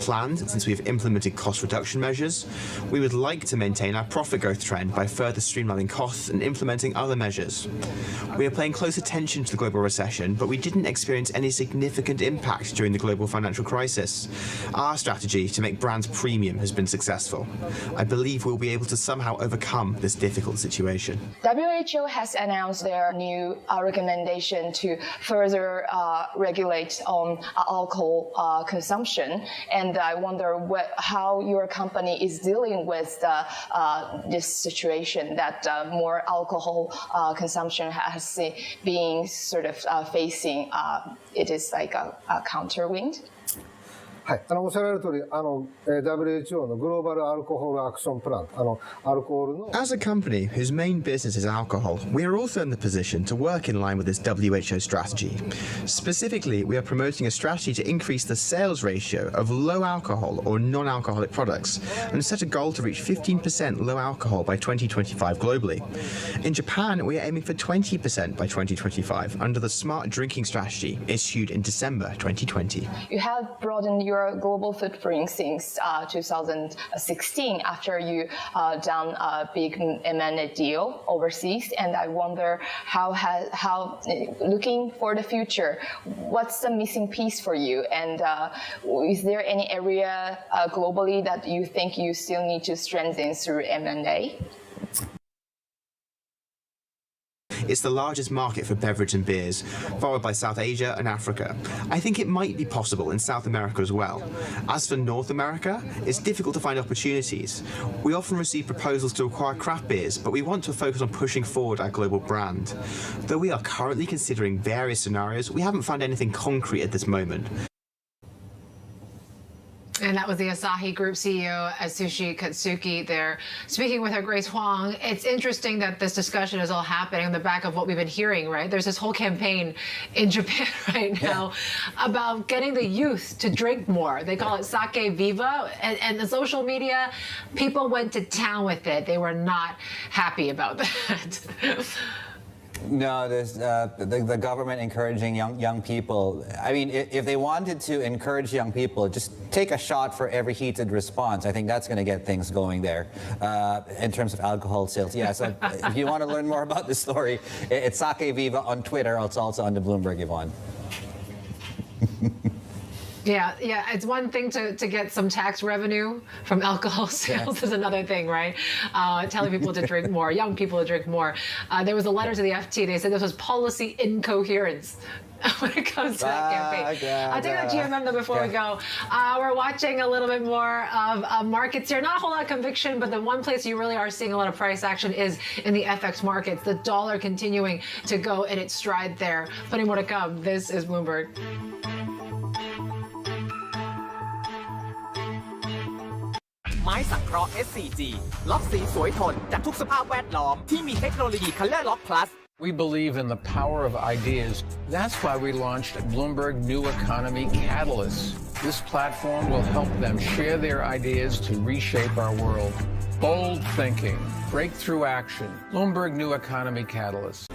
planned since we've implemented cost reduction measures. We would like to maintain our profit growth trend by further streamlining costs and implementing other measures. We are paying close attention to the global recession, but we didn't experience any significant impact during the global financial crisis. Our strategy to make brands premium has been successful. I believe we'll be able to somehow overcome this difficult situation. WHO has announced their new recommendation to further regulate on alcohol consumption, and I wonder how your company is dealing with this situation that more alcohol consumption has been sort of facing. It is like a counterwind. はい、おっしゃられる通り、WHO のグローバルアルコールアクションプラン、アルコールの As a company whose main business is alcohol, we are also in the position to work in line with this WHO strategy. Specifically, we are promoting a strategy to increase the sales ratio of low alcohol or non-alcoholic products and set a goal to reach 15% low alcohol by 2025 globally. In Japan, we are aiming for 20% by 2025 under the Smart Drinking Strategy issued in December 2020. You have broadened your global footprint since 2016 after you done a big M&A deal overseas, and I wonder how looking for the future, what's the missing piece for you, and is there any area globally that you think you still need to strengthen through M&A? It's the largest market for beverage and beers, followed by South Asia and Africa. I think it might be possible in South America as well. As for North America, it's difficult to find opportunities. We often receive proposals to acquire craft beers, but we want to focus on pushing forward our global brand. Though we are currently considering various scenarios, we haven't found anything concrete at this moment. And that was the Asahi Group CEO, Atsushi Katsuki, there speaking with her Grace Huang. It's interesting that this discussion is all happening on the back of what we've been hearing, right? There's this whole campaign in Japan right now about getting the youth to drink more. They call it Sake Viva. And the social media, people went to town with it. They were not happy about that. No, there's the government encouraging young people. I mean, if they wanted to encourage young people, just take a shot for every heated response. I think that's going to get things going there in terms of alcohol sales. Yeah, so if you want to learn more about this story, it's Sake Viva on Twitter. It's also on the Bloomberg, Yvonne. Yeah, it's one thing to get some tax revenue from alcohol sales is another thing, right? Telling people to drink more, young people to drink more. There was a letter to the FT. They said this was policy incoherence when it comes to that campaign. I'll take that GMM though before we go. We're watching a little bit more of markets here. Not a whole lot of conviction, but the one place you really are seeing a lot of price action is in the FX markets. The dollar continuing to go in its stride there. Plenty more to come. This is Bloomberg. ไม้สังเคราะห์ SCG ล็อกสีสวยทนจากทุกสภาพแวดล้อมที่มีเทคโนโลยี Color Lock Plus We believe in the power of ideas. That's why we launched Bloomberg New Economy Catalyst. This platform will help them share their ideas to reshape our world. Bold thinking, breakthrough action. Bloomberg New Economy Catalyst.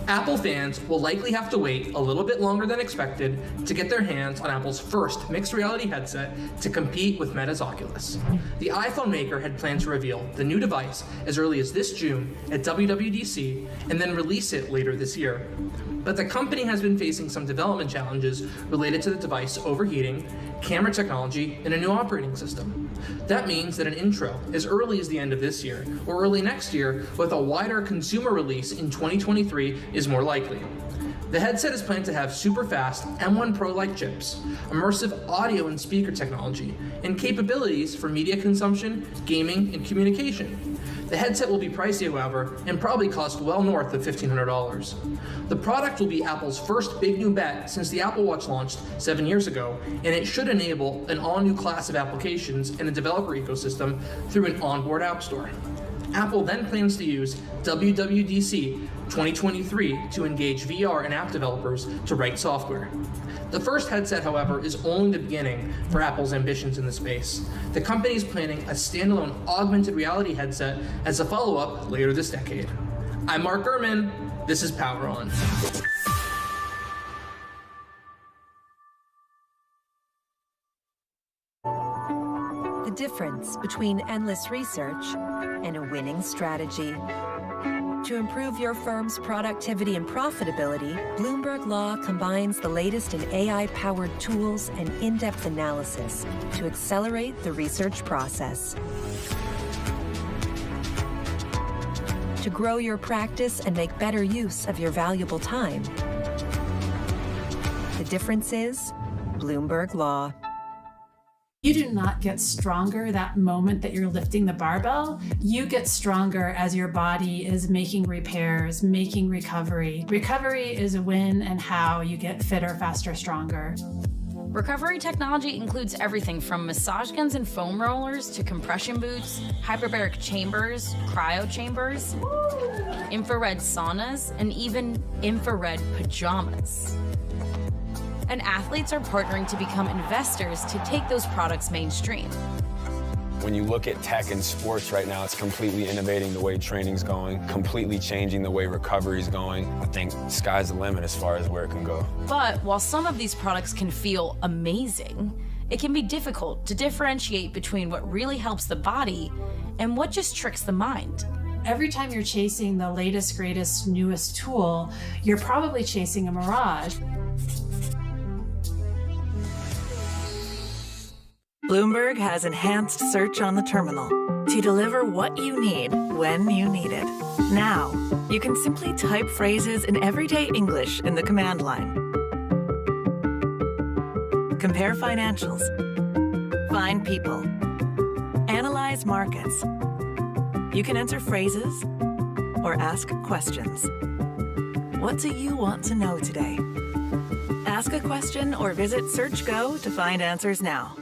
Apple fans will likely have to wait a little bit longer than expected to get their hands on Apple's first mixed reality headset to compete with Meta's Oculus. The iPhone maker had planned to reveal the new device as early as this June at WWDC and then release it later this year. But the company has been facing some development challenges related to the device overheating, camera technology, and a new operating system. That means that an intro as early as the end of this year or early next year with a wider consumer release in 2023 is more likely. The headset is planned to have super fast M1 Pro-like chips, immersive audio and speaker technology, and capabilities for media consumption, gaming, and communication. The headset will be pricey, however, and probably cost well north of $1,500. The product will be Apple's first big new bet since the Apple Watch launched 7 years ago, and it should enable an all-new class of applications in the developer ecosystem through an onboard app store. Apple then plans to use WWDC 2023 to engage VR and app developers to write software. The first headset, however, is only the beginning for Apple's ambitions in the space. The company is planning a standalone augmented reality headset as a follow-up later this decade. I'm Mark Gurman. This is Power On. The difference between endless research and a winning strategy. To improve your firm's productivity and profitability, Bloomberg Law combines the latest in AI-powered tools and in-depth analysis to accelerate the research process. To grow your practice and make better use of your valuable time. The difference is Bloomberg Law. You do not get stronger that moment that you're lifting the barbell. You get stronger as your body is making repairs, making recovery. Recovery is when and how you get fitter, faster, stronger. Recovery technology includes everything from massage guns and foam rollers to compression boots, hyperbaric chambers, cryo chambers, infrared saunas, and even infrared pajamas. And athletes are partnering to become investors to take those products mainstream. When you look at tech in sports right now, it's completely innovating the way training's going, completely changing the way recovery's going. I think sky's the limit as far as where it can go. But while some of these products can feel amazing, it can be difficult to differentiate between what really helps the body and what just tricks the mind. Every time you're chasing the latest, greatest, newest tool, you're probably chasing a mirage. Bloomberg has enhanced search on the terminal to deliver what you need when you need it. Now, you can simply type phrases in everyday English in the command line. Compare financials. Find people. Analyze markets. You can enter phrases or ask questions. What do you want to know today? Ask a question or visit SearchGo to find answers now.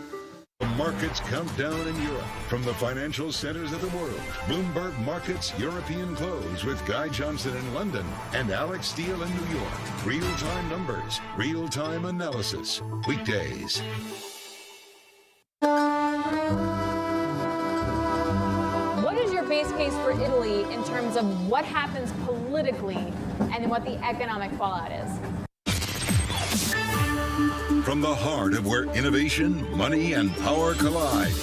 The markets count down in Europe from the financial centers of the world. Bloomberg Markets European Close with Guy Johnson in London and Alex Steele in New York. Real-time numbers, real-time analysis. Weekdays. What is your base case for Italy in terms of what happens politically and what the economic fallout is? From the heart of where innovation, money, and power collide,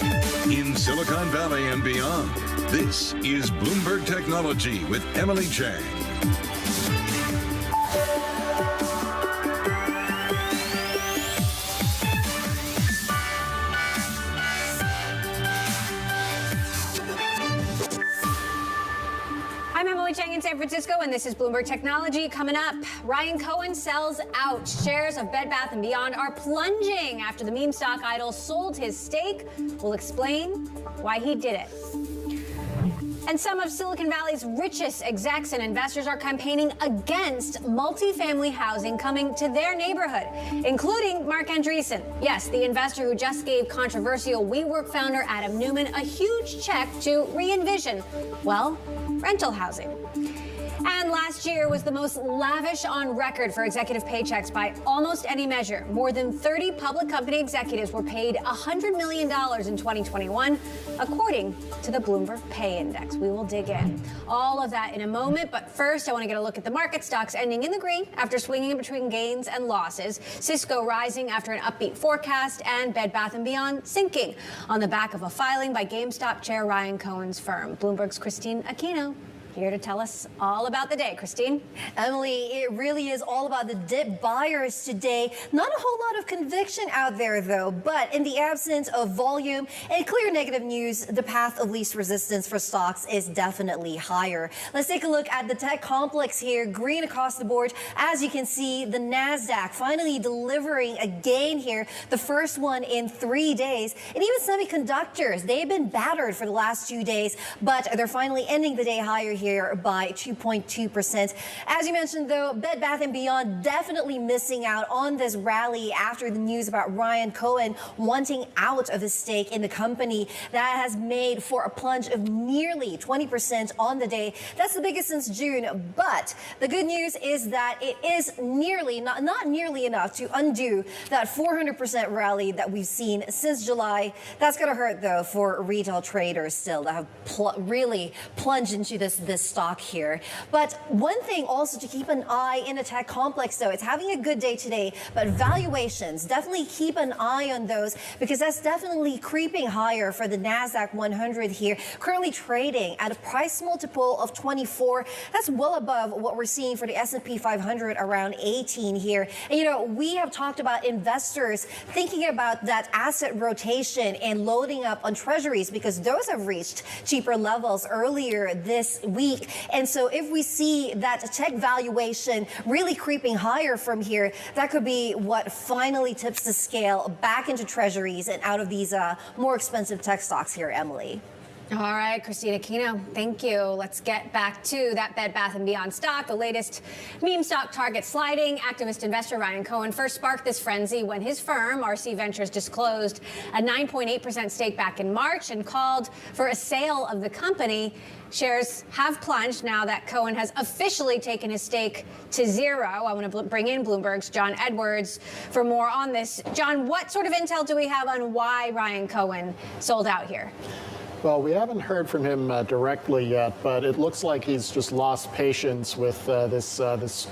in Silicon Valley and beyond, this is Bloomberg Technology with Emily Chang. I'm Emily Chang in San Francisco, and this is Bloomberg Technology. Coming up, Ryan Cohen sells out. Shares of Bed Bath & Beyond are plunging after the meme stock idol sold his stake. We'll explain why he did it. And some of Silicon Valley's richest execs and investors are campaigning against multifamily housing coming to their neighborhood, including Mark Andreessen. Yes, the investor who just gave controversial WeWork founder Adam Neumann a huge check to re-envision, well, rental housing. And last year was the most lavish on record for executive paychecks by almost any measure. More than 30 public company executives were paid $100 million in 2021, according to the Bloomberg Pay Index. We will dig in. All of that in a moment, but first I want to get a look at the market. Stocks ending in the green after swinging between gains and losses. Cisco rising after an upbeat forecast, and Bed Bath & Beyond sinking on the back of a filing by GameStop chair Ryan Cohen's firm. Bloomberg's Christine Aquino Here to tell us all about the day, Christine. Emily, it really is all about the dip buyers today. Not a whole lot of conviction out there, though, but in the absence of volume and clear negative news, the path of least resistance for stocks is definitely higher. Let's take a look at the tech complex here, green across the board. As you can see, the NASDAQ finally delivering a gain here, the first one in 3 days. And even semiconductors, they've been battered for the last 2 days, but they're finally ending the day higher here by 2.2%. As you mentioned, though, Bed Bath & Beyond definitely missing out on this rally after the news about Ryan Cohen wanting out of his stake in the company. That has made for a plunge of nearly 20% on the day. That's the biggest since June. But the good news is that it is nearly, not nearly enough to undo that 400% rally that we've seen since July. That's going to hurt, though, for retail traders still that have really plunged into this stock here. But one thing also to keep an eye in a tech complex, though, it's having a good day today, but valuations, definitely keep an eye on those because that's definitely creeping higher for the NASDAQ 100 here, currently trading at a price multiple of 24. That's well above what we're seeing for the S&P 500 around 18 here. And, you know, we have talked about investors thinking about that asset rotation and loading up on treasuries because those have reached cheaper levels earlier this week. And so if we see that tech valuation really creeping higher from here, that could be what finally tips the scale back into treasuries and out of these more expensive tech stocks here, Emily. All right, Christina Aquino, thank you. Let's get back to that Bed Bath & Beyond stock. The latest meme stock target sliding. Activist investor Ryan Cohen first sparked this frenzy when his firm, RC Ventures, disclosed a 9.8% stake back in March and called for a sale of the company. Shares have plunged now that Cohen has officially taken his stake to zero. I want to bring in Bloomberg's John Edwards for more on this. John, what sort of intel do we have on why Ryan Cohen sold out here? Well, we haven't heard from him directly yet, but it looks like he's just lost patience with this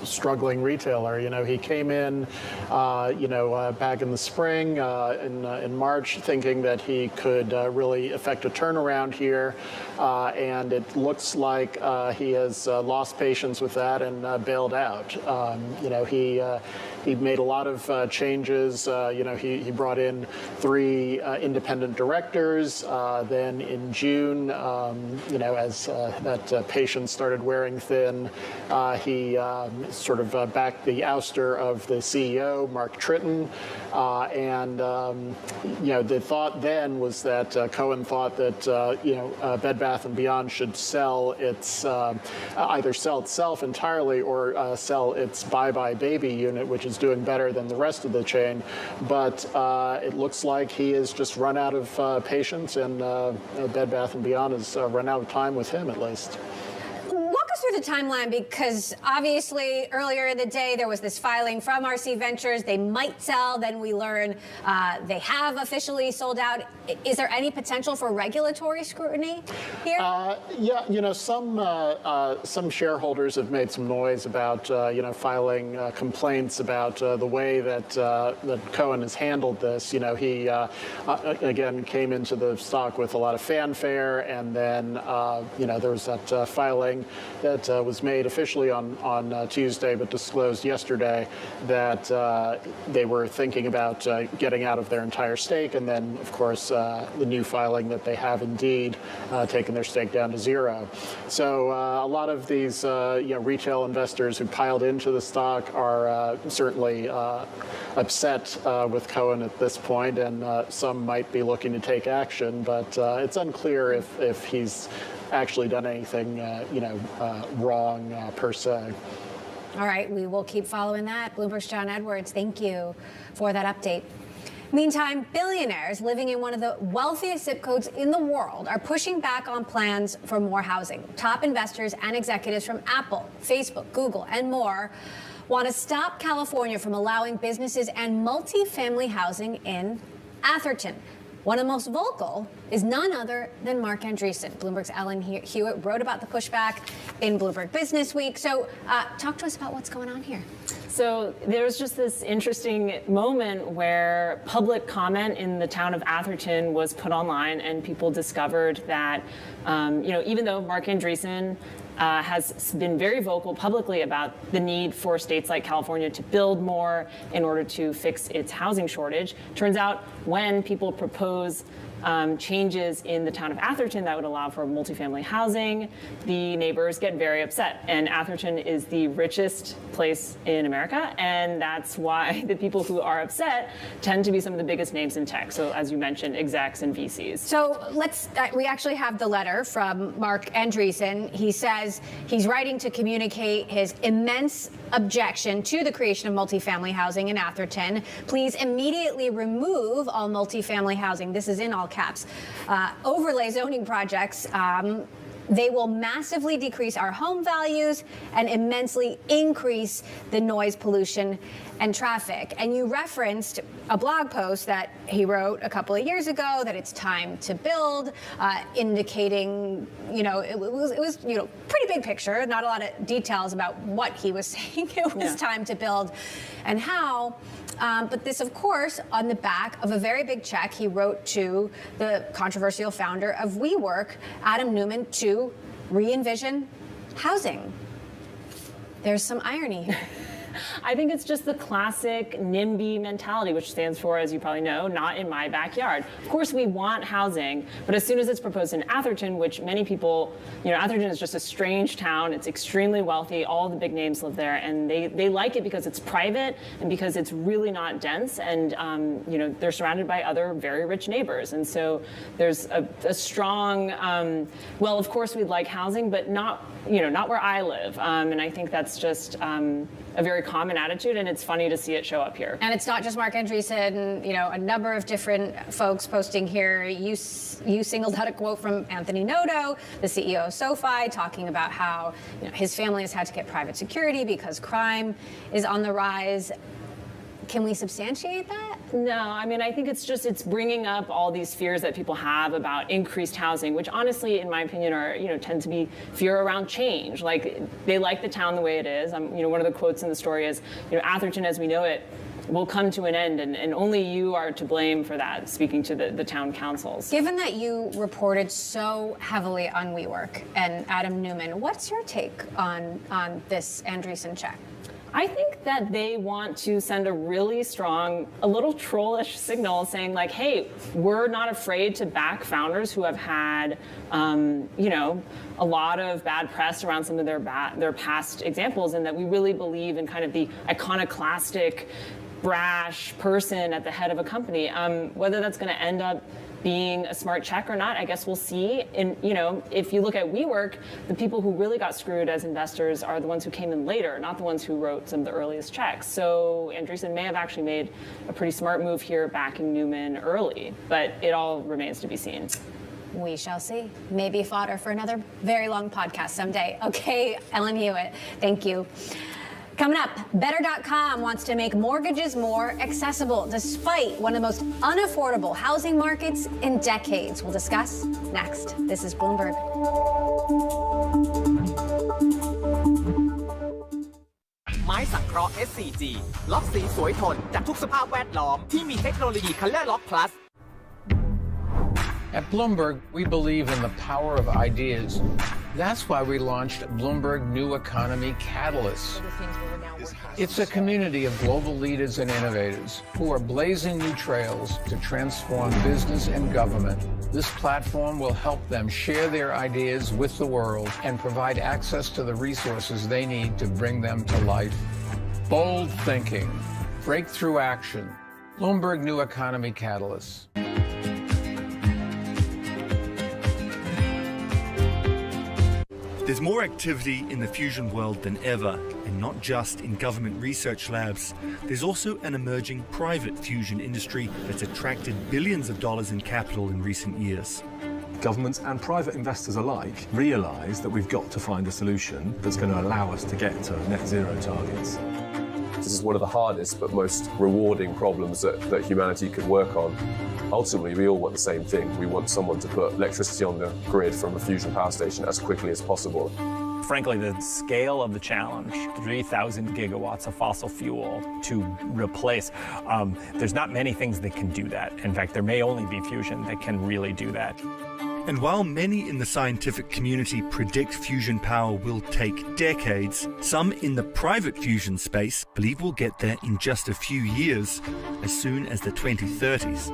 struggling retailer. You know, he came in, back in the spring, in March, thinking that he could really effect a turnaround here, and it looks like he has lost patience with that and bailed out. He made a lot of changes. He brought in 3 independent directors. Then in June, as that patience started wearing thin, he sort of backed the ouster of the CEO, Mark Tritton. The thought then was that Cohen thought that, Bed Bath & Beyond should sell its, either sell itself entirely or sell its Bye Bye Baby unit, which is doing better than the rest of the chain. But it looks like he has just run out of patience, and Bed Bath & Beyond has run out of time with him, at least. Walk us through the timeline, because obviously earlier in the day there was this filing from RC Ventures. They might sell. Then we learn they have officially sold out. Is there any potential for regulatory scrutiny here? Some shareholders have made some noise about filing complaints about the way that Cohen has handled this. He again came into the stock with a lot of fanfare, and then there was that filing that was made officially on Tuesday, but disclosed yesterday, that they were thinking about getting out of their entire stake, and then, of course, the new filing that they have indeed taken their stake down to zero. So a lot of these retail investors who piled into the stock are certainly upset with Cohen at this point, and some might be looking to take action, but it's unclear if he's actually done anything wrong per se. All right, we will keep following that. Bloomberg's John Edwards, thank you for that update. Meantime, billionaires living in one of the wealthiest zip codes in the world are pushing back on plans for more housing. Top investors and executives from Apple, Facebook, Google, and more want to stop California from allowing businesses and multifamily housing in Atherton. One of the most vocal is none other than Mark Andreessen. Bloomberg's Ellen Hewitt wrote about the pushback in Bloomberg Business Week. So talk to us about what's going on here. So there's just this interesting moment where public comment in the town of Atherton was put online, and people discovered that, even though Mark Andreessen has been very vocal publicly about the need for states like California to build more in order to fix its housing shortage, turns out when people propose changes in the town of Atherton that would allow for multifamily housing, the neighbors get very upset. And Atherton is the richest place in America, and that's why the people who are upset tend to be some of the biggest names in tech. So as you mentioned, execs and VCs. So we actually have the letter from Mark Andreessen. He says he's writing to communicate his immense objection to the creation of multifamily housing in Atherton. Please immediately remove all multifamily housing. This is in all caps. Overlay zoning projects. They will massively decrease our home values and immensely increase the noise pollution and traffic. And you referenced a blog post that he wrote a couple of years ago that it's time to build, indicating, it was pretty big picture, not a lot of details about what he was saying it was time to build and how. But this, of course, on the back of a very big check he wrote to the controversial founder of WeWork, Adam Neumann, to re-envision housing. There's some irony here. I think it's just the classic NIMBY mentality, which stands for, as you probably know, not in my backyard. Of course, we want housing, but as soon as it's proposed in Atherton, which many people, Atherton is just a strange town. It's extremely wealthy. All the big names live there, and they like it because it's private and because it's really not dense, and they're surrounded by other very rich neighbors. And so there's a strong, well, of course we'd like housing, but not where I live. And I think that's just a very common attitude, and it's funny to see it show up here. And it's not just Mark Andreessen, a number of different folks posting here. You singled out a quote from Anthony Noto, the CEO of SoFi, talking about how his family has had to get private security because crime is on the rise. Can we substantiate that? No, I mean, I think it's bringing up all these fears that people have about increased housing, which honestly, in my opinion, are, tend to be fear around change. Like, they like the town the way it is. One of the quotes in the story is, Atherton as we know it will come to an end, and only you are to blame for that, speaking to the town councils. Given that you reported so heavily on WeWork and Adam Neumann, what's your take on this Andreessen check? I think that they want to send a really strong, a little trollish signal saying like, hey, we're not afraid to back founders who have had, a lot of bad press around some of their past examples, and that we really believe in kind of the iconoclastic, brash person at the head of a company. Whether that's going to end up being a smart check or not, I guess we'll see. And, if you look at WeWork, the people who really got screwed as investors are the ones who came in later, not the ones who wrote some of the earliest checks. So Andreessen may have actually made a pretty smart move here backing Neumann early, but it all remains to be seen. We shall see. Maybe fodder for another very long podcast someday. Okay, Ellen Hewitt, thank you. Coming up, Better.com wants to make mortgages more accessible despite one of the most unaffordable housing markets in decades. We'll discuss next. This is Bloomberg. ไม้สังเคราะห์ SCG ล็อกสีสวยทนจากทุกสภาพแวดล้อมที่มีเทคโนโลยี Color Lock Plus At Bloomberg, we believe in the power of ideas. That's why we launched Bloomberg New Economy Catalyst. It's a community of global leaders and innovators who are blazing new trails to transform business and government. This platform will help them share their ideas with the world and provide access to the resources they need to bring them to life. Bold thinking, breakthrough action. Bloomberg New Economy Catalyst. There's more activity in the fusion world than ever, and not just in government research labs. There's also an emerging private fusion industry that's attracted billions of dollars in capital in recent years. Governments and private investors alike realise that we've got to find a solution that's going to allow us to get to net zero targets. This is one of the hardest but most rewarding problems that humanity could work on. Ultimately, we all want the same thing. We want someone to put electricity on the grid from a fusion power station as quickly as possible. Frankly, the scale of the challenge, 3,000 gigawatts of fossil fuel to replace, there's not many things that can do that. In fact, there may only be fusion that can really do that. And while many in the scientific community predict fusion power will take decades, some in the private fusion space believe we'll get there in just a few years, as soon as the 2030s.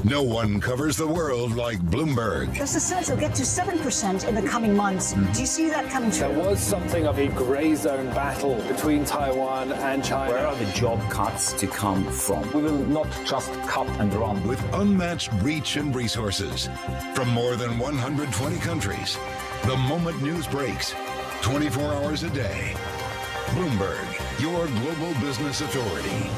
No one covers the world like Bloomberg. There's a sense it'll get to 7% in the coming months. Do you see that coming true? There was something of a grey zone battle between Taiwan and China. Where are the job cuts to come from? We will not just cut and run. With unmatched reach and resources from more than 120 countries, the moment news breaks, 24 hours a day. Bloomberg, your global business authority.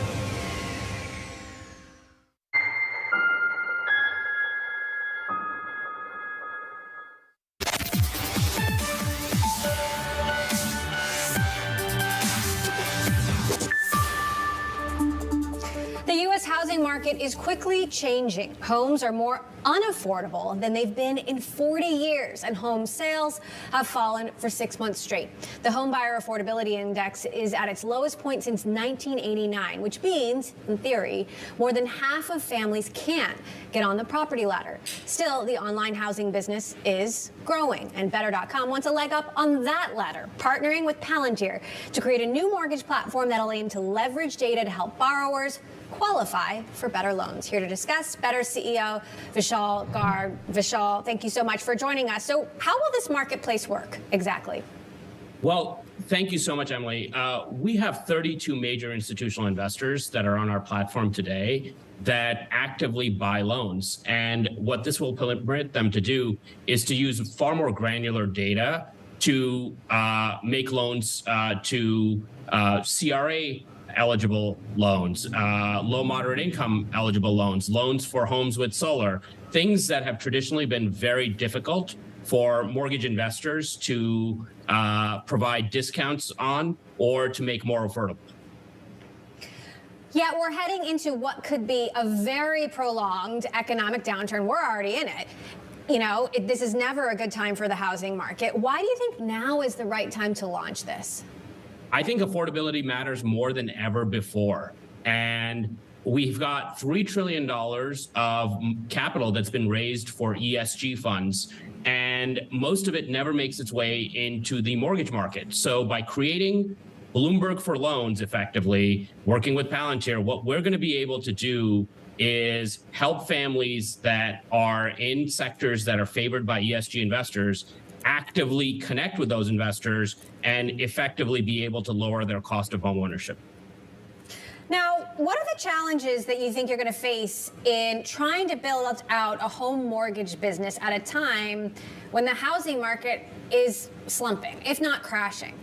Market is quickly changing. Homes are more unaffordable than they've been in 40 years, and home sales have fallen for 6 months straight. The Home Buyer Affordability Index is at its lowest point since 1989, which means, in theory, more than half of families can't get on the property ladder. Still, the online housing business is growing, and Better.com wants a leg up on that ladder, partnering with Palantir to create a new mortgage platform that'll aim to leverage data to help borrowers qualify for better loans. Here to discuss, Better CEO Vishal Garg. Vishal, thank you so much for joining us. So how will this marketplace work exactly? Well, thank you so much, Emily. We have 32 major institutional investors that are on our platform today that actively buy loans. And what this will permit them to do is to use far more granular data to make loans to CRA eligible loans, low moderate income eligible loans, loans for homes with solar, things that have traditionally been very difficult for mortgage investors to provide discounts on or to make more affordable. Yeah, we're heading into what could be a very prolonged economic downturn. We're already in it. You know, this is never a good time for the housing market. Why do you think now is the right time to launch this? I think affordability matters more than ever before. And we've got $3 trillion of capital that's been raised for ESG funds, and most of it never makes its way into the mortgage market. So by creating Bloomberg for Loans, effectively, working with Palantir, what we're going to be able to do is help families that are in sectors that are favored by ESG investors actively connect with those investors and effectively be able to lower their cost of home ownership. Now, what are the challenges that you think you're going to face in trying to build out a home mortgage business at a time when the housing market is slumping, if not crashing?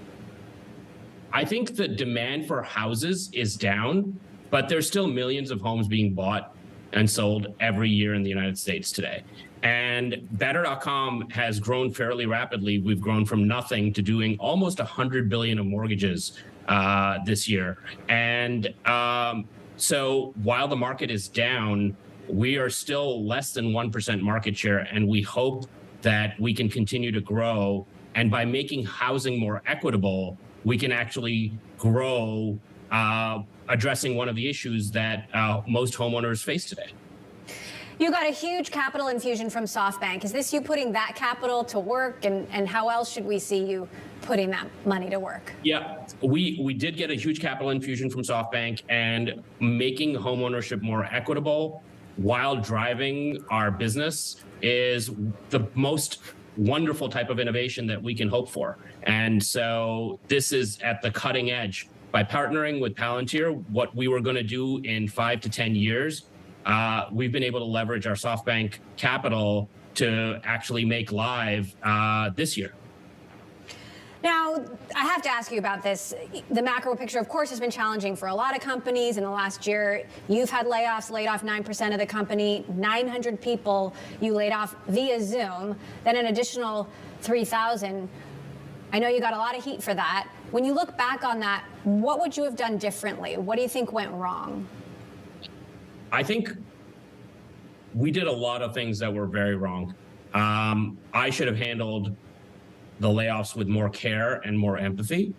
I think the demand for houses is down, but there's still millions of homes being bought and sold every year in the United States today. And Better.com has grown fairly rapidly. We've grown from nothing to doing almost 100 billion of mortgages this year. And so while the market is down, we are still less than 1% market share, and we hope that we can continue to grow. And by making housing more equitable, we can actually grow, addressing one of the issues that most homeowners face today. You got a huge capital infusion from SoftBank. Is this you putting that capital to work? And how else should we see you putting that money to work? Yeah, we did get a huge capital infusion from SoftBank, and making homeownership more equitable while driving our business is the most wonderful type of innovation that we can hope for. And so this is at the cutting edge. By partnering with Palantir, what we were going to do in 5 to 10 years, we've been able to leverage our SoftBank capital to actually make live this year. Now, Now, I have to ask you about this. The macro picture, of course, has been challenging for a lot of companies in the last year. You've had layoffs, laid off 9% of the company, 900 people you laid off via Zoom, then an additional 3,000. I know you got a lot of heat for that. When you look back on that, what would you have done differently? What do you think went wrong? I think we did a lot of things that were very wrong. I should have handled the layoffs with more care and more empathy.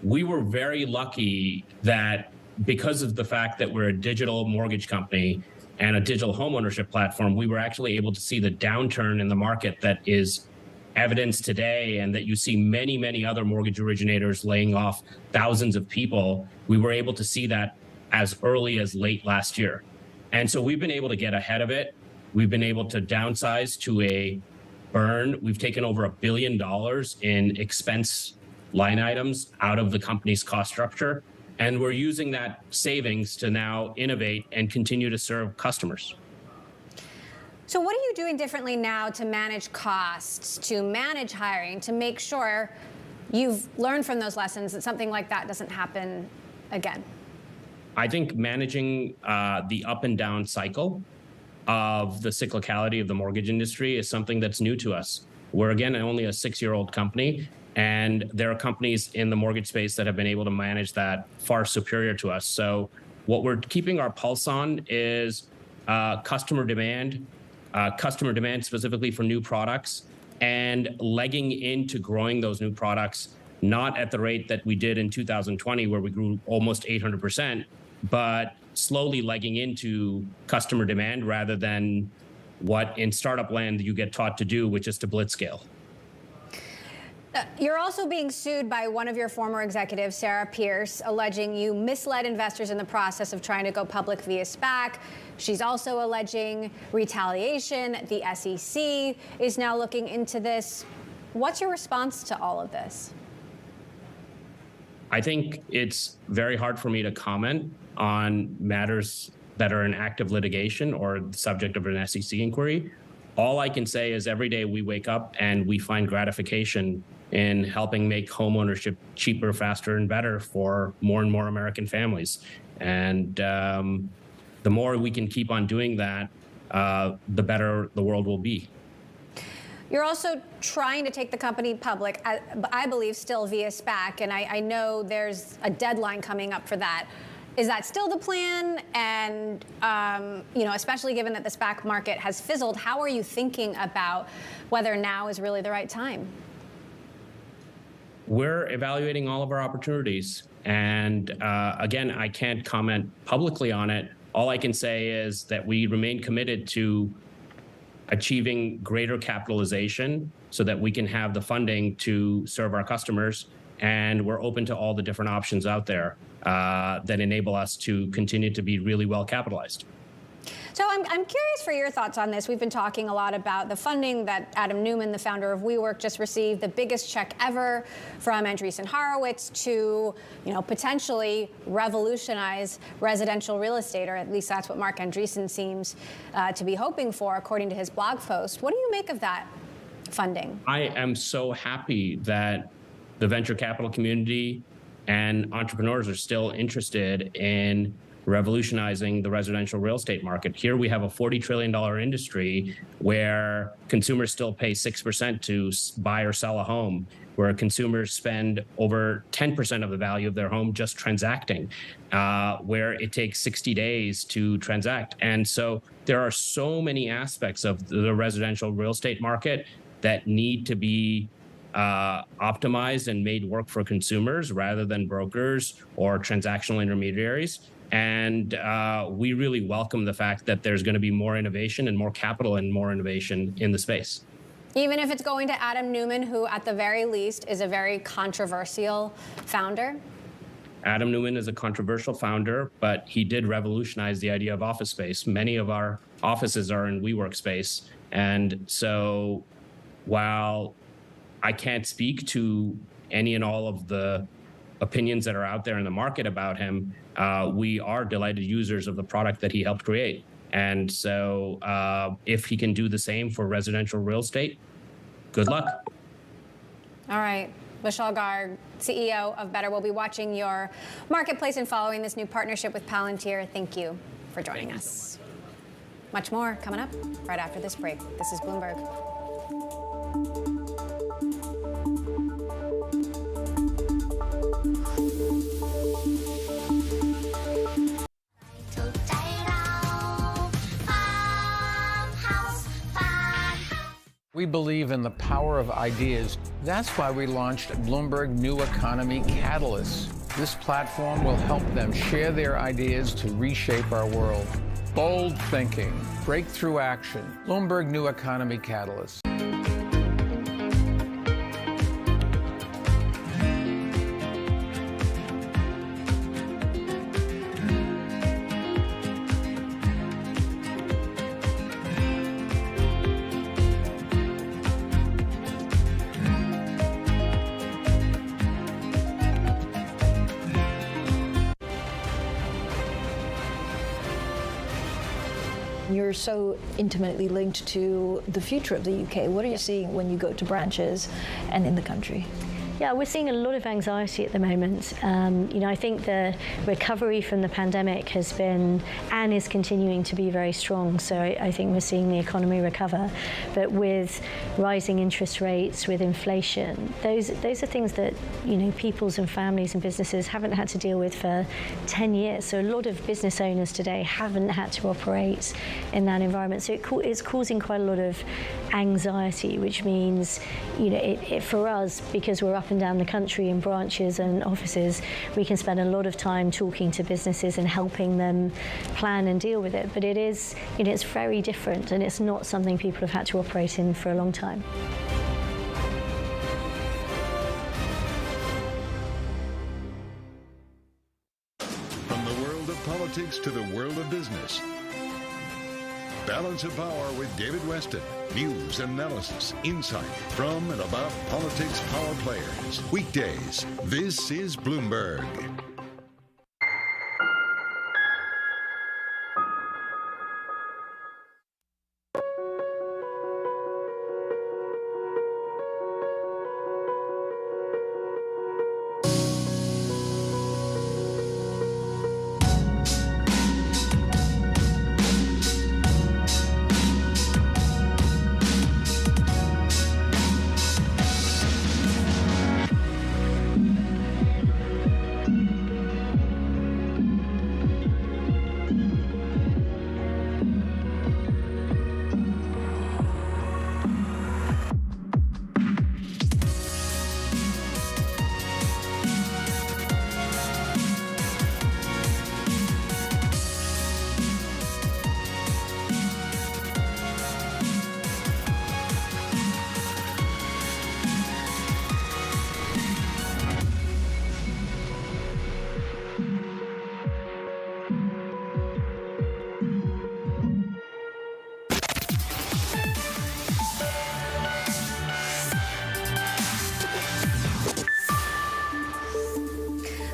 We were very lucky that because of the fact that we're a digital mortgage company and a digital homeownership platform, we were actually able to see the downturn in the market that is evidenced today, and that you see many, many other mortgage originators laying off thousands of people. We were able to see that as early as late last year. And so we've been able to get ahead of it. We've been able to downsize to a burn. We've taken over $1 billion in expense line items out of the company's cost structure. And we're using that savings to now innovate and continue to serve customers. So what are you doing differently now to manage costs, to manage hiring, to make sure you've learned from those lessons that something like that doesn't happen again? I think managing the up and down cycle of the cyclicality of the mortgage industry is something that's new to us. We're, again, only a 6-year-old company, and there are companies in the mortgage space that have been able to manage that far superior to us. So what we're keeping our pulse on is customer demand specifically for new products, and legging into growing those new products, not at the rate that we did in 2020, where we grew almost 800%, but slowly legging into customer demand rather than what in startup land you get taught to do, which is to blitzscale. You're also being sued by one of your former executives, Sarah Pierce, alleging you misled investors in the process of trying to go public via SPAC. She's also alleging retaliation. The SEC is now looking into this. What's your response to all of this? I think it's very hard for me to comment on matters that are in active litigation or the subject of an SEC inquiry. All I can say is every day we wake up and we find gratification in helping make homeownership cheaper, faster, and better for more and more American families. And the more we can keep on doing that, the better the world will be. You're also trying to take the company public, I believe still via SPAC, and I know there's a deadline coming up for that. Is that still the plan? And, especially given that the SPAC market has fizzled, how are you thinking about whether now is really the right time? We're evaluating all of our opportunities. And again, I can't comment publicly on it. All I can say is that we remain committed to achieving greater capitalization so that we can have the funding to serve our customers. And we're open to all the different options out there that enable us to continue to be really well capitalized. So I'm curious for your thoughts on this. We've been talking a lot about the funding that Adam Neumann, the founder of WeWork, just received, the biggest check ever from Andreessen Horowitz to, potentially revolutionize residential real estate, or at least that's what Mark Andreessen seems to be hoping for, according to his blog post. What do you make of that funding? I am so happy that the venture capital community and entrepreneurs are still interested in revolutionizing the residential real estate market. Here we have a $40 trillion industry where consumers still pay 6% to buy or sell a home, where consumers spend over 10% of the value of their home just transacting, where it takes 60 days to transact. And so there are so many aspects of the residential real estate market that need to be optimized and made work for consumers rather than brokers or transactional intermediaries. And we really welcome the fact that there's going to be more innovation and more capital and more innovation in the space. Even if it's going to Adam Neumann, who at the very least is a very controversial founder? Adam Neumann is a controversial founder, but he did revolutionize the idea of office space. Many of our offices are in WeWork space. And so while I can't speak to any and all of the opinions that are out there in the market about him, we are delighted users of the product that he helped create. And so if he can do the same for residential real estate, good luck. All right. Vishal Garg, CEO of Better, will be watching your marketplace and following this new partnership with Palantir. Thank you for joining us. Much more coming up right after this break. This is Bloomberg. We believe in the power of ideas. That's why we launched Bloomberg New Economy Catalyst. This platform will help them share their ideas to reshape our world. Bold thinking, breakthrough action. Bloomberg New Economy Catalyst. You're so intimately linked to the future of the UK. What are you seeing when you go to branches and in the country? Yeah, we're seeing a lot of anxiety at the moment. I think the recovery from the pandemic has been and is continuing to be very strong. So I think we're seeing the economy recover. But with rising interest rates, with inflation, those are things that peoples and families and businesses haven't had to deal with for 10 years. So a lot of business owners today haven't had to operate in that environment. So it's causing quite a lot of anxiety, which means, for us, because we're up and down the country in branches and offices, we can spend a lot of time talking to businesses and helping them plan and deal with it. But it is, it's very different, and it's not something people have had to operate in for a long time. From the world of politics to the world of business. Balance of Power with David Weston. News, analysis, insight from and about politics power players. Weekdays. This is Bloomberg.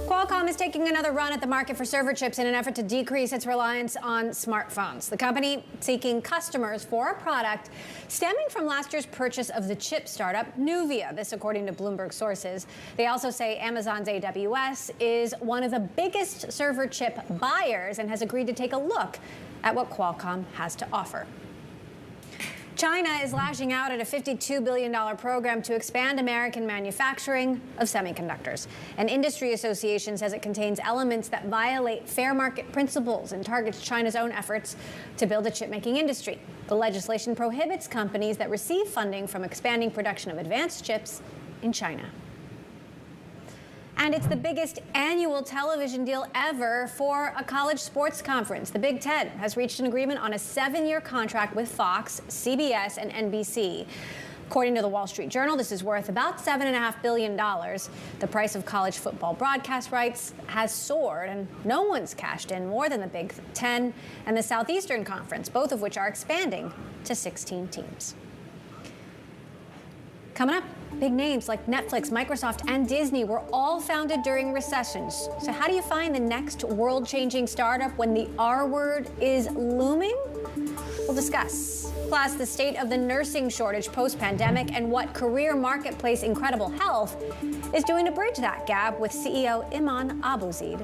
Qualcomm is taking another run at the market for server chips in an effort to decrease its reliance on smartphones. The company seeking customers for a product stemming from last year's purchase of the chip startup Nuvia. This according to Bloomberg sources. They also say Amazon's AWS is one of the biggest server chip buyers and has agreed to take a look at what Qualcomm has to offer. China is lashing out at a $52 billion program to expand American manufacturing of semiconductors. An industry association says it contains elements that violate fair market principles and targets China's own efforts to build a chip-making industry. The legislation prohibits companies that receive funding from expanding production of advanced chips in China. And it's the biggest annual television deal ever for a college sports conference. The Big Ten has reached an agreement on a 7-year contract with Fox, CBS, and NBC. According to the Wall Street Journal, this is worth about $7.5 billion. The price of college football broadcast rights has soared, and no one's cashed in more than the Big Ten and the Southeastern Conference, both of which are expanding to 16 teams. Coming up, big names like Netflix, Microsoft, and Disney were all founded during recessions. So how do you find the next world-changing startup when the R word is looming? Well, We'll discuss. Plus, the state of the nursing shortage post-pandemic and what career marketplace Incredible Health is doing to bridge that gap with CEO Iman Abuzaid.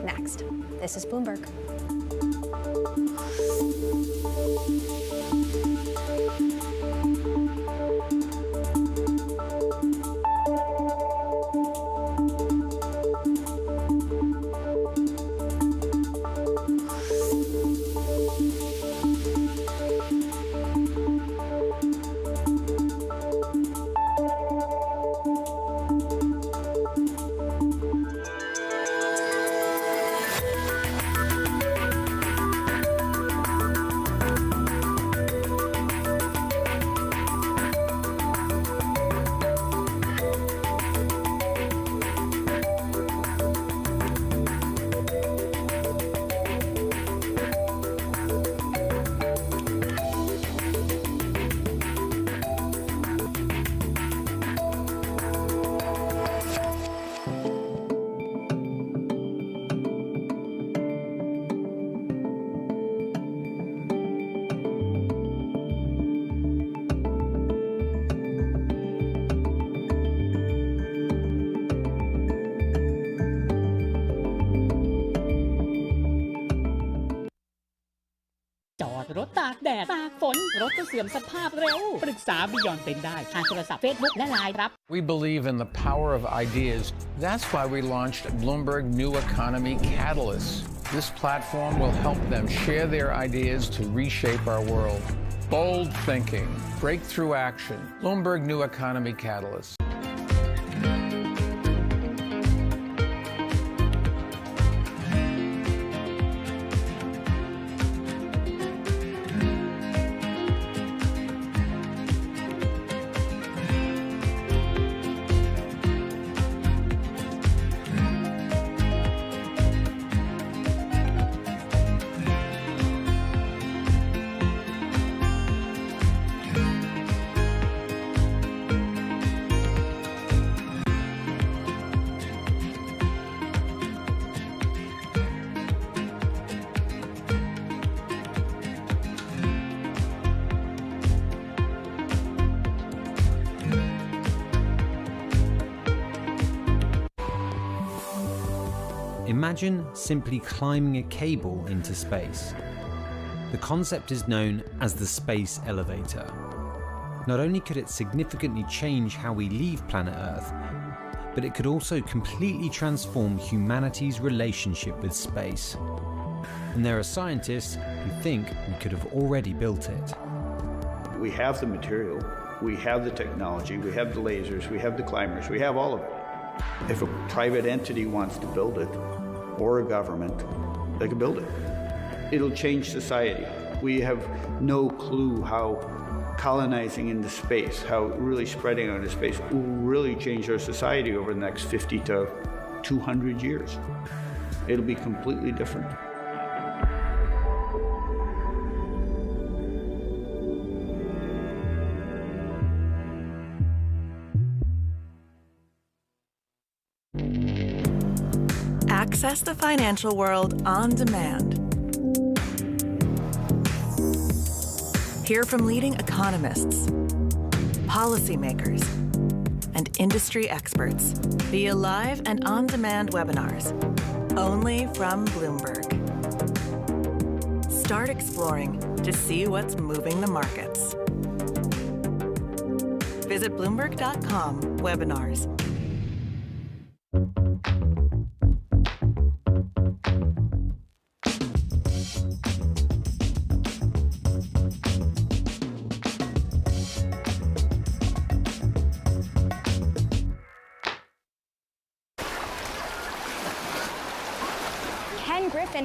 Next, this is Bloomberg.รถตากแดดตากฝนรถจะเสื่อมสภาพเร็วปรึกษาบิยอนเป็นได้ทางโทรศัพท์ Facebook และ LINE ครับ We believe in the power of ideas. That's why we launched Bloomberg New Economy Catalyst. This platform will help them share their ideas to reshape our world. Bold thinking, breakthrough action. Bloomberg New Economy Catalyst. Imagine simply climbing a cable into space. The concept is known as the space elevator. Not only could it significantly change how we leave planet Earth, but it could also completely transform humanity's relationship with space. And there are scientists who think we could have already built it. We have the material, we have the technology, we have the lasers, we have the climbers, we have all of it. If a private entity wants to build it, or a government, they can build it. It'll change society. We have no clue how colonizing into space, how really spreading out into space will really change our society over the next 50 to 200 years. It'll be completely different. Access the financial world on demand. Hear from leading economists, policymakers, and industry experts via live and on-demand webinars, only from Bloomberg. Start exploring to see what's moving the markets. Visit Bloomberg.com/webinars.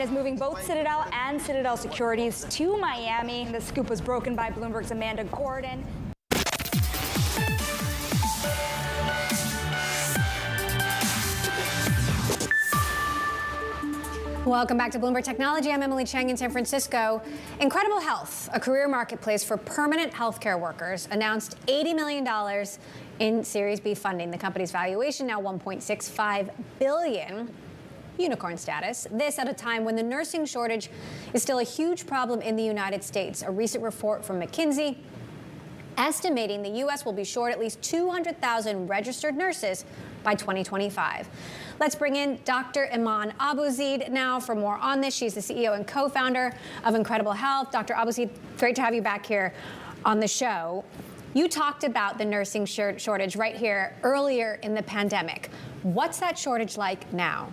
Is moving both Citadel and Citadel Securities to Miami. The scoop was broken by Bloomberg's Amanda Gordon. Welcome back to Bloomberg Technology. I'm Emily Chang in San Francisco. Incredible Health, a career marketplace for permanent healthcare workers, announced $80 million in Series B funding. The company's valuation now $1.65 billion. unicorn status. This at a time when the nursing shortage is still a huge problem in the United States. A recent report from McKinsey estimating the U.S. will be short at least 200,000 registered nurses by 2025. Let's bring in Dr. Iman Abuzaid now for more on this. She's the CEO and co-founder of Incredible Health. Dr. Abuzaid, great to have you back here on the show. You talked about the nursing shortage right here earlier in the pandemic. What's that shortage like now?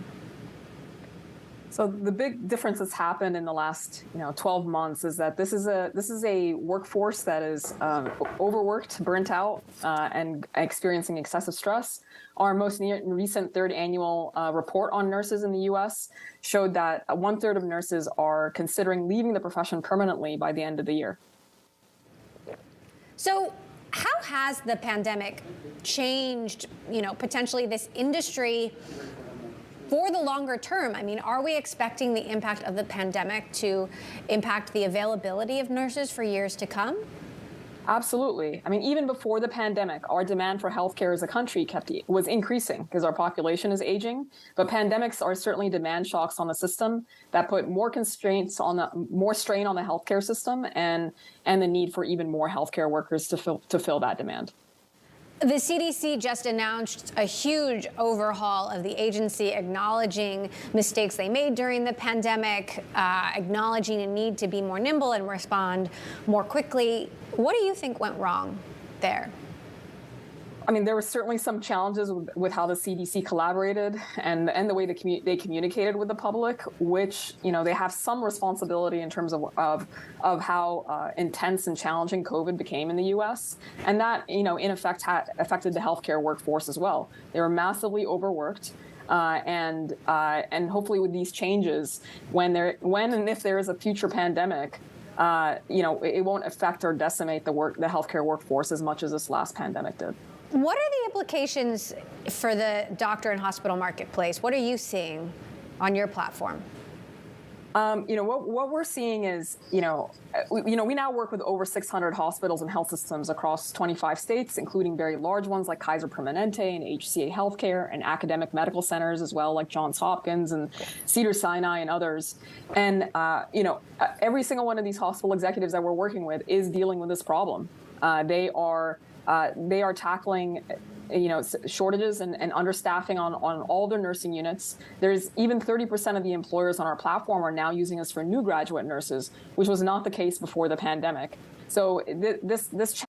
So the big difference that's happened in the last 12 months is that this is a workforce that is overworked, burnt out, and experiencing excessive stress. Our most recent third annual report on nurses in the U.S. showed that 1/3 of nurses are considering leaving the profession permanently by the end of the year. So how has the pandemic changed, potentially this industry for the longer term? I mean, are we expecting the impact of the pandemic to impact the availability of nurses for years to come? Absolutely. I mean, even before the pandemic, our demand for healthcare as a country was increasing because our population is aging. But pandemics are certainly demand shocks on the system that put more constraints on more strain on the healthcare system and the need for even more healthcare workers to fill that demand. The CDC just announced a huge overhaul of the agency, acknowledging mistakes they made during the pandemic, acknowledging a need to be more nimble and respond more quickly. What do you think went wrong there? I mean, there were certainly some challenges with how the CDC collaborated and the way they communicated with the public, which, they have some responsibility in terms of how intense and challenging COVID became in the U.S. And that, in effect, affected the healthcare workforce as well. They were massively overworked. And hopefully with these changes, when and if there is a future pandemic, it won't affect or decimate the healthcare workforce as much as this last pandemic did. What are the implications for the doctor and hospital marketplace? What are you seeing on your platform? What we're seeing is, we now work with over 600 hospitals and health systems across 25 states, including very large ones like Kaiser Permanente and HCA Healthcare, and academic medical centers as well, like Johns Hopkins and Cedars-Sinai and others. And, every single one of these hospital executives that we're working with is dealing with this problem. They are tackling shortages and understaffing on all their nursing units. There's even 30% of the employers on our platform are now using us for new graduate nurses, which was not the case before the pandemic. So this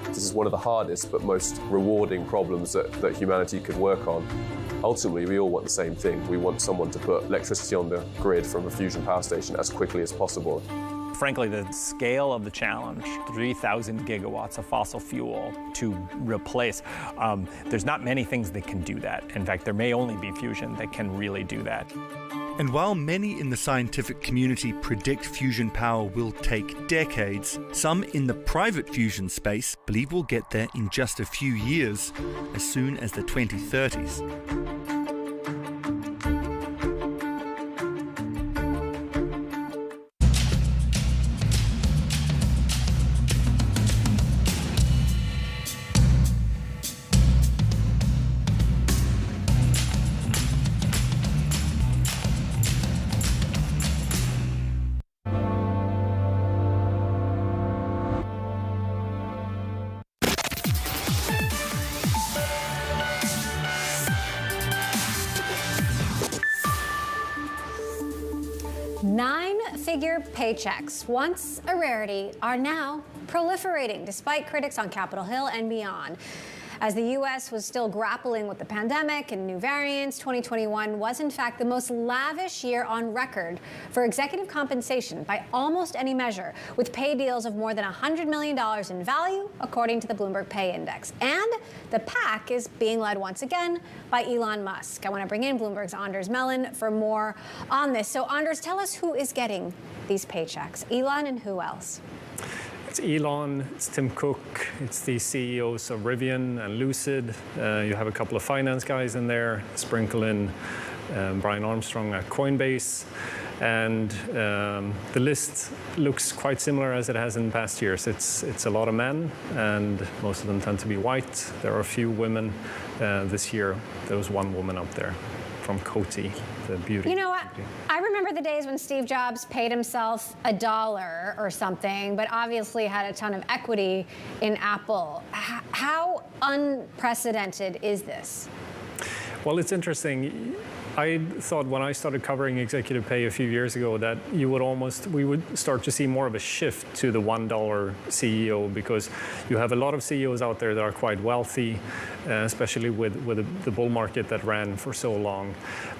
This is one of the hardest but most rewarding problems that humanity could work on. Ultimately, we all want the same thing. We want someone to put electricity on the grid from a fusion power station as quickly as possible. Frankly, the scale of the challenge, 3,000 gigawatts of fossil fuel to replace, there's not many things that can do that. In fact, there may only be fusion that can really do that. And while many in the scientific community predict fusion power will take decades, some in the private fusion space believe we'll get there in just a few years, as soon as the 2030s. Nine-figure paychecks, once a rarity, are now proliferating, despite critics on Capitol Hill and beyond. As the U.S. was still grappling with the pandemic and new variants, 2021 was in fact the most lavish year on record for executive compensation by almost any measure, with pay deals of more than $100 million in value, according to the Bloomberg Pay Index. And the pack is being led once again by Elon Musk. I want to bring in Bloomberg's Anders Mellon for more on this. So Anders, tell us who is getting these paychecks. Elon and who else? It's Elon, it's Tim Cook, it's the CEOs of Rivian and Lucid. You have a couple of finance guys in there, sprinkle in Brian Armstrong at Coinbase. And the list looks quite similar as it has in past years. It's a lot of men, and most of them tend to be white. There are a few women. This year, there was one woman up there from Coty, the beauty. You know what? I remember the days when Steve Jobs paid himself $1 or something, but obviously had a ton of equity in Apple. How unprecedented is this? Well, it's interesting. I thought when I started covering executive pay a few years ago that we would start to see more of a shift to the $1 CEO, because you have a lot of CEOs out there that are quite wealthy, especially with the bull market that ran for so long.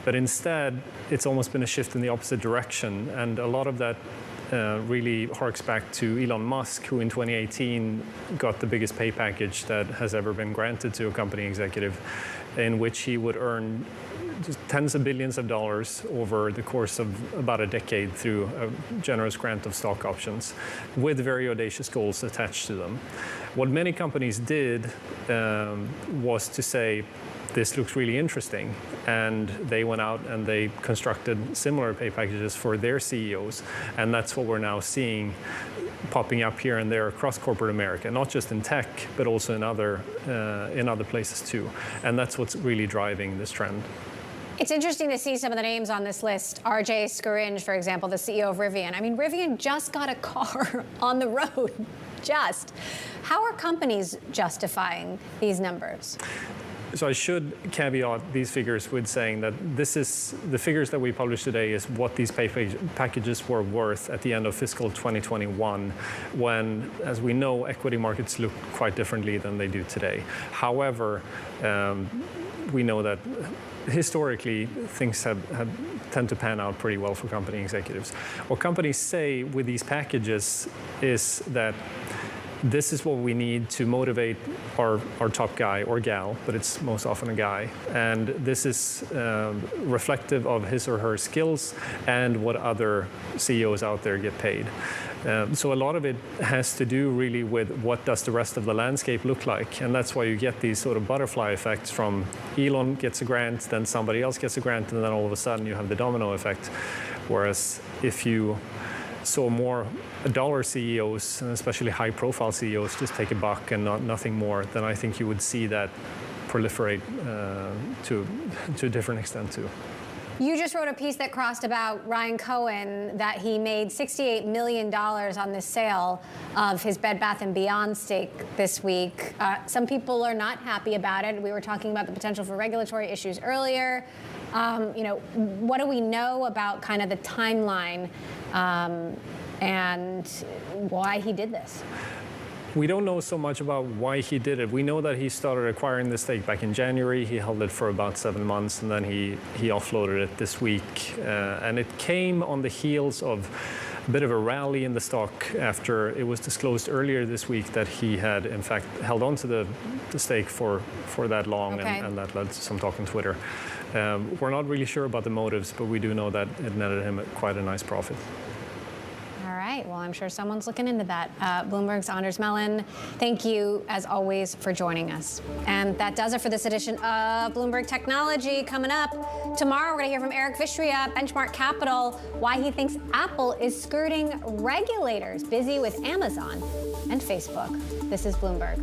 But instead, it's almost been a shift in the opposite direction, and a lot of that really harks back to Elon Musk, who in 2018 got the biggest pay package that has ever been granted to a company executive, in which he would earn just tens of billions of dollars over the course of about a decade through a generous grant of stock options with very audacious goals attached to them. What many companies did was to say, this looks really interesting, and they went out and they constructed similar pay packages for their CEOs, and that's what we're now seeing popping up here and there across corporate America, not just in tech, but also in other places too, and that's what's really driving this trend. It's interesting to see some of the names on this list. RJ Scaringe, for example, the CEO of Rivian. I mean, Rivian just got a car on the road, just. How are companies justifying these numbers? So I should caveat these figures with saying that this is the figures that we published today is what these pay packages were worth at the end of fiscal 2021, when, as we know, equity markets look quite differently than they do today. However, we know that historically, things tend to pan out pretty well for company executives. What companies say with these packages is that this is what we need to motivate our top guy or gal, but it's most often a guy. And this is reflective of his or her skills and what other CEOs out there get paid. So a lot of it has to do really with what does the rest of the landscape look like. And that's why you get these sort of butterfly effects from Elon gets a grant, then somebody else gets a grant, and then all of a sudden you have the domino effect. Whereas if you saw more dollar CEOs, and especially high-profile CEOs, just take a buck and nothing more, then I think you would see that proliferate to a different extent too. You just wrote a piece that crossed about Ryan Cohen that he made $68 million on the sale of his Bed Bath & Beyond stake this week. Some people are not happy about it. We were talking about the potential for regulatory issues earlier. What do we know about kind of the timeline and why he did this? We don't know so much about why he did it. We know that he started acquiring the stake back in January. He held it for about 7 months, and then he offloaded it this week. And it came on the heels of a bit of a rally in the stock after it was disclosed earlier this week that he had, in fact, held on to the stake for that long, okay. and that led to some talk on Twitter. We're not really sure about the motives, but we do know that it netted him quite a nice profit. All right, well, I'm sure someone's looking into that. Bloomberg's Anders Mellon, thank you, as always, for joining us. And that does it for this edition of Bloomberg Technology. Coming up tomorrow, we're going to hear from Eric Vistria, Benchmark Capital, why he thinks Apple is skirting regulators, busy with Amazon and Facebook. This is Bloomberg.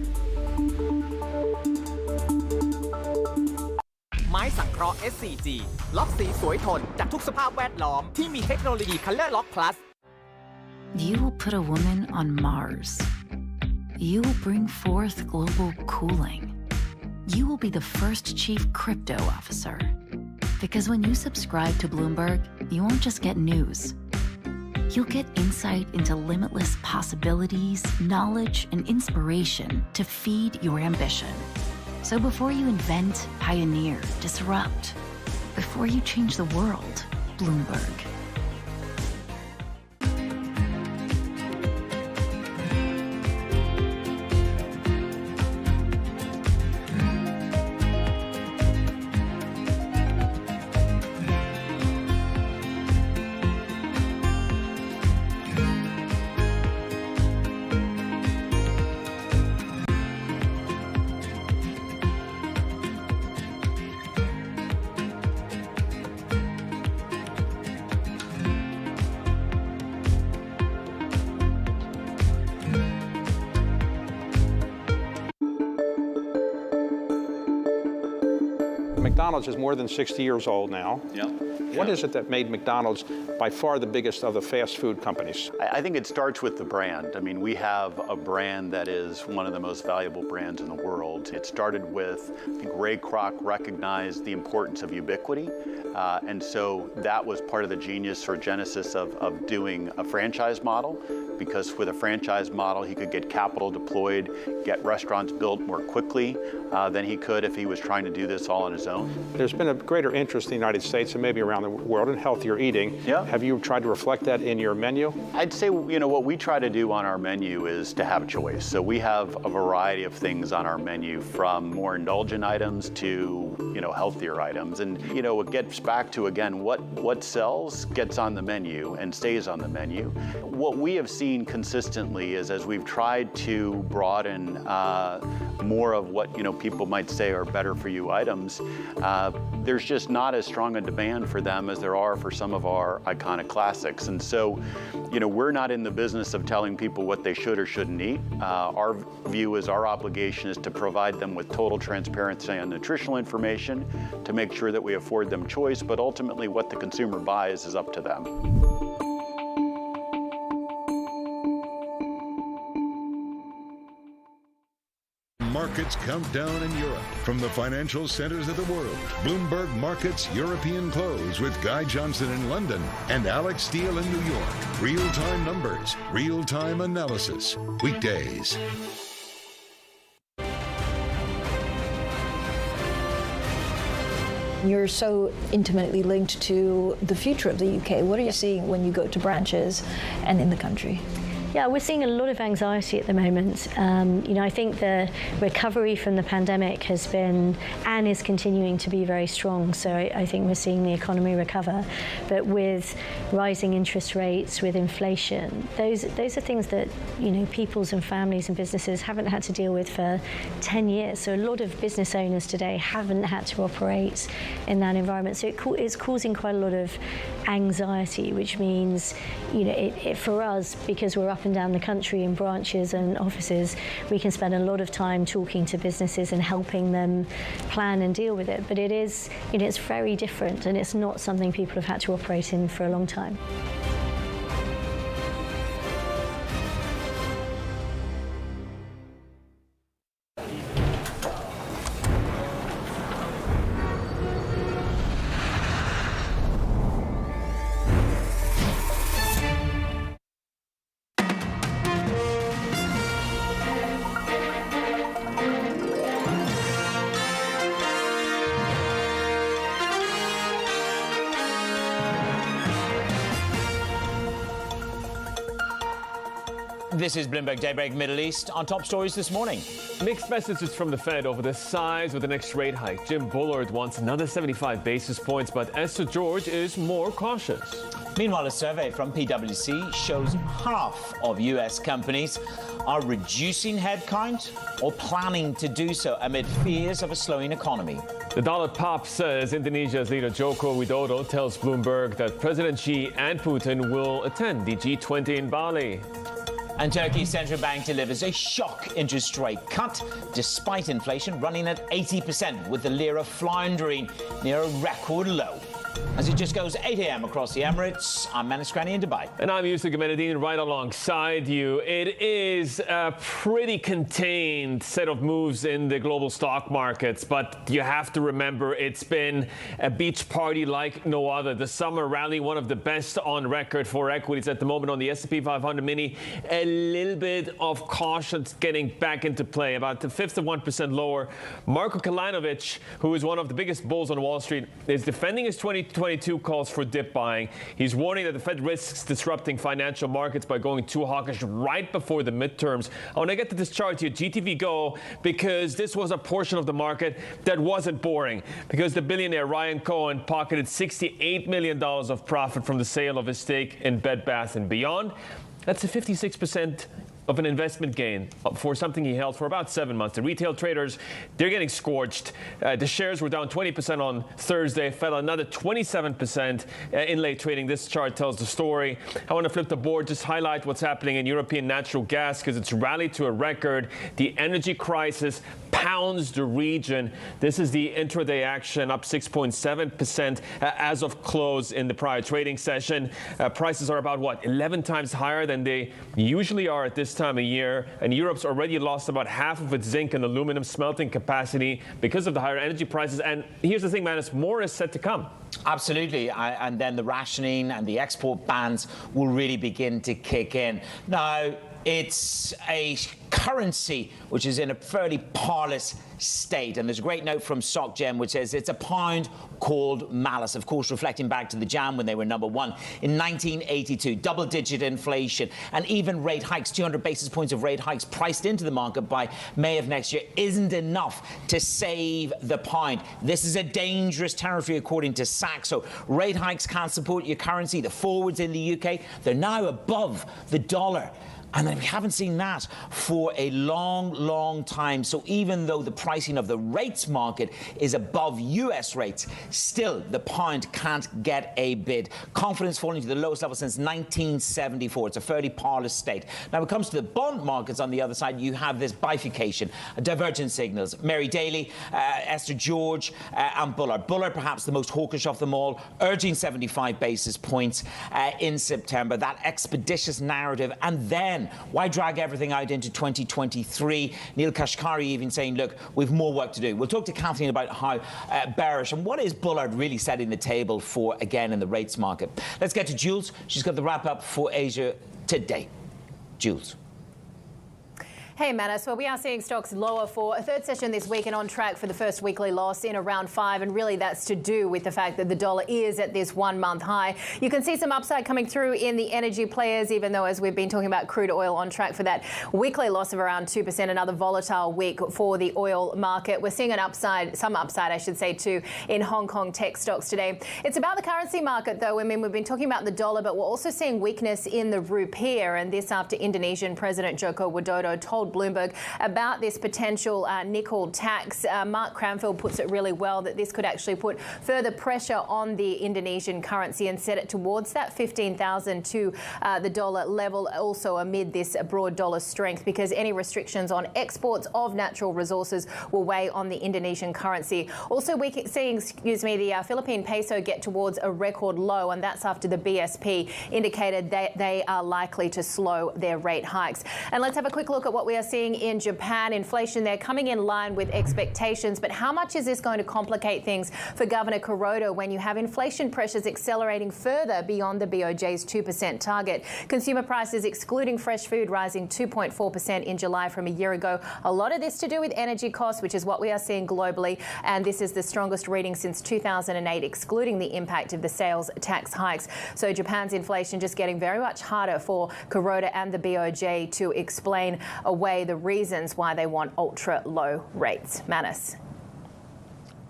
ไม้สังเคราะห์ SCG ล็อกสีสวยทนจากทุกสภาพแวดล้อมที่มีเทคโนโลยี Color Lock Plus You will put a woman on Mars. You will bring forth global cooling. You will be the first chief crypto officer. Because when you subscribe to Bloomberg, you won't just get news. You'll get insight into limitless possibilities, knowledge, and inspiration to feed your ambition. So before you invent, pioneer, disrupt, before you change the world, Bloomberg. McDonald's is more than 60 years old now. Yeah. What is it that made McDonald's by far the biggest of the fast food companies? I think it starts with the brand. I mean, we have a brand that is one of the most valuable brands in the world. It started with, I think Ray Kroc recognized the importance of ubiquity. And so that was part of the genius or genesis of doing a franchise model, because with a franchise model, he could get capital deployed, get restaurants built more quickly than he could if he was trying to do this all on his own. There's been a greater interest in the United States and maybe around the world in healthier eating. Yeah. Have you tried to reflect that in your menu? I'd say, what we try to do on our menu is to have choice. So we have a variety of things on our menu, from more indulgent items to, healthier items. And, it gets back to, again, what sells gets on the menu and stays on the menu. What we have seen consistently is, as we've tried to broaden more of what, people might say are better for you items, there's just not as strong a demand for them as there are for some of our iconic classics. And so, we're not in the business of telling people what they should or shouldn't eat. Our view is our obligation is to provide them with total transparency on nutritional information to make sure that we afford them choice, but ultimately what the consumer buys is up to them. Markets countdown in Europe. From the financial centers of the world, Bloomberg Markets European Close with Guy Johnson in London and Alex Steele in New York. Real-time numbers, real-time analysis. Weekdays. You're so intimately linked to the future of the UK. What are you seeing when you go to branches and in the country? Yeah, we're seeing a lot of anxiety at the moment. I think the recovery from the pandemic has been and is continuing to be very strong. So I think we're seeing the economy recover. But with rising interest rates, with inflation, those are things that, peoples and families and businesses haven't had to deal with for 10 years. So a lot of business owners today haven't had to operate in that environment. So it's causing quite a lot of anxiety, which means, for us, because we're up up and down the country in branches and offices, we can spend a lot of time talking to businesses and helping them plan and deal with it. But it is, it's very different, and it's not something people have had to operate in for a long time. This is Bloomberg Daybreak Middle East. On top stories this morning. Mixed messages from the Fed over the size of the next rate hike. Jim Bullard wants another 75 basis points, but Esther George is more cautious. Meanwhile, a survey from PwC shows half of U.S. companies are reducing headcount or planning to do so amid fears of a slowing economy. The dollar pops as Indonesia's leader Joko Widodo tells Bloomberg that President Xi and Putin will attend the G20 in Bali. And Turkey's central bank delivers a shock interest rate cut, despite inflation running at 80%, with the lira floundering near a record low. As it just goes 8 a.m. across the Emirates, I'm Manis Krani in Dubai. And I'm Yusuf Gamenadine right alongside you. It is a pretty contained set of moves in the global stock markets, but you have to remember it's been a beach party like no other. The summer rally, one of the best on record for equities at the moment on the S&P 500 mini. A little bit of caution getting back into play, about a fifth of 1% lower. Marko Kalanovic, who is one of the biggest bulls on Wall Street, is defending his 2022 calls for dip buying. He's warning that the Fed risks disrupting financial markets by going too hawkish right before the midterms. I want to get to this chart here, GTV Go, because this was a portion of the market that wasn't boring, because the billionaire Ryan Cohen pocketed $68 million of profit from the sale of his stake in Bed Bath & Beyond. That's a 56% of an investment gain for something he held for about 7 months. The retail traders, they're getting scorched. The shares were down 20% on Thursday, fell another 27% in late trading. This chart tells the story. I want to flip the board, just highlight what's happening in European natural gas, because it's rallied to a record. The energy crisis pounds the region. This is the intraday action, up 6.7% as of close in the prior trading session. Prices are about, 11 times higher than they usually are at this time of year. And Europe's already lost about half of its zinc and aluminum smelting capacity because of the higher energy prices. And here's the thing, Manus, more is set to come. Absolutely. And then the rationing and the export bans will really begin to kick in. Now, it's a currency which is in a fairly parlous state. And there's a great note from SocGen which says it's a pound called malice, of course, reflecting back to the jam when they were number one in 1982. Double-digit inflation and even rate hikes, 200 basis points of rate hikes priced into the market by May of next year isn't enough to save the pound. This is a dangerous territory, according to Saxo. Rate hikes can't support your currency. The forwards in the UK, they're now above the dollar. And we haven't seen that for a long, long time. So even though the pricing of the rates market is above US rates, still the pound can't get a bid. Confidence falling to the lowest level since 1974. It's a fairly parlous state. Now, when it comes to the bond markets on the other side, you have this bifurcation, divergent signals. Mary Daly, Esther George, and Bullard. Bullard, perhaps the most hawkish of them all, urging 75 basis points in September. That expeditious narrative. And then why drag everything out into 2023? Neil Kashkari even saying, look, we've more work to do. We'll talk to Kathleen about how bearish and what is Bullard really setting the table for again in the rates market. Let's get to Jules. She's got the wrap up for Asia today. Jules. Hey, Manus. Well, we are seeing stocks lower for a third session this week and on track for the first weekly loss in around 5. And really that's to do with the fact that the dollar is at this 1-month high. You can see some upside coming through in the energy players, even though, as we've been talking about, crude oil on track for that weekly loss of around 2%, another volatile week for the oil market. We're seeing an upside, some upside, I should say, too, in Hong Kong tech stocks today. It's about the currency market, though. I mean, we've been talking about the dollar, but we're also seeing weakness in the rupiah. And this after Indonesian President Joko Widodo told told Bloomberg about this potential nickel tax. Mark Cranfield puts it really well that this could actually put further pressure on the Indonesian currency and set it towards that 15,000 to the dollar level, also amid this broad dollar strength, because any restrictions on exports of natural resources will weigh on the Indonesian currency. Also, we're seeing, the Philippine peso get towards a record low, and that's after the BSP indicated that they are likely to slow their rate hikes. And let's have a quick look at what we are seeing in Japan. Inflation there coming in line with expectations, but how much is this going to complicate things for Governor Kuroda when you have inflation pressures accelerating further beyond the BOJ's 2% target? Consumer prices, excluding fresh food, rising 2.4% in July from a year ago. A lot of this to do with energy costs, which is what we are seeing globally, and this is the strongest reading since 2008, excluding the impact of the sales tax hikes. So Japan's inflation just getting very much harder for Kuroda and the BOJ to explain away the reasons why they want ultra-low rates. Manus.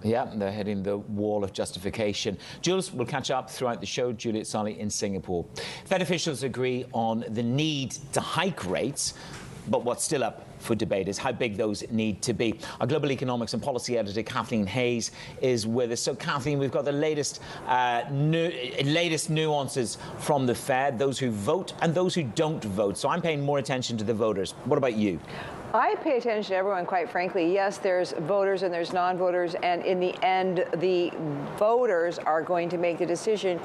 Yeah, they're hitting the wall of justification. Jules, we'll catch up throughout the show. Juliet Sally in Singapore. Fed officials agree on the need to hike rates, but what's still up for debate is how big those need to be. Our global economics and policy editor, Kathleen Hayes, is with us. So, Kathleen, we've got the latest nuances from the Fed, those who vote and those who don't vote. So I'm paying more attention to the voters. What about you? I pay attention to everyone, quite frankly. Yes, there's voters and there's non-voters, and in the end, the voters are going to make the decision.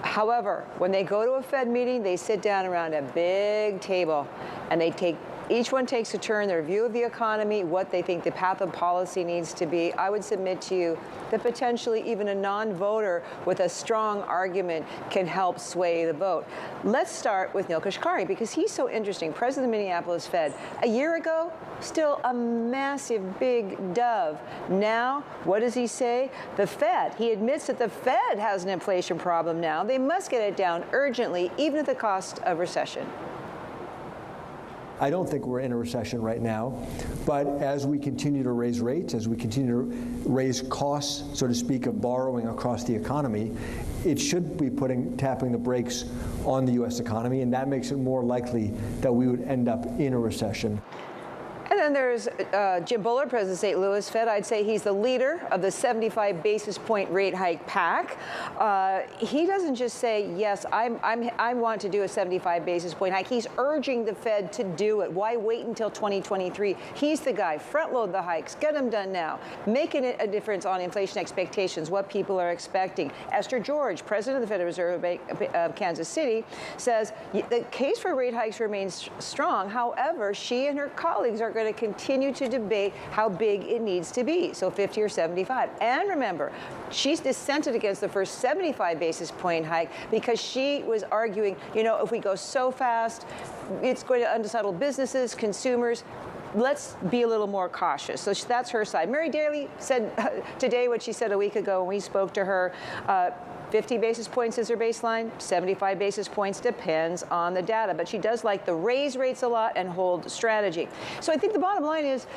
However, when they go to a Fed meeting, they sit down around a big table and each one takes a turn, their view of the economy, what they think the path of policy needs to be. I would submit to you that potentially even a non-voter with a strong argument can help sway the vote. Let's start with Neel Kashkari, because he's so interesting. President of the Minneapolis Fed. A year ago, still a massive, big dove. Now, what does he say? The Fed. He admits that the Fed has an inflation problem now. They must get it down urgently, even at the cost of recession. I don't think we're in a recession right now, but as we continue to raise rates, as we continue to raise costs, so to speak, of borrowing across the economy, it should be tapping the brakes on the U.S. economy, and that makes it more likely that we would end up in a recession. And then there's Jim Bullard, President of St. Louis Fed. I'd say he's the leader of the 75 basis point rate hike pack. He doesn't just say, yes, I want to do a 75 basis point hike. He's urging the Fed to do it. Why wait until 2023? He's the guy. Front load the hikes. Get them done now. Making it a difference on inflation expectations, what people are expecting. Esther George, President of the Federal Reserve Bank of Kansas City, says the case for rate hikes remains strong. However, she and her colleagues are going to continue to debate how big it needs to be, so 50 or 75. And remember, she's dissented against the first 75 basis point hike because she was arguing, if we go so fast, it's going to unsettle businesses, consumers. Let's be a little more cautious. So that's her side. Mary Daly said today what she said a week ago when we spoke to her. 50 basis points is her baseline, 75 basis points depends on the data. But she does like the raise rates a lot and hold strategy. So I think the bottom line is,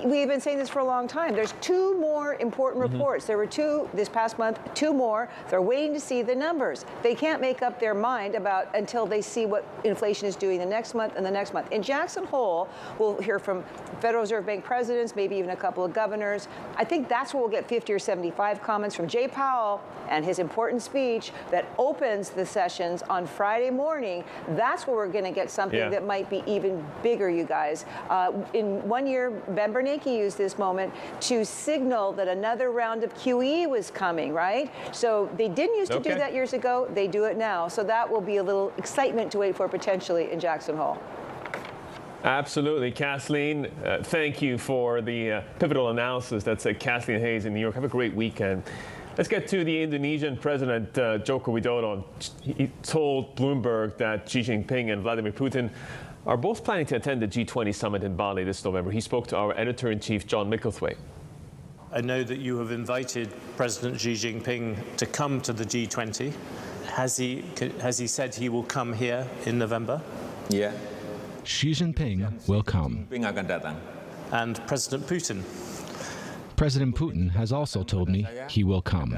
we've been saying this for a long time, there's two more important reports. There were two this past month, two more. They're waiting to see the numbers. They can't make up their mind until they see what inflation is doing the next month and the next month. In Jackson Hole, we'll hear from Federal Reserve Bank presidents, maybe even a couple of governors. I think that's where we'll get 50 or 75 comments from Jay Powell and his important speech that opens the sessions on Friday morning. That's where we're going to get something that might be even bigger, you guys. In 1 year, Ben Bernanke used this moment to signal that another round of QE was coming, right? So they didn't used to do that years ago. They do it now. So that will be a little excitement to wait for potentially in Jackson Hole. Absolutely. Kathleen, thank you for the pivotal analysis. That's Kathleen Hayes in New York. Have a great weekend. Let's get to the Indonesian President, Joko Widodo. He told Bloomberg that Xi Jinping and Vladimir Putin are both planning to attend the G20 summit in Bali this November. He spoke to our editor-in-chief, John Micklethwaite. I know that you have invited President Xi Jinping to come to the G20. Has he said he will come here in November? Yeah. Xi Jinping will come. And President Putin? President Putin has also told me he will come.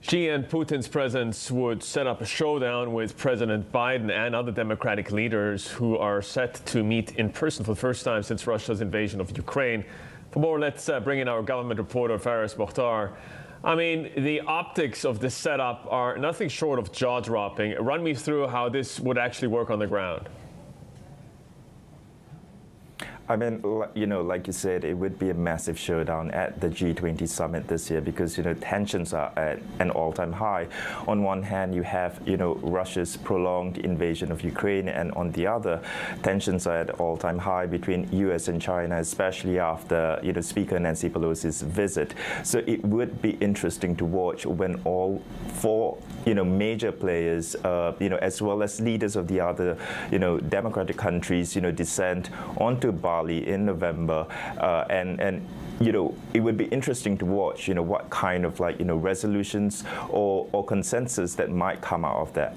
Xi and Putin's presence would set up a showdown with President Biden and other Democratic leaders who are set to meet in person for the first time since Russia's invasion of Ukraine. For more, let's bring in our government reporter, Faris Mokhtar. I mean, the optics of this setup are nothing short of jaw-dropping. Run me through how this would actually work on the ground. I mean, like you said, it would be a massive showdown at the G20 summit this year because, tensions are at an all-time high. On one hand, you have, Russia's prolonged invasion of Ukraine, and on the other, tensions are at all-time high between U.S. and China, especially after, Speaker Nancy Pelosi's visit. So it would be interesting to watch when all four, major players, as well as leaders of the other, democratic countries, descend onto Bali in November, and it would be interesting to watch, what kind of resolutions or consensus that might come out of that.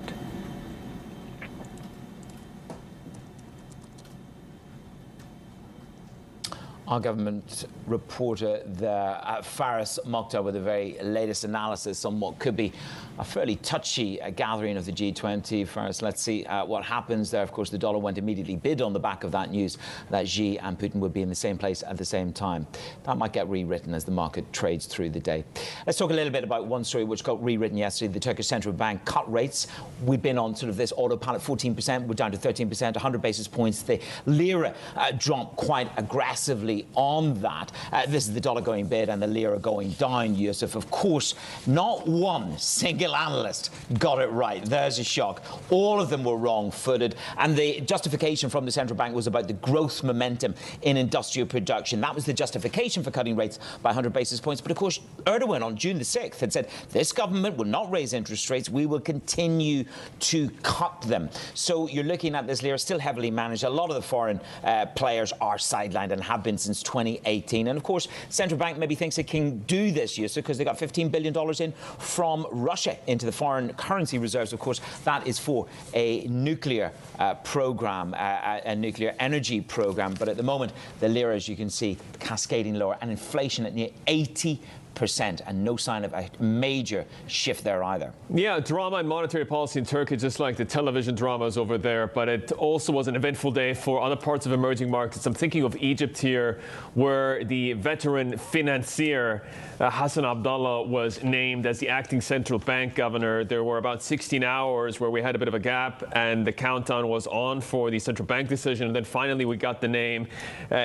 Our government reporter there, Faris Mokhtar, with the very latest analysis on what could be a fairly touchy gathering of the G20. Faris, let's see what happens there. Of course, the dollar went immediately bid on the back of that news that Xi and Putin would be in the same place at the same time. That might get rewritten as the market trades through the day. Let's talk a little bit about one story which got rewritten yesterday. The Turkish Central Bank cut rates. We've been on sort of this autopilot, 14%. We're down to 13%, 100 basis points. The lira dropped quite aggressively on that. This is the dollar going bid and the lira going down, Yusuf. Of course, not one single analyst got it right. There's a shock. All of them were wrong-footed, and the justification from the central bank was about the growth momentum in industrial production. That was the justification for cutting rates by 100 basis points. But of course, Erdogan on June the 6th had said, this government will not raise interest rates. We will continue to cut them. So you're looking at this lira still heavily managed. A lot of the foreign players are sidelined and have been since 2018. And of course, central bank maybe thinks it can do this, Yusuf, because they got $15 billion in from Russia into the foreign currency reserves. Of course, that is for a nuclear program, a nuclear energy program. But at the moment, the lira, as you can see, cascading lower, and inflation at near 80%, and no sign of a major shift there either. Yeah, drama in monetary policy in Turkey, just like the television dramas over there, but it also was an eventful day for other parts of emerging markets. I'm thinking of Egypt here, where the veteran financier Hassan Abdallah was named as the acting central bank governor. There were about 16 hours where we had a bit of a gap, and the countdown was on for the central bank decision. And then finally we got the name.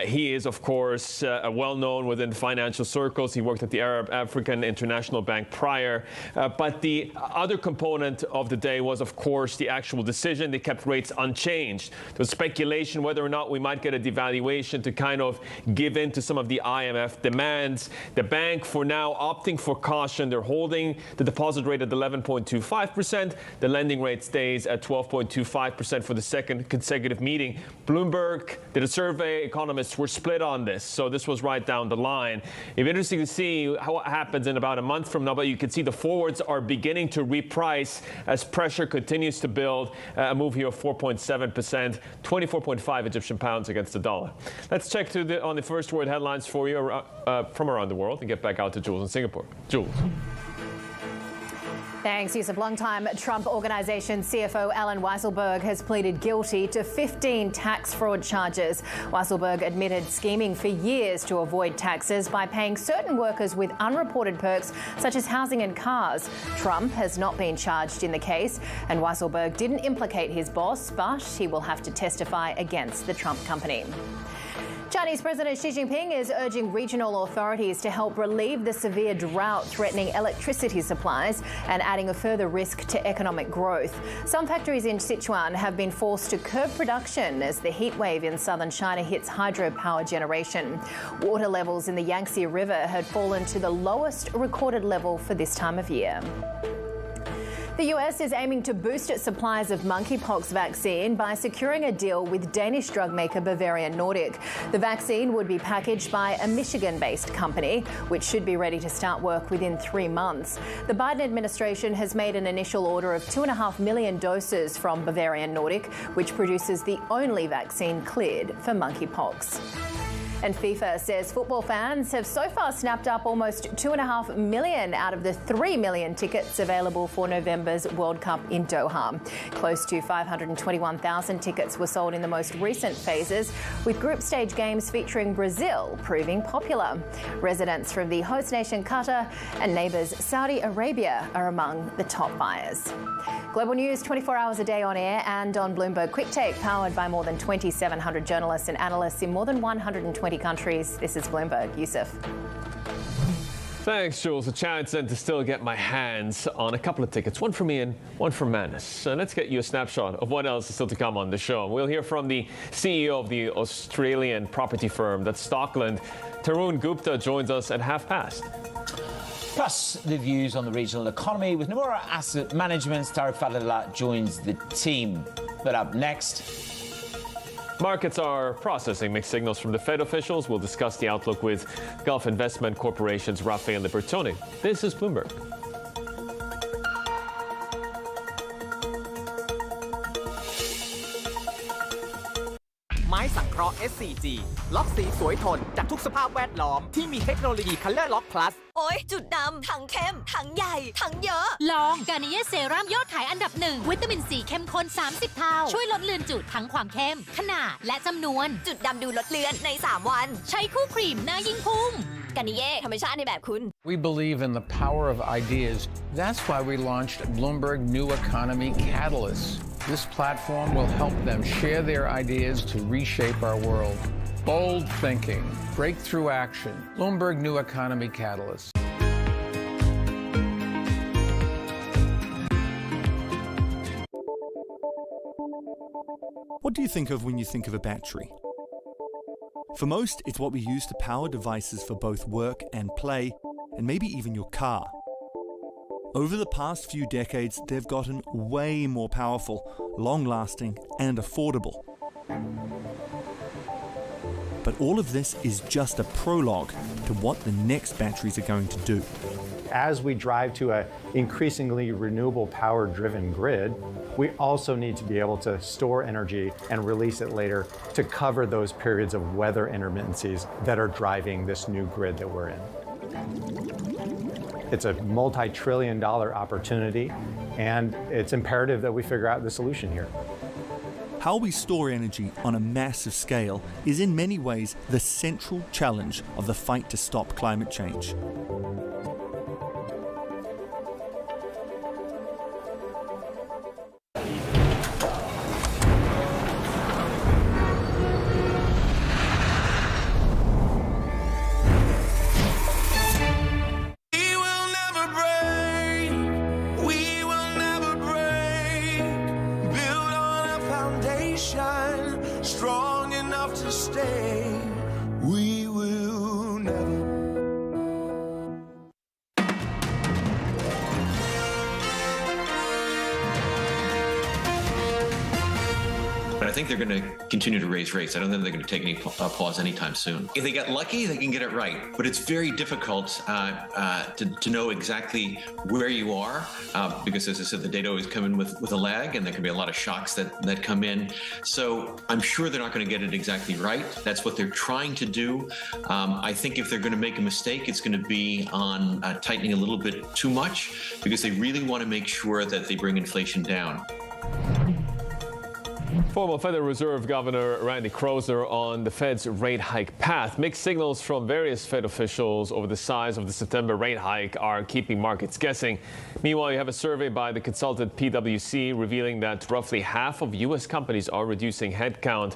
He is, of course, well-known within financial circles. He worked at the Arab African International Bank prior. But the other component of the day was, of course, the actual decision. They kept rates unchanged. There was speculation whether or not we might get a devaluation to kind of give in to some of the IMF demands. The bank, for now, opting for caution. They're holding the deposit rate at 11.25%. The lending rate stays at 12.25% for the second consecutive meeting. Bloomberg did a survey. Economists were split on this. So this was right down the line. It'll be interesting to see how it happens in about a month from now. But you can see the forwards are beginning to reprice as pressure continues to build. A move here of 4.7%, 24.5 Egyptian pounds against the dollar. Let's check on the first word headlines for you from around the world and get back out to Jules in Singapore. Jules. Thanks, Yusuf. Longtime Trump Organization CFO Alan Weisselberg has pleaded guilty to 15 tax fraud charges. Weisselberg admitted scheming for years to avoid taxes by paying certain workers with unreported perks, such as housing and cars. Trump has not been charged in the case, and Weisselberg didn't implicate his boss, but he will have to testify against the Trump company. Chinese President Xi Jinping is urging regional authorities to help relieve the severe drought threatening electricity supplies and adding a further risk to economic growth. Some factories in Sichuan have been forced to curb production as the heat wave in southern China hits hydropower generation. Water levels in the Yangtze River had fallen to the lowest recorded level for this time of year. The US is aiming to boost its supplies of monkeypox vaccine by securing a deal with Danish drug maker Bavarian Nordic. The vaccine would be packaged by a Michigan-based company, which should be ready to start work within 3 months. The Biden administration has made an initial order of 2.5 million doses from Bavarian Nordic, which produces the only vaccine cleared for monkeypox. And FIFA says football fans have so far snapped up almost 2.5 million out of the 3 million tickets available for November's World Cup in Doha. Close to 521,000 tickets were sold in the most recent phases, with group stage games featuring Brazil proving popular. Residents from the host nation Qatar and neighbours Saudi Arabia are among the top buyers. Global news 24 hours a day on air and on Bloomberg Quick Take, powered by more than 2,700 journalists and analysts in more than 120 countries. This is Bloomberg. Yusuf. Thanks, Jules. A chance then to still get my hands on a couple of tickets, one for me and one for Manus. So let's get you a snapshot of what else is still to come on the show. We'll hear from the CEO of the Australian property firm that's Stockland. Tarun Gupta joins us at 5:30. Plus the views on the regional economy with Nomura Asset Management's Tariq Fadlallah joins the team. But up next, markets are processing mixed signals from the Fed officials. We'll discuss the outlook with Gulf Investment Corporation's Raffaele Bertone. This is Bloomberg. ไม้สังเคราะห์ SCG ล็อกสีสวยทนจากทุกสภาพแวดล้อมที่มีเทคโนโลยี Color Lock Plus โอ๊ยจุดดำทั้งเข้มทั้งใหญ่ทั้งเยอะลองกานิเย่เซรั่มยอดขายอันดับ1วิตามินซีเข้มข้น30เท่าช่วยลดเลือนจุดทั้งความเข้มขนาดและจำนวนจุดดำดูลดเลือนใน3วันใช้คู่ครีมหน้ายิ่งพุ่งกานิเย่ธรรมชาติในแบบคุณ We believe in the power of ideas. That's why we launched Bloomberg New Economy Catalyst. This platform will help them share their ideas to reshape our world. Bold thinking, breakthrough action. Bloomberg New Economy Catalyst. What do you think of when you think of a battery? For most, it's what we use to power devices for both work and play, and maybe even your car. Over the past few decades, they've gotten way more powerful, long-lasting, and affordable. But all of this is just a prologue to what the next batteries are going to do. As we drive to an increasingly renewable power-driven grid, we also need to be able to store energy and release it later to cover those periods of weather intermittencies that are driving this new grid that we're in. It's a multi-trillion-dollar opportunity, and it's imperative that we figure out the solution here. How we store energy on a massive scale is in many ways the central challenge of the fight to stop climate change. Strong enough to stay, we will never. But I think they're going to continue to raise rates. I don't think they're going to take any pause anytime soon. If they get lucky, they can get it right. But it's very difficult to know exactly where you are because, as I said, the data always come in with a lag, and there can be a lot of shocks that come in. So I'm sure they're not going to get it exactly right. That's what they're trying to do. I think if they're going to make a mistake, it's going to be on tightening a little bit too much because they really want to make sure that they bring inflation down. Former Federal Reserve Governor Randy Krozer on the Fed's rate hike path. Mixed signals from various Fed officials over the size of the September rate hike are keeping markets guessing. Meanwhile, you have a survey by the consultant PwC revealing that roughly half of U.S. companies are reducing headcount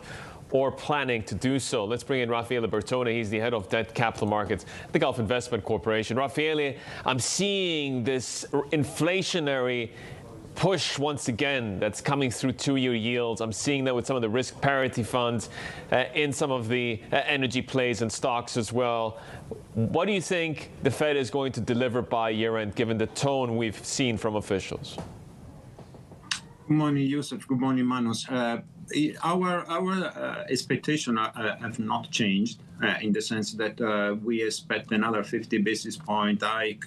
or planning to do so. Let's bring in Raffaele Bertone. He's the head of debt capital markets at the Gulf Investment Corporation. Raffaele, I'm seeing this inflationary push once again that's coming through two-year yields. I'm seeing that with some of the risk parity funds in some of the energy plays and stocks as well. What do you think the Fed is going to deliver by year-end, given the tone we've seen from officials? Good morning, Yusuf. Good morning, Manos. Our expectations have not changed in the sense that we expect another 50 basis point hike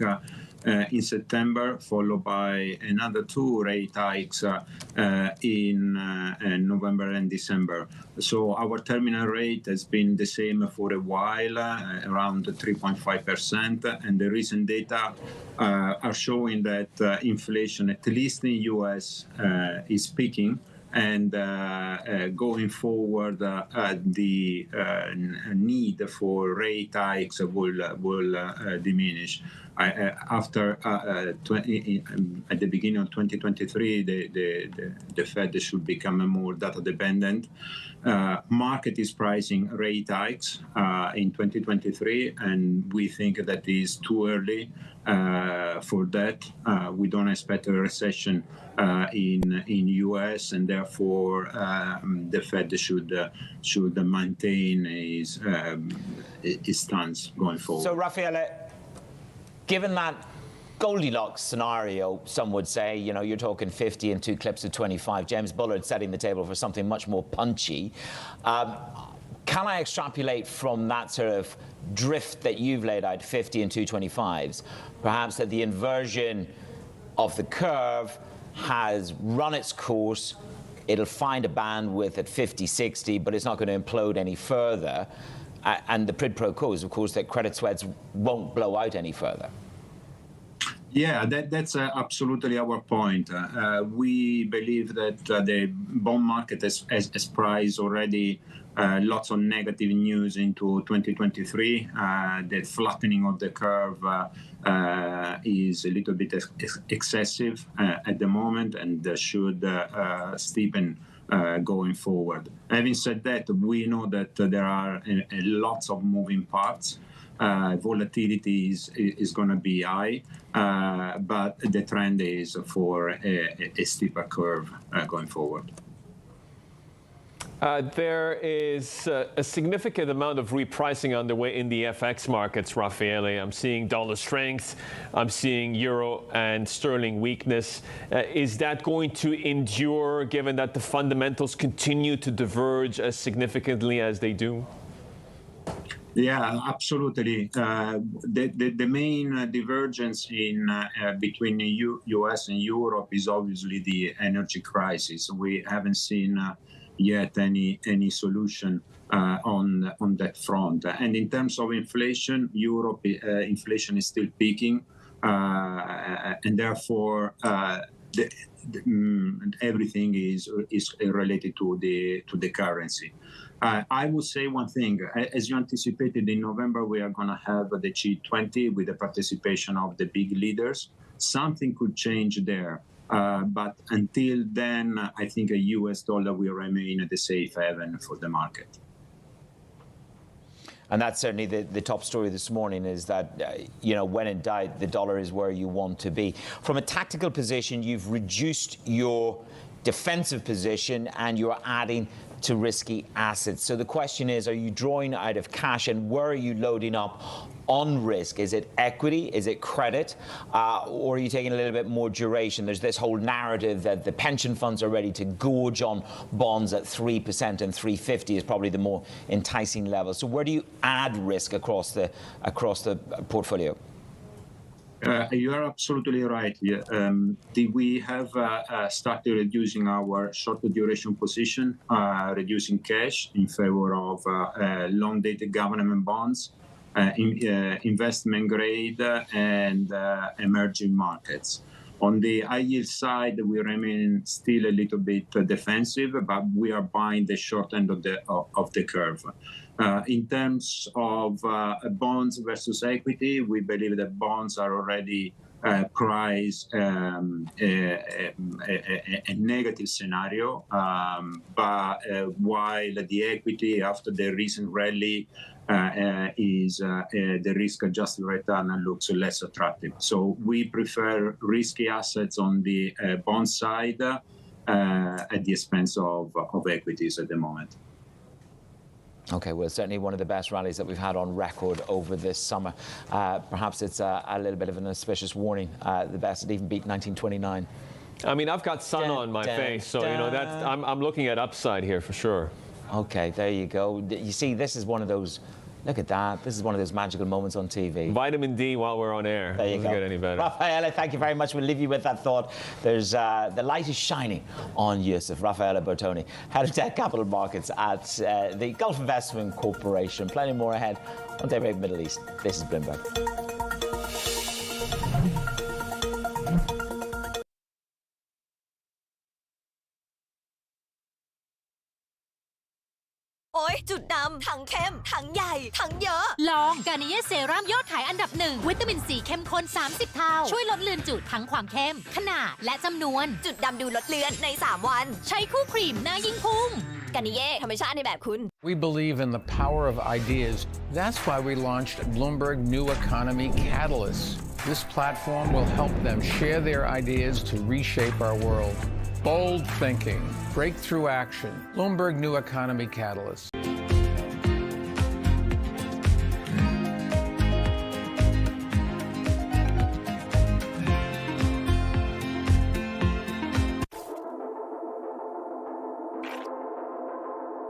in September, followed by another 2 rate hikes in November and December. So our terminal rate has been the same for a while, around 3.5%, and the recent data are showing that inflation, at least in the U.S., is peaking. And going forward, the need for rate hikes will diminish. After at the beginning of 2023, the Fed should become more data dependent. Market is pricing rate hikes in 2023, and we think that is too early for that. We don't expect a recession in U.S., and therefore the Fed should maintain his stance going forward. So, Raffaele, given that Goldilocks scenario, some would say, you know, you're talking 50 and 2 clips of 25. James Bullard setting the table for something much more punchy. Can I extrapolate from that sort of drift that you've laid out, 50 and 2 25s, perhaps that the inversion of the curve has run its course, it'll find a bandwidth at 50, 60, but it's not going to implode any further. And the quid pro quo is, of course, that credit spreads won't blow out any further. Yeah, that's absolutely our point. We believe that the bond market has priced already lots of negative news into 2023. The flattening of the curve is a little bit excessive at the moment, and should steepen going forward. Having said that, we know that there are lots of moving parts. Volatility is going to be high, but the trend is for a steeper curve going forward. There is a significant amount of repricing underway in the FX markets, Raffaele. I'm seeing dollar strength. I'm seeing euro and sterling weakness. Is that going to endure, given that the fundamentals continue to diverge as significantly as they do? Yeah, absolutely. The main divergence between the U.S. and Europe is obviously the energy crisis. We haven't seen yet any solution on that front. And in terms of inflation, Europe inflation is still peaking, and therefore everything is related to the currency. I would say one thing. As you anticipated, in November, we are going to have the G20 with the participation of the big leaders. Something could change there. But until then, I think a US dollar will remain the safe haven for the market. And that's certainly the top story this morning, is that, you know, when in doubt, the dollar is where you want to be. From a tactical position, you've reduced your defensive position and you're adding to risky assets. So the question is, are you drawing out of cash, and where are you loading up on risk? Is it equity? Is it credit? Or are you taking a little bit more duration? There's this whole narrative that the pension funds are ready to gorge on bonds at 3%, and 350 is probably the more enticing level. So where do you add risk across the portfolio? You are absolutely right. We have started reducing our short duration position, reducing cash in favor of long-dated government bonds, investment grade, and emerging markets. On the high yield side, we remain still a little bit defensive, but we are buying the short end of the curve. In terms of bonds versus equity, we believe that bonds are already priced a negative scenario, but while the equity after the recent rally is the risk-adjusted return looks less attractive. So we prefer risky assets on the bond side at the expense of equities at the moment. Okay, well, certainly one of the best rallies that we've had on record over this summer. Perhaps it's a little bit of an auspicious warning. The best had even beat 1929. I mean, I've got sun on my face, so you know I'm looking at upside here for sure. Okay, there you go. You see, this is one of those Look at that. This is one of those magical moments on TV. Vitamin D while we're on air. There you Doesn't go. get any better. Raffaella, thank you very much. We'll leave you with that thought. There's the light is shining on Yusuf. Raffaella Bertoni, Head of Debt Capital Markets at the Gulf Investment Corporation. Plenty more ahead on Daybreak Middle East. This is Bloomberg.โอ๊ยจุดดำทั้งเข้มทั้งใหญ่ทั้งเยอะลองกานิเย่เซรั่มยอดขายอันดับ1วิตามินซีเข้มข้น30เท่าช่วยลดเลือนจุดทั้งความเข้มขนาดและจำนวนจุดดำดูลดเลือนใน3วันใช้คู่ครีมหน้ายิ่งพุ่งกานิเย่ธรรมชาติในแบบคุณ We believe in the power of ideas. That's why we launched Bloomberg New Economy Catalyst. This platform will help them share their ideas to reshape our world. Bold thinking, breakthrough action. Bloomberg New Economy Catalyst.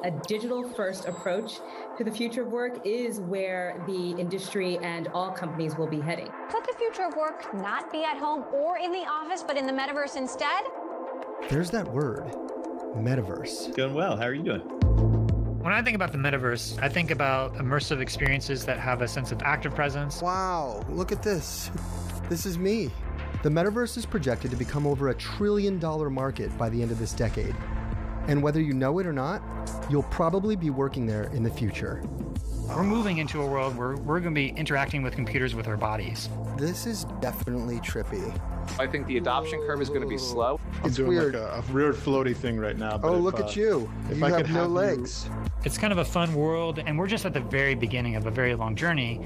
A digital-first approach to the future of work is where the industry and all companies will be heading. Could the future of work not be at home or in the office, but in the metaverse instead? There's that word, metaverse. Doing well. How are you doing? When I think about the metaverse, I think about immersive experiences that have a sense of active presence. Wow, look at this. This is me. The metaverse is projected to become over $1 trillion market by the end of this decade. And whether you know it or not, you'll probably be working there in the future. We're moving into a world where we're going to be interacting with computers with our bodies. This is definitely trippy. I think the adoption curve is going to be slow. It's doing weird. Like a weird floaty thing right now. But Oh, look at you. You have no legs. It's kind of a fun world, and we're just at the very beginning of a very long journey.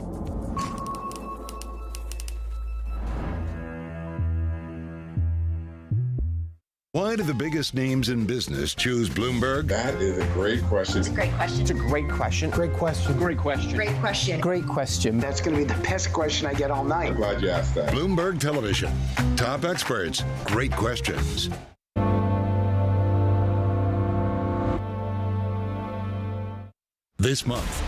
Why do the biggest names in business choose Bloomberg? That is a great question. It's a great question. It's a great question. Great question. Great question. Great question. Great question. That's going to be the best question I get all night. I'm glad you asked that. Bloomberg Television. Top experts. Great questions. This month,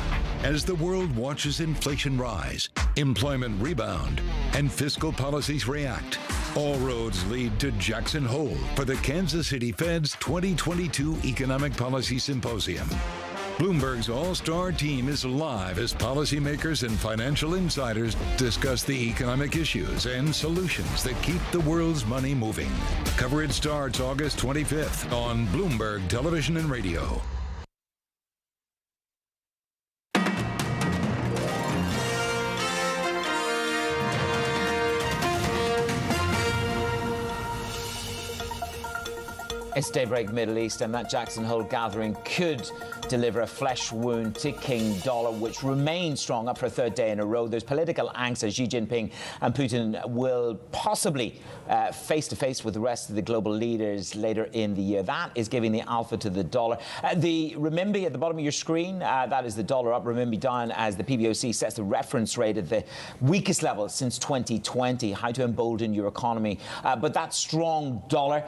as the world watches inflation rise, employment rebound, and fiscal policies react, all roads lead to Jackson Hole for the Kansas City Fed's 2022 Economic Policy Symposium. Bloomberg's all-star team is live as policymakers and financial insiders discuss the economic issues and solutions that keep the world's money moving. Coverage starts August 25th on Bloomberg Television and Radio. It's Daybreak Middle East, and that Jackson Hole gathering could deliver a flesh wound to King Dollar, which remains strong up for a third day in a row. There's political angst as Xi Jinping and Putin will possibly face-to-face with the rest of the global leaders later in the year. That is giving the alpha to the dollar. The renminbi at the bottom of your screen, that is the dollar up, renminbi down, as the PBOC sets the reference rate at the weakest level since 2020. How to embolden your economy. But that strong dollar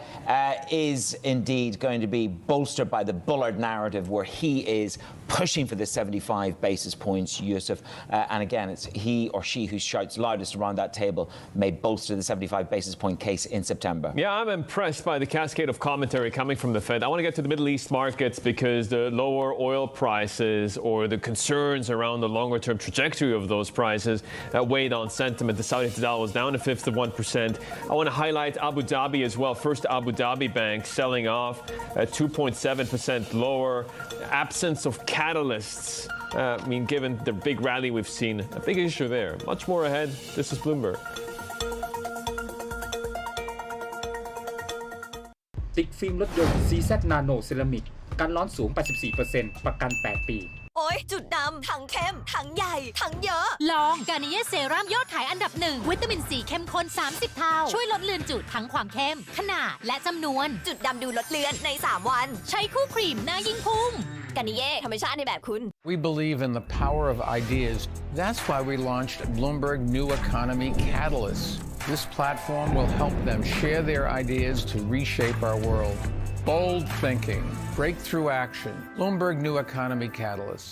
is indeed going to be bolstered by the Bullard narrative, where he is pushing for the 75 basis points, Yusuf. And again, it's he or she who shouts loudest around that table may bolster the 75 basis point case in September. Yeah, I'm impressed by the cascade of commentary coming from the Fed. I want to get to the Middle East markets because the lower oil prices or the concerns around the longer-term trajectory of those prices weighed on sentiment. The Saudi Tadal was down 1/5%. I want to highlight Abu Dhabi as well. First Abu Dhabi Bank selling off at 2.7% lower. Absence of catalysts. Given the big rally we've seen, a big issue there. Much more ahead. This is Bloomberg. ติดฟิล์มรถยนต์ CZ Nano Ceramic กันร้อนสูง 84% ประกัน 8 ปี โอ๊ยจุดดำทั้งเข้มทั้งใหญ่ทั้งเยอะลองกานิเย่เซรั่มยอดขายอันดับ1วิตามินซีเข้มข้น30เท่าช่วยลดเลือนจุดทั้งความเข้มขนาดและจำนวนจุดดำดูลดเลือนใน3วันใช้คู่ครีมหน้ายิ่งพุ่งกานิเย่ธรรมชาติในแบบคุณ We believe in the power of ideas. That's why we launched Bloomberg New Economy Catalyst. This platform will help them share their ideas to reshape our world. Bold thinking, breakthrough action. Bloomberg New Economy Catalyst.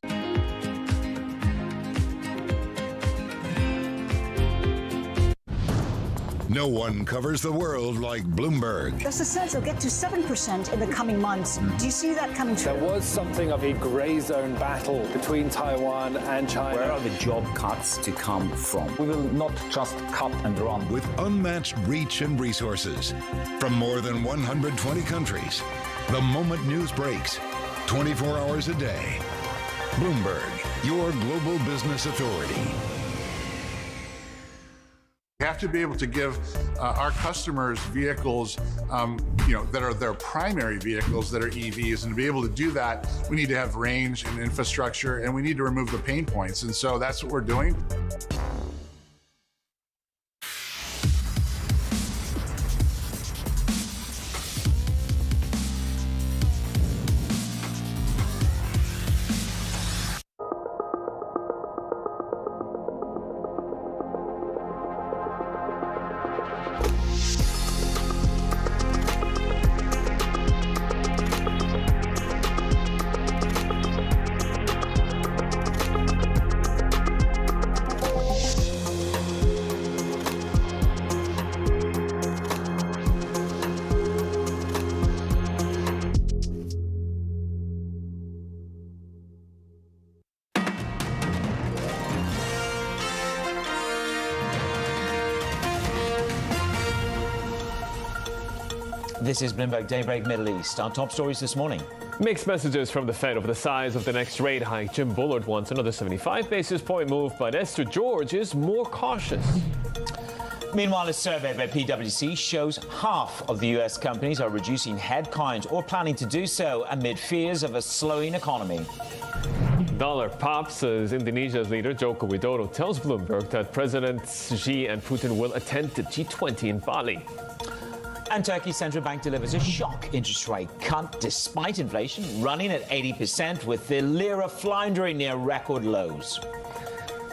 No one covers the world like Bloomberg. There's a sense it'll get to 7% in the coming months. Do you see that coming true? There was something of a grey zone battle between Taiwan and China. Where are the job cuts to come from? We will not just cut and run. With unmatched reach and resources from more than 120 countries, the moment news breaks, 24 hours a day. Bloomberg, your global business authority. We have to be able to give our customers vehicles, that are their primary vehicles that are EVs, and to be able to do that, we need to have range and infrastructure, and we need to remove the pain points, and so that's what we're doing. This is Bloomberg Daybreak Middle East. Our top stories this morning. Mixed messages from the Fed over the size of the next rate hike. Jim Bullard wants another 75 basis point move, but Esther George is more cautious. Meanwhile, a survey by PwC shows half of the U.S. companies are reducing headcount or planning to do so amid fears of a slowing economy. Dollar pops as Indonesia's leader Joko Widodo tells Bloomberg that Presidents Xi and Putin will attend the G20 in Bali. And Turkey's central bank delivers a shock interest rate cut despite inflation running at 80%, with the lira floundering near record lows.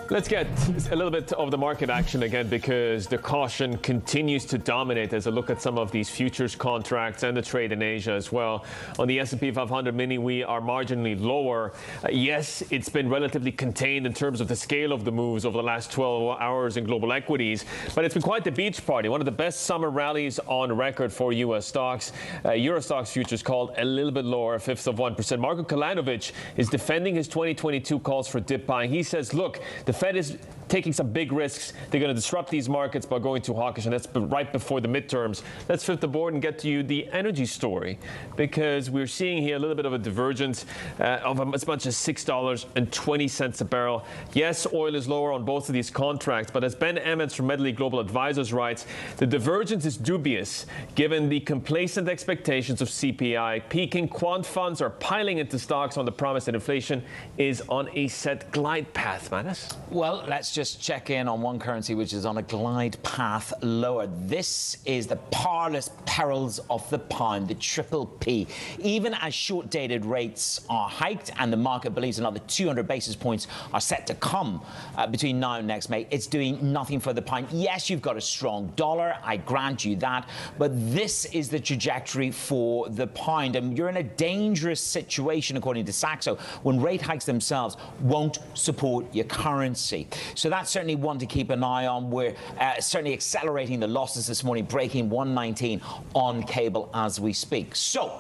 Let's get a little bit of the market action again, because the caution continues to dominate as I look at some of these futures contracts and the trade in Asia as well. On the S&P 500 mini, we are marginally lower. Yes, it's been relatively contained in terms of the scale of the moves over the last 12 hours in global equities, but it's been quite the beach party. One of the best summer rallies on record for U.S. stocks. Euro stocks futures called a little bit lower, 0.5%. Marko Kolanovic is defending his 2022 calls for dip buying. He says, look, the Fed is taking some big risks. They're going to disrupt these markets by going too hawkish, and that's right before the midterms. Let's flip the board and get to you the energy story, because we're seeing here a little bit of a divergence of as much as $6.20 a barrel. Yes, oil is lower on both of these contracts, but as Ben Emmons from Medley Global Advisors writes, the divergence is dubious given the complacent expectations of CPI peaking. Quant funds are piling into stocks on the promise that inflation is on a set glide path. Manus? Well, let's just check in on one currency which is on a glide path lower. This is the parlous perils of the pound, the triple P. Even as short-dated rates are hiked and the market believes another 200 basis points are set to come between now and next May, it's doing nothing for the pound. Yes, you've got a strong dollar, I grant you that, but this is the trajectory for the pound, and you're in a dangerous situation, according to Saxo, when rate hikes themselves won't support your currency. So that's certainly one to keep an eye on. We're certainly accelerating the losses this morning, breaking 119 on cable as we speak. So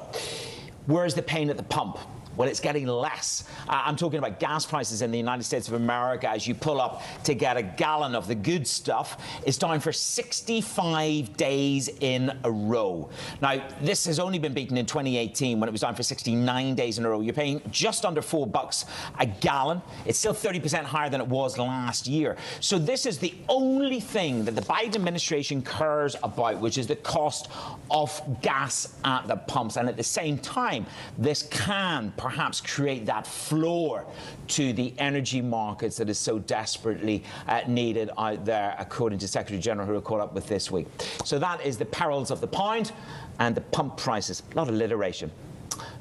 where's the pain at the pump? Well, it's getting less. I'm talking about gas prices in the United States of America. As you pull up to get a gallon of the good stuff, it's down for 65 days in a row. Now, this has only been beaten in 2018 when it was down for 69 days in a row. You're paying just under $4 a gallon. It's still 30% higher than it was last year. So this is the only thing that the Biden administration cares about, which is the cost of gas at the pumps. And at the same time, this can perhaps create that floor to the energy markets that is so desperately needed out there, according to Secretary General, who I caught up with this week. So that is the perils of the pound and the pump prices. A lot of alliteration.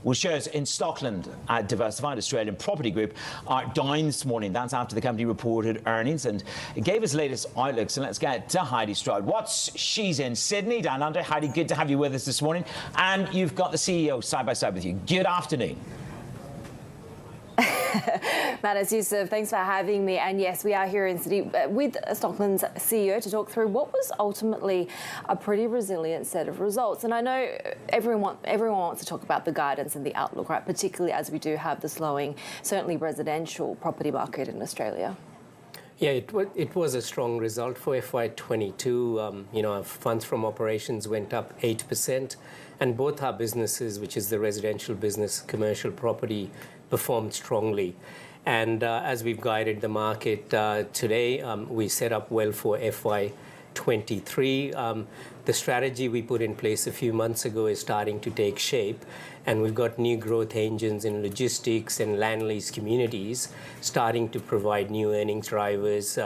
Well, shares in Stockland, diversified Australian property group, are down this morning. That's after the company reported earnings and it gave us latest outlook. So let's get to Heidi Stroud. She's in Sydney, down under. Heidi, good to have you with us this morning. And you've got the CEO side by side with you. Good afternoon. Manas Youssef, thanks for having me. And yes, we are here in Sydney with Stockland's CEO to talk through what was ultimately a pretty resilient set of results. And I know everyone wants to talk about the guidance and the outlook, right? Particularly as we do have the slowing, certainly residential property market in Australia. Yeah, it was a strong result for FY22. Our funds from operations went up 8%, and both our businesses, which is the residential business, commercial property, performed strongly. And as we've guided the market today, we set up well for FY23. The strategy we put in place a few months ago is starting to take shape, and we've got new growth engines in logistics and land lease communities starting to provide new earnings drivers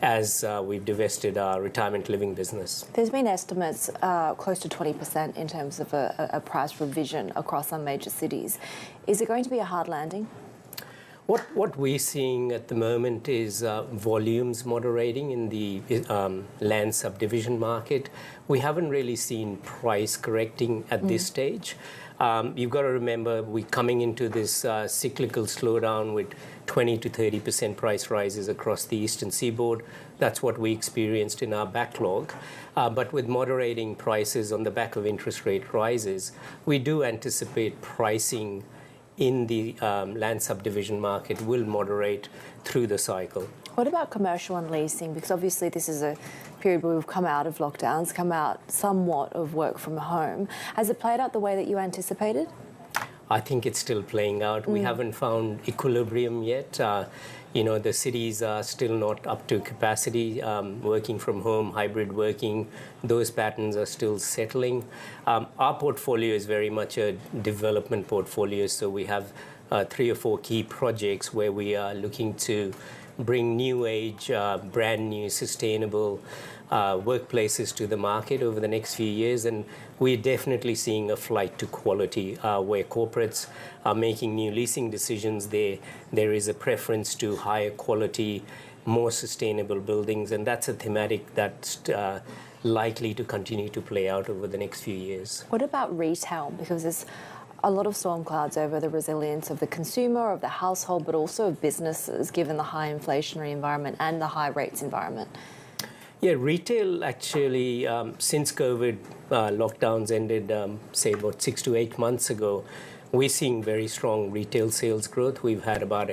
as we've divested our retirement living business. There's been estimates close to 20% in terms of a price revision across some major cities. Is it going to be a hard landing? What we're seeing at the moment is volumes moderating in the land subdivision market. We haven't really seen price correcting at this stage. You've got to remember we're coming into this cyclical slowdown with 20 to 30% price rises across the eastern seaboard. That's what we experienced in our backlog. But with moderating prices on the back of interest rate rises, we do anticipate pricing in the land subdivision market will moderate through the cycle. What about commercial and leasing? Because obviously this is a period where we've come out of lockdowns, come out somewhat of work from home. Has it played out the way that you anticipated? I think it's still playing out. We haven't found equilibrium yet. The cities are still not up to capacity. Working from home, hybrid working, those patterns are still settling. Our portfolio is very much a development portfolio, so we have 3 or 4 key projects where we are looking to bring new age, brand new, sustainable workplaces to the market over the next few years, and we're definitely seeing a flight to quality where corporates are making new leasing decisions. There is a preference to higher quality, more sustainable buildings, and that's a thematic that's likely to continue to play out over the next few years. What about retail? Because there's a lot of storm clouds over the resilience of the consumer, of the household, but also of businesses, given the high inflationary environment and the high rates environment. Yeah, retail actually, since COVID lockdowns ended, say about 6 to 8 months ago, we're seeing very strong retail sales growth. We've had about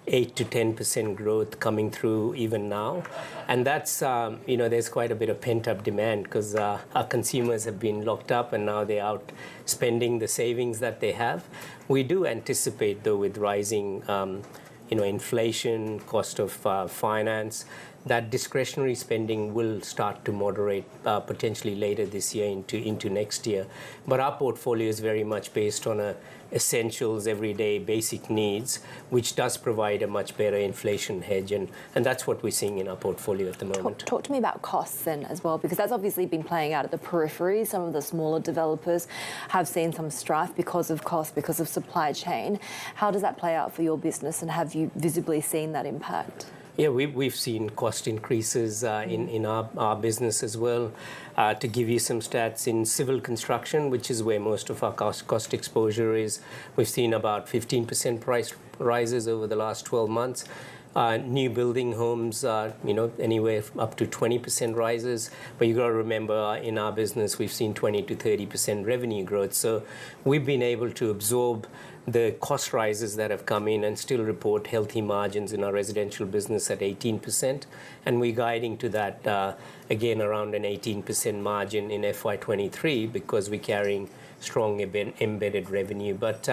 8 to 10% growth coming through even now. And that's, there's quite a bit of pent-up demand because our consumers have been locked up and now they're out spending the savings that they have. We do anticipate, though, with rising, inflation, cost of finance, that discretionary spending will start to moderate potentially later this year into next year. But our portfolio is very much based on essentials, everyday basic needs, which does provide a much better inflation hedge. And that's what we're seeing in our portfolio at the moment. Talk to me about costs then as well, because that's obviously been playing out at the periphery. Some of the smaller developers have seen some strife because of cost, because of supply chain. How does that play out for your business, and have you visibly seen that impact? Yeah, we've seen cost increases in our business as well. To give you some stats, in civil construction, which is where most of our cost exposure is, we've seen about 15% price rises over the last 12 months. New building homes, anywhere up to 20% rises. But you've got to remember, in our business, we've seen 20 to 30% revenue growth. So we've been able to absorb the cost rises that have come in and still report healthy margins in our residential business at 18%. And we're guiding to that, again, around an 18% margin in FY23 because we're carrying strong embedded revenue. But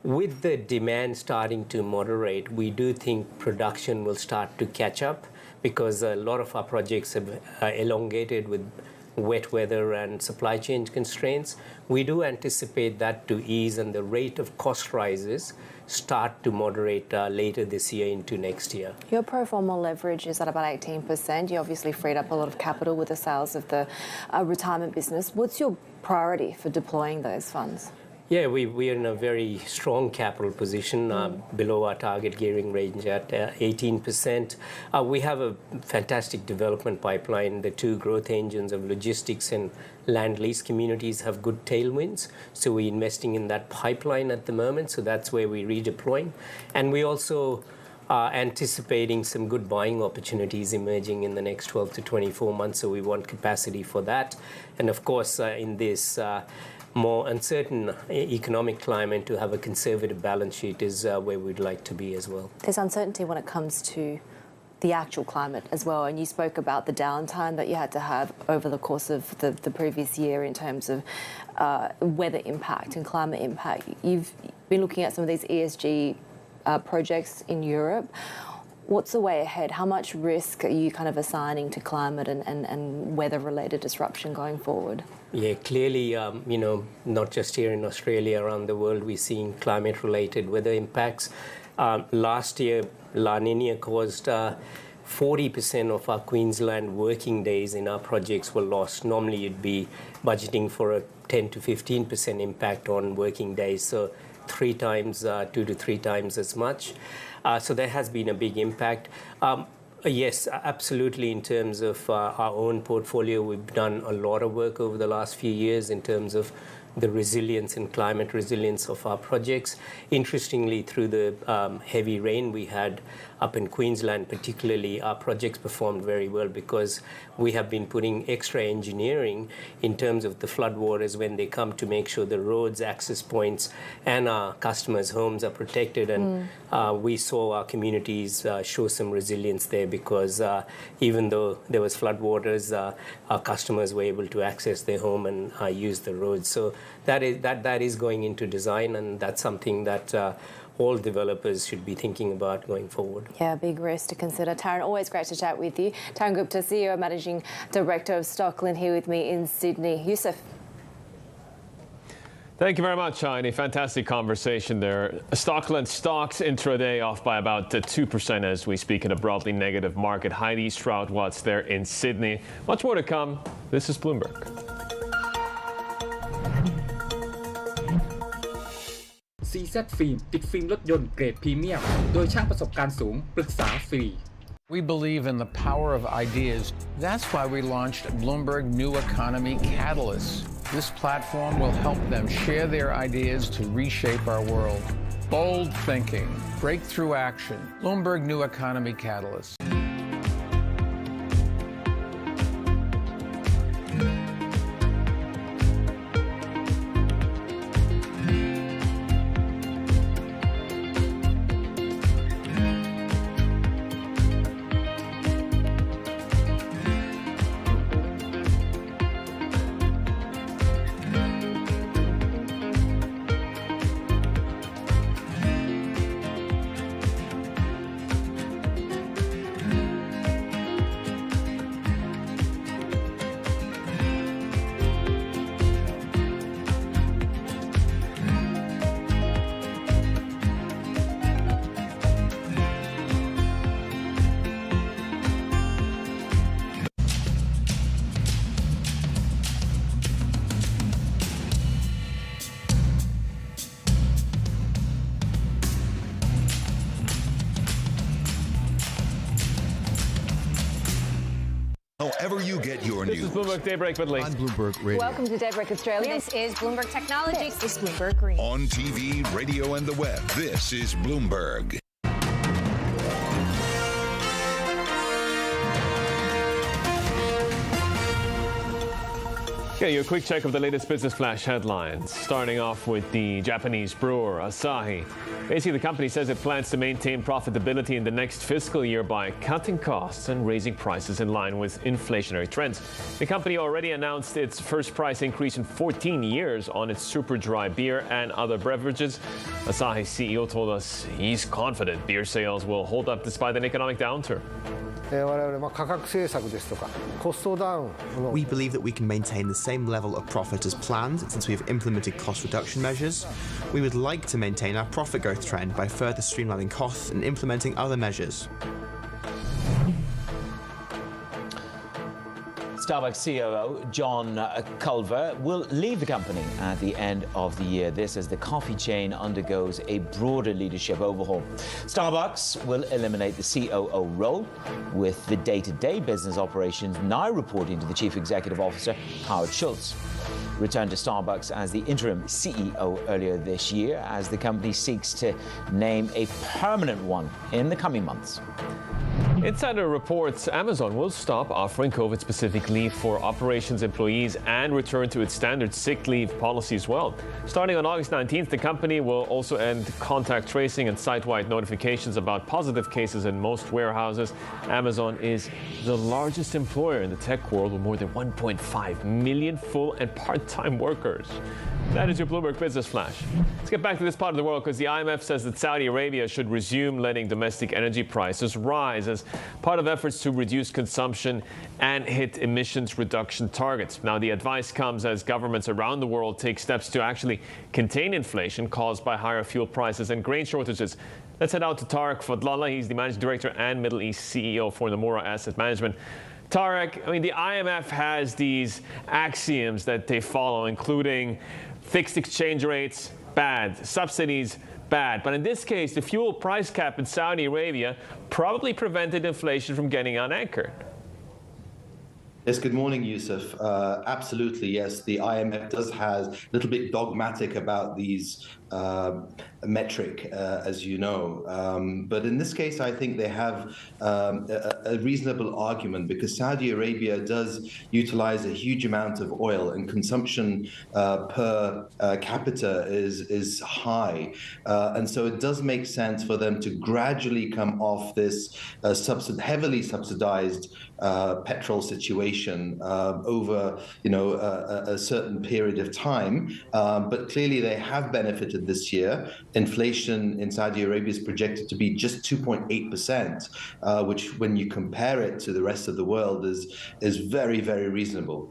with the demand starting to moderate, we do think production will start to catch up because a lot of our projects have elongated with wet weather and supply chain constraints. We do anticipate that to ease and the rate of cost rises start to moderate later this year into next year. Your pro forma leverage is at about 18%. You obviously freed up a lot of capital with the sales of the retirement business. What's your priority for deploying those funds? Yeah, we are in a very strong capital position, below our target gearing range at 18%. We have a fantastic development pipeline. The two growth engines of logistics and land lease communities have good tailwinds. So we're investing in that pipeline at the moment. So that's where we're redeploying. And we also are anticipating some good buying opportunities emerging in the next 12 to 24 months. So we want capacity for that. And of course, in this more uncertain economic climate, to have a conservative balance sheet is where we'd like to be as well. There's uncertainty when it comes to the actual climate as well, and you spoke about the downtime that you had to have over the course of the previous year in terms of weather impact and climate impact. You've been looking at some of these ESG projects in Europe. What's the way ahead? How much risk are you kind of assigning to climate and weather-related disruption going forward? Yeah, clearly, not just here in Australia, around the world, we're seeing climate-related weather impacts. Last year, La Nina caused 40% of our Queensland working days in our projects were lost. Normally, you'd be budgeting for a 10 to 15% impact on working days, so 2 to 3 times as much. So there has been a big impact. Yes, absolutely. In terms of our own portfolio, we've done a lot of work over the last few years in terms of the resilience and climate resilience of our projects. Interestingly, through the heavy rain we had up in Queensland particularly, our projects performed very well because we have been putting extra engineering in terms of the floodwaters when they come to make sure the roads, access points, and our customers' homes are protected. And we saw our communities show some resilience there because even though there was floodwaters, our customers were able to access their home and use the roads. So that is going into design, and that's something that all developers should be thinking about going forward. Yeah, big risk to consider. Taryn, always great to chat with you. Taryn Gupta, CEO, Managing Director of Stockland, here with me in Sydney. Yusuf. Thank you very much, Heidi. Fantastic conversation there. Stockland stocks intraday off by about 2% as we speak in a broadly negative market. Heidi Stroud-Watts there in Sydney. Much more to come. This is Bloomberg. CZ ฟิล์มติดฟิล์มรถยนต์เกรดพรีเมียมโดยช่างประสบการณ์สูงปรึกษาฟรี We believe in the power of ideas. That's why we launched Bloomberg New Economy Catalyst. This platform will help them share their ideas to reshape our world. Bold thinking, breakthrough action. Bloomberg New Economy Catalyst. However you get your news. This is Bloomberg Daybreak with Lee. On Bloomberg Radio. Welcome to Daybreak Australia. This is Bloomberg Technology. This is Bloomberg Green. On TV, radio, and the web, this is Bloomberg. Okay, your quick check of the latest business flash headlines. Starting off with the Japanese brewer Asahi. Basically, the company says it plans to maintain profitability in the next fiscal year by cutting costs and raising prices in line with inflationary trends. The company already announced its first price increase in 14 years on its super dry beer and other beverages. Asahi's CEO told us he's confident beer sales will hold up despite an economic downturn. We believe that we can maintain the same level of profit as planned since we have implemented cost reduction measures. We would like to maintain our profit growth trend by further streamlining costs and implementing other measures. Starbucks COO John Culver will leave the company at the end of the year. This as the coffee chain undergoes a broader leadership overhaul. Starbucks will eliminate the COO role, with the day-to-day business operations now reporting to the Chief Executive Officer, Howard Schultz. Returned to Starbucks as the interim CEO earlier this year, as the company seeks to name a permanent one in the coming months. Insider reports Amazon will stop offering COVID-specific leave for operations employees and return to its standard sick leave policy as well. Starting on August 19th, the company will also end contact tracing and site-wide notifications about positive cases in most warehouses. Amazon is the largest employer in the tech world with more than 1.5 million full and part-time workers. That is your Bloomberg Business Flash. Let's get back to this part of the world, because the IMF says that Saudi Arabia should resume letting domestic energy prices rise as part of efforts to reduce consumption and hit emissions reduction targets. Now, the advice comes as governments around the world take steps to actually contain inflation caused by higher fuel prices and grain shortages. Let's head out to Tariq Fadlallah. He's the Managing Director and Middle East CEO for Nomura Asset Management. Tariq, I mean, the IMF has these axioms that they follow, including fixed exchange rates, bad. Subsidies, bad. But in this case, the fuel price cap in Saudi Arabia probably prevented inflation from getting unanchored. Yes, good morning, Yusuf. Absolutely, yes. The IMF does has a little bit dogmatic about these metric, as you know. But in this case, I think they have a reasonable argument, because Saudi Arabia does utilize a huge amount of oil, and consumption per capita is high. And so it does make sense for them to gradually come off this heavily subsidized petrol situation over, a certain period of time. But clearly they have benefited this year. Inflation in Saudi Arabia is projected to be just 2.8%, which, when you compare it to the rest of the world, is very, very reasonable.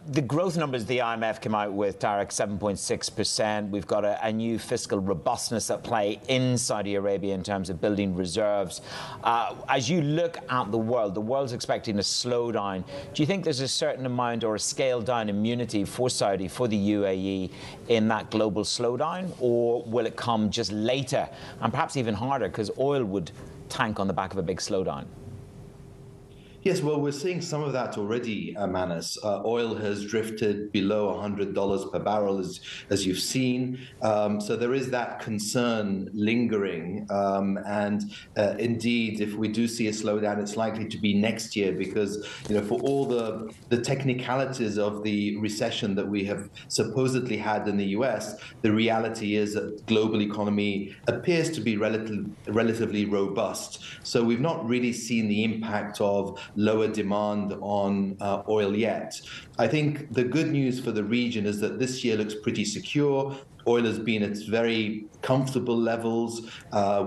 The growth numbers the IMF came out with, Tariq, 7.6%. We've got a new fiscal robustness at play in Saudi Arabia in terms of building reserves. As you look at the world's expecting a slowdown. Do you think there's a certain amount or a scaled down immunity for Saudi, for the UAE, in that global slowdown? Or will it come just later and perhaps even harder, because oil would tank on the back of a big slowdown? Yes, well, we're seeing some of that already, Manas. Oil has drifted below $100 per barrel, as you've seen. So there is that concern lingering. And indeed, if we do see a slowdown, it's likely to be next year, because, for all the technicalities of the recession that we have supposedly had in the US, the reality is that the global economy appears to be relatively robust. So we've not really seen the impact of lower demand on oil yet. I think the good news for the region is that this year looks pretty secure. Oil has been at very comfortable levels.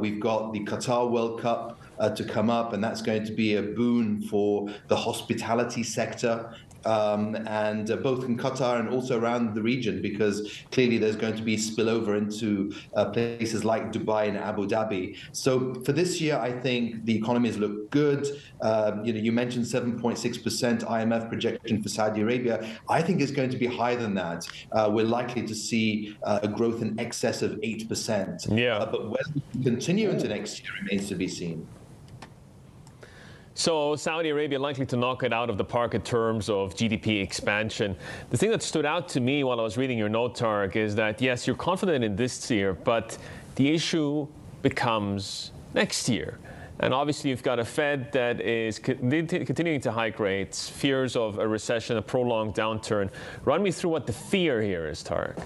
We've got the Qatar World Cup to come up, and that's going to be a boon for the hospitality sector. And both in Qatar and also around the region, because clearly there's going to be spillover into places like Dubai and Abu Dhabi. So for this year, I think the economies look good. You mentioned 7.6% IMF projection for Saudi Arabia. I think it's going to be higher than that. We're likely to see a growth in excess of 8%. Yeah. But whether we continue into next year remains to be seen. So Saudi Arabia likely to knock it out of the park in terms of GDP expansion. The thing that stood out to me while I was reading your note, Tariq, is that, yes, you're confident in this year, but the issue becomes next year. And obviously, you've got a Fed that is continuing to hike rates, fears of a recession, a prolonged downturn. Run me through what the fear here is, Tariq.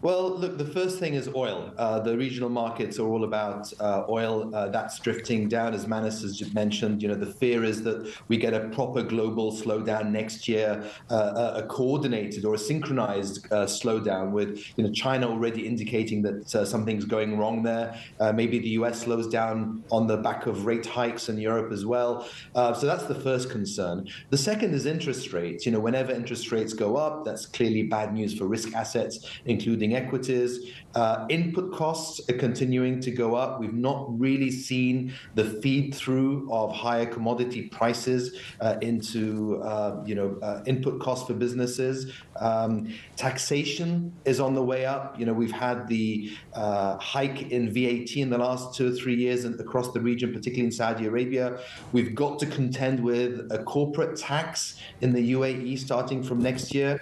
Well, look, the first thing is oil. The regional markets are all about oil. That's drifting down, as Manas has just mentioned. The fear is that we get a proper global slowdown next year, a coordinated or a synchronized slowdown with China already indicating that something's going wrong there. Maybe the US slows down on the back of rate hikes in Europe as well. So that's the first concern. The second is interest rates. Whenever interest rates go up, that's clearly bad news for risk assets, including including equities. Input costs are continuing to go up. We've not really seen the feed through of higher commodity prices into input costs for businesses. Taxation is on the way up. We've had the hike in VAT in the last 2 or 3 years across the region, particularly in Saudi Arabia. We've got to contend with a corporate tax in the UAE starting from next year.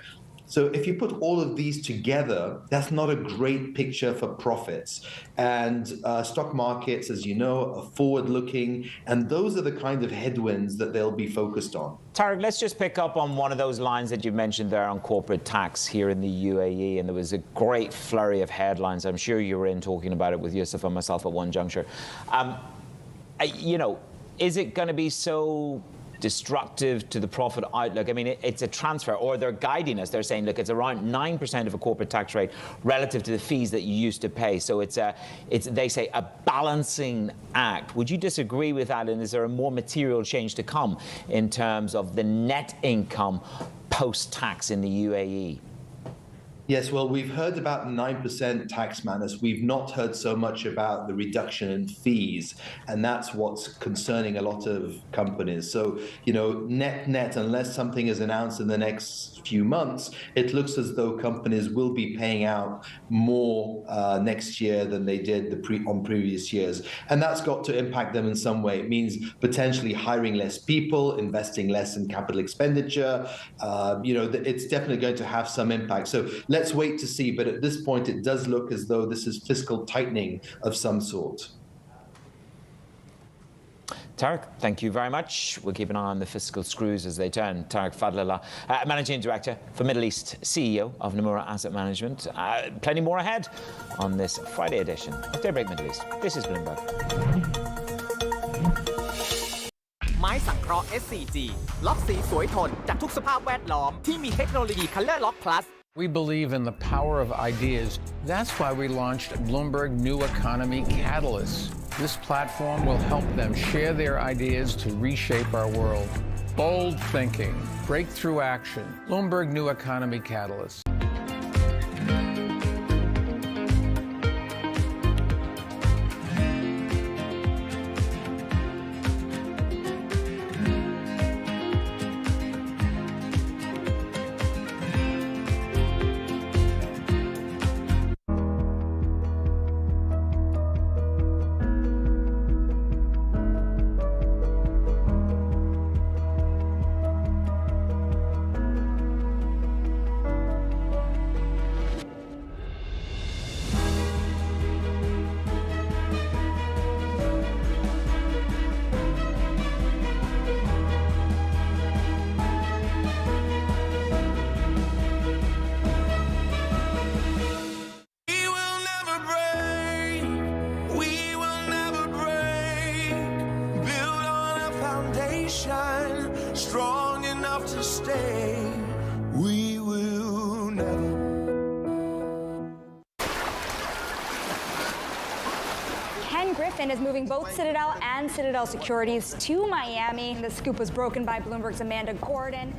So if you put all of these together, that's not a great picture for profits. And stock markets, as you know, are forward-looking, and those are the kind of headwinds that they'll be focused on. Tariq, let's just pick up on one of those lines that you mentioned there on corporate tax here in the UAE, and there was a great flurry of headlines. I'm sure you were in talking about it with Yusuf and myself at one juncture. Is it going to be so destructive to the profit outlook? I mean, it's a transfer, or they're guiding us. They're saying, look, it's around 9% of a corporate tax rate relative to the fees that you used to pay. So it's they say a balancing act. Would you disagree with that? And is there a more material change to come in terms of the net income post-tax in the UAE? Yes, well, we've heard about 9% tax, Manus. We've not heard so much about the reduction in fees, and that's what's concerning a lot of companies. So, net, unless something is announced in the next few months, it looks as though companies will be paying out more next year than they did on previous years. And that's got to impact them in some way. It means potentially hiring less people, investing less in capital expenditure. It's definitely going to have some impact. So let's wait to see. But at this point, it does look as though this is fiscal tightening of some sort. Tariq, thank you very much. We'll keep an eye on the fiscal screws as they turn. Tariq Fadlallah, Managing Director for Middle East, CEO of Nomura Asset Management. Plenty more ahead on this Friday edition of Daybreak Middle East. This is Bloomberg. ไม้สังเคราะห์ SCG ล็อกสีสวยทนจากทุกสภาพแวดล้อมที่มีเทคโนโลยี Color Lock Plus We believe in the power of ideas. That's why we launched Bloomberg New Economy Catalyst. This platform will help them share their ideas to reshape our world. Bold thinking, breakthrough action. Bloomberg New Economy Catalyst. Strong enough to stay, we will never. Ken Griffin is moving both Citadel and Citadel Securities to Miami. The scoop was broken by Bloomberg's Amanda Gordon.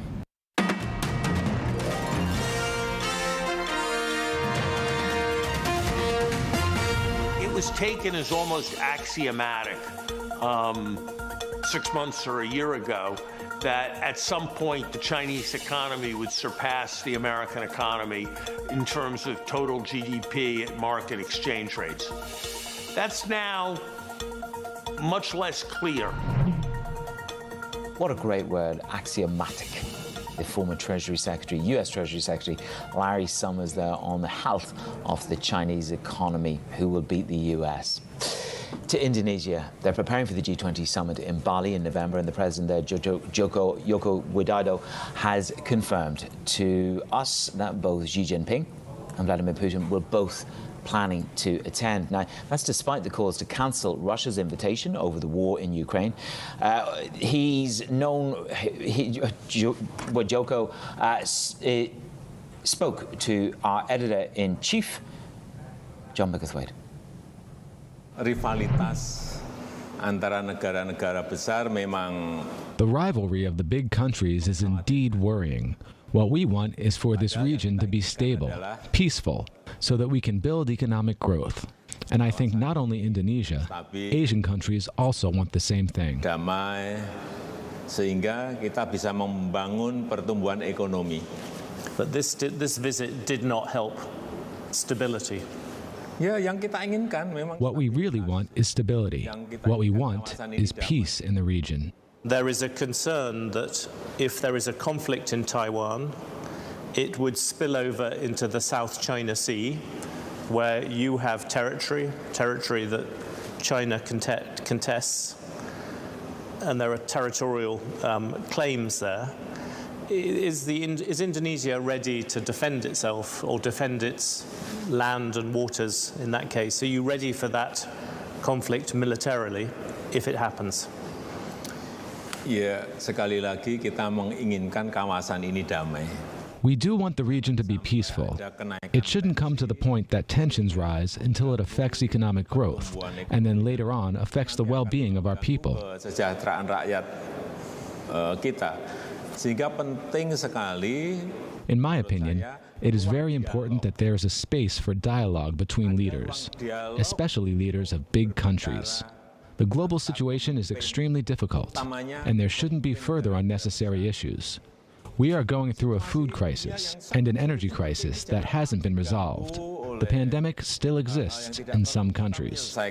It was taken as almost axiomatic 6 months or a year ago that at some point the Chinese economy would surpass the American economy in terms of total GDP at market exchange rates. That's now much less clear. What a great word, axiomatic. The former Treasury Secretary, US Treasury Secretary Larry Summers there on the health of the Chinese economy, who will beat the US. To Indonesia, they're preparing for the G20 summit in Bali in November, and the president there, Joko Widodo, has confirmed to us that both Xi Jinping and Vladimir Putin will both planning to attend. Now, that's despite the calls to cancel Russia's invitation over the war in Ukraine. Joko spoke to our editor-in-chief, John Bickerthwaite. Rivalitas antara negara-negara besar memang. The rivalry of the big countries is indeed worrying. What we want is for this region to be stable, peaceful, so that we can build economic growth. And I think not only Indonesia, Asian countries also want the same thing. Damai sehingga kita bisa membangun pertumbuhan ekonomi. But this visit did not help stability. Ya, yang kita inginkan memang. What we really want is stability. What we want is peace in the region. There is a concern that if there is a conflict in Taiwan, it would spill over into the South China Sea, where you have territory that China contests, and there are territorial claims there. Is Indonesia ready to defend itself or defend its land and waters in that case? Are you ready for that conflict militarily if it happens? Ya, sekali lagi kita menginginkan kawasan ini damai. We do want the region to be peaceful. It shouldn't come to the point that tensions rise until it affects economic growth, and then later on affects the well-being of our people. Kesejahteraan rakyat kita. Sehingga penting sekali. In my opinion, it is very important that there is a space for dialogue between leaders, especially leaders of big countries. The global situation is extremely difficult, and there shouldn't be further unnecessary issues. We are going through a food crisis and an energy crisis that hasn't been resolved. The pandemic still exists in some countries. I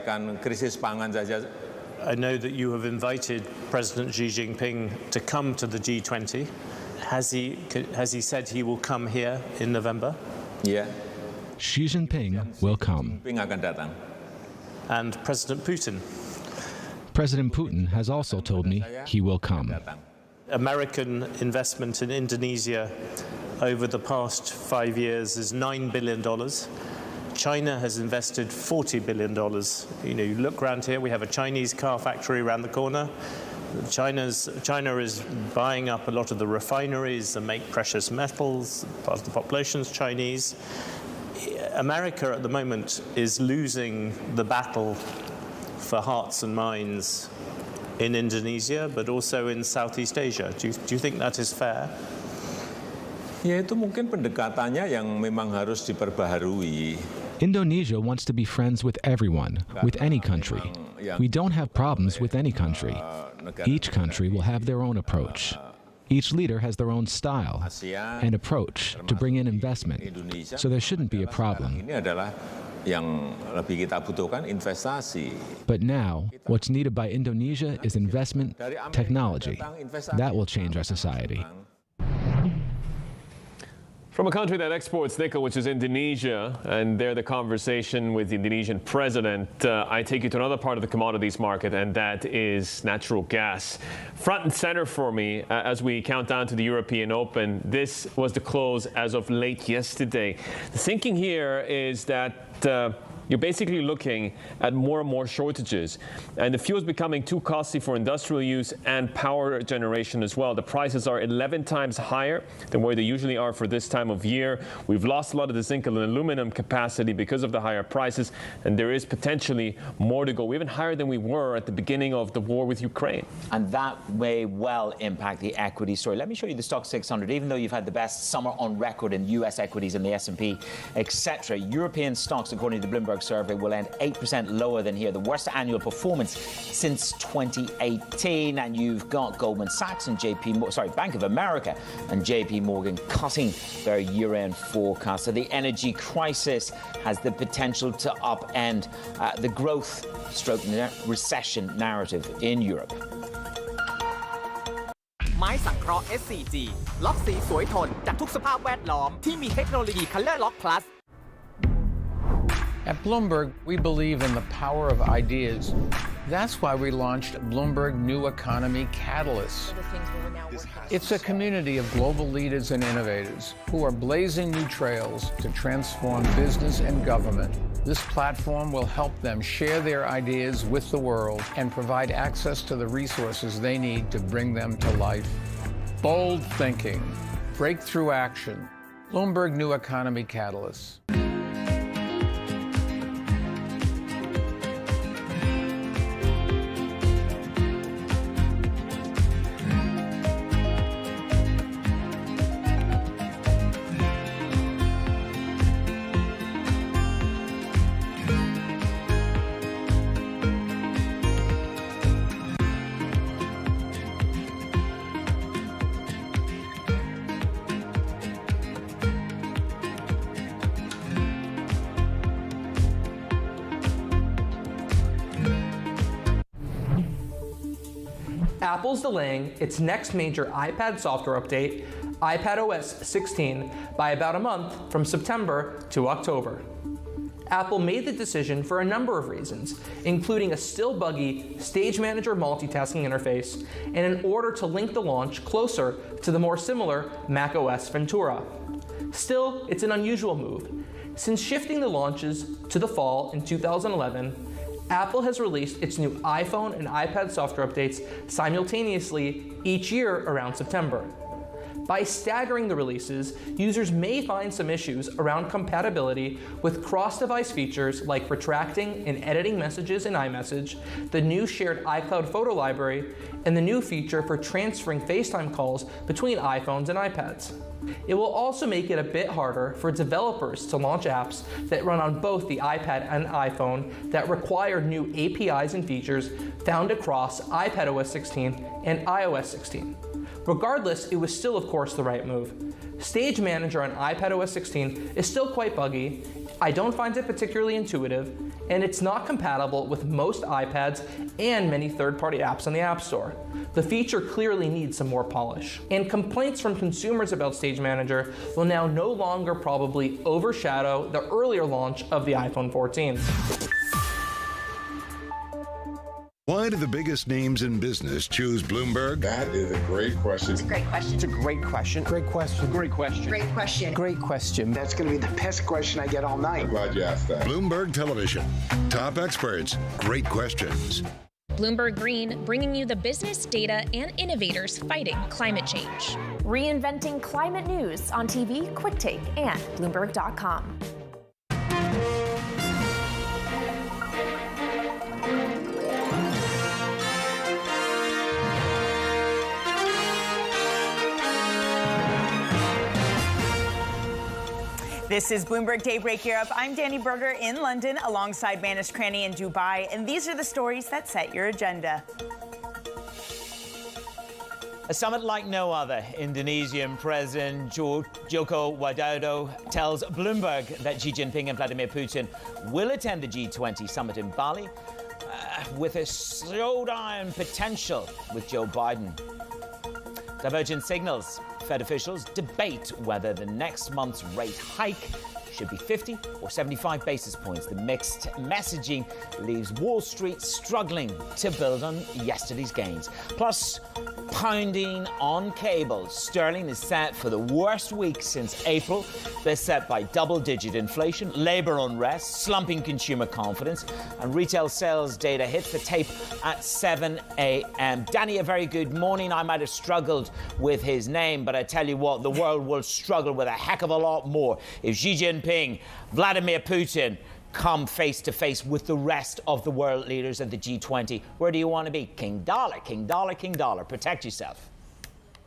know that you have invited President Xi Jinping to come to the G20. Has he said he will come here in November? Yeah. Xi Jinping will come. And President Putin? President Putin has also told me he will come. American investment in Indonesia over the past 5 years is $9 billion. China has invested $40 billion. You know, you look around here, we have a Chinese car factory around the corner. China is buying up a lot of the refineries that make precious metals. Part of the population is Chinese. America at the moment is losing the battle for hearts and minds in Indonesia, but also in Southeast Asia. Do you think that is fair? Ya, itu mungkin pendekatannya yang memang harus diperbaharui. Indonesia wants to be friends with everyone, with any country. We don't have problems with any country. Each country will have their own approach. Each leader has their own style and approach to bring in investment, so there shouldn't be a problem. But now, what's needed by Indonesia is investment, technology. That will change our society. From a country that exports nickel, which is Indonesia, and there the conversation with the Indonesian president, I take you to another part of the commodities market, and that is natural gas. Front and center for me as we count down to the European Open. This was the close as of late yesterday. The thinking here is that you're basically looking at more and more shortages, and the fuel is becoming too costly for industrial use and power generation as well. The prices are 11 times higher than where they usually are for this time of year. We've lost a lot of the zinc and aluminum capacity because of the higher prices, and there is potentially more to go. We're even higher than we were at the beginning of the war with Ukraine. And that may well impact the equity story. Let me show you the stock 600. Even though you've had the best summer on record in US equities and the S&P, etc., European stocks, according to the Bloomberg survey, will end 8% lower than here, the worst annual performance since 2018. And you've got Goldman Sachs and Bank of America and JP Morgan cutting their year-end forecast. So the energy crisis has the potential to upend the growth stroke recession narrative in Europe. ไม้สังเคราะห์ SCG ล็อกสีสวยทนจากทุกสภาพแวดล้อมที่มีเทคโนโลยี Color Lock Plus. At Bloomberg, we believe in the power of ideas. That's why we launched Bloomberg New Economy Catalyst. It's a community of global leaders and innovators who are blazing new trails to transform business and government. This platform will help them share their ideas with the world and provide access to the resources they need to bring them to life. Bold thinking, breakthrough action. Bloomberg New Economy Catalyst. Apple's delaying its next major iPad software update, iPadOS 16, by about a month from September to October. Apple made the decision for a number of reasons, including a still buggy Stage Manager multitasking interface and in order to link the launch closer to the more similar macOS Ventura. Still, it's an unusual move. Since shifting the launches to the fall in 2011, Apple has released its new iPhone and iPad software updates simultaneously each year around September. By staggering the releases, users may find some issues around compatibility with cross-device features like retracting and editing messages in iMessage, the new shared iCloud photo library, and the new feature for transferring FaceTime calls between iPhones and iPads. It will also make it a bit harder for developers to launch apps that run on both the iPad and iPhone that require new APIs and features found across iPadOS 16 and iOS 16. Regardless, it was still, of course, the right move. Stage Manager on iPadOS 16 is still quite buggy, I don't find it particularly intuitive, and it's not compatible with most iPads and many third-party apps on the App Store. The feature clearly needs some more polish. And complaints from consumers about Stage Manager will now no longer probably overshadow the earlier launch of the iPhone 14. Why do the biggest names in business choose Bloomberg? That is a great question. It's a great question. It's a great question. Great question. Great question. Great question. Great question. That's going to be the best question I get all night. I'm glad you asked that. Bloomberg Television. Top experts. Great questions. Bloomberg Green, bringing you the business, data, and innovators fighting climate change. Reinventing climate news on TV, Quick Take, and Bloomberg.com. This is Bloomberg Daybreak Europe. I'm Danny Berger in London alongside Manish Krani in Dubai, and these are the stories that set your agenda. A summit like no other. Indonesian President Joko Widodo tells Bloomberg that Xi Jinping and Vladimir Putin will attend the G20 summit in Bali with a showdown potential with Joe Biden. Divergent signals. Fed officials debate whether the next month's rate hike should be 50 or 75 basis points. The mixed messaging leaves Wall Street struggling to build on yesterday's gains. Plus, pounding on cable. Sterling is set for the worst week since April. They're set by double-digit inflation, labor unrest, slumping consumer confidence, and retail sales data hits the tape at 7 a.m. Danny, a very good morning. I might have struggled with his name, but I tell you what, the world will struggle with a heck of a lot more if Xi Jinping, Vladimir Putin come face to face with the rest of the world leaders of the G20. Where do you want to be? King dollar, king dollar, king dollar. Protect yourself.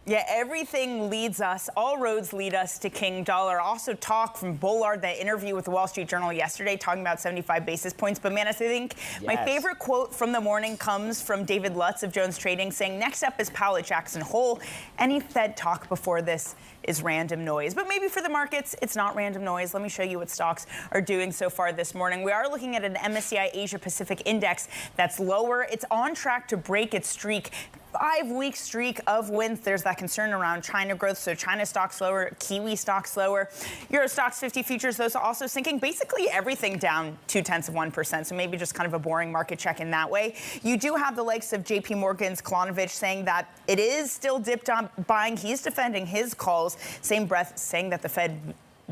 Yeah, everything leads us, all roads lead us to King Dollar. Also talk from Bullard, that interview with the Wall Street Journal yesterday, talking about 75 basis points. But man, I think my favorite quote from the morning comes from David Lutz of Jones Trading, saying, next up is Powell at Jackson Hole. Any Fed talk before this is random noise. But maybe for the markets, it's not random noise. Let me show you what stocks are doing so far this morning. We are looking at an MSCI Asia Pacific Index that's lower. It's on track to break its streak. 5-week streak of wins. There's that concern around China growth, so China stocks lower, Kiwi stocks lower. Euro Stocks 50 futures, those are also sinking. Basically everything down 0.2%, so maybe just kind of a boring market check in that way. You do have the likes of JP Morgan's Klonovich saying that it is still dipped on buying. He's defending his calls. Same breath saying that the Fed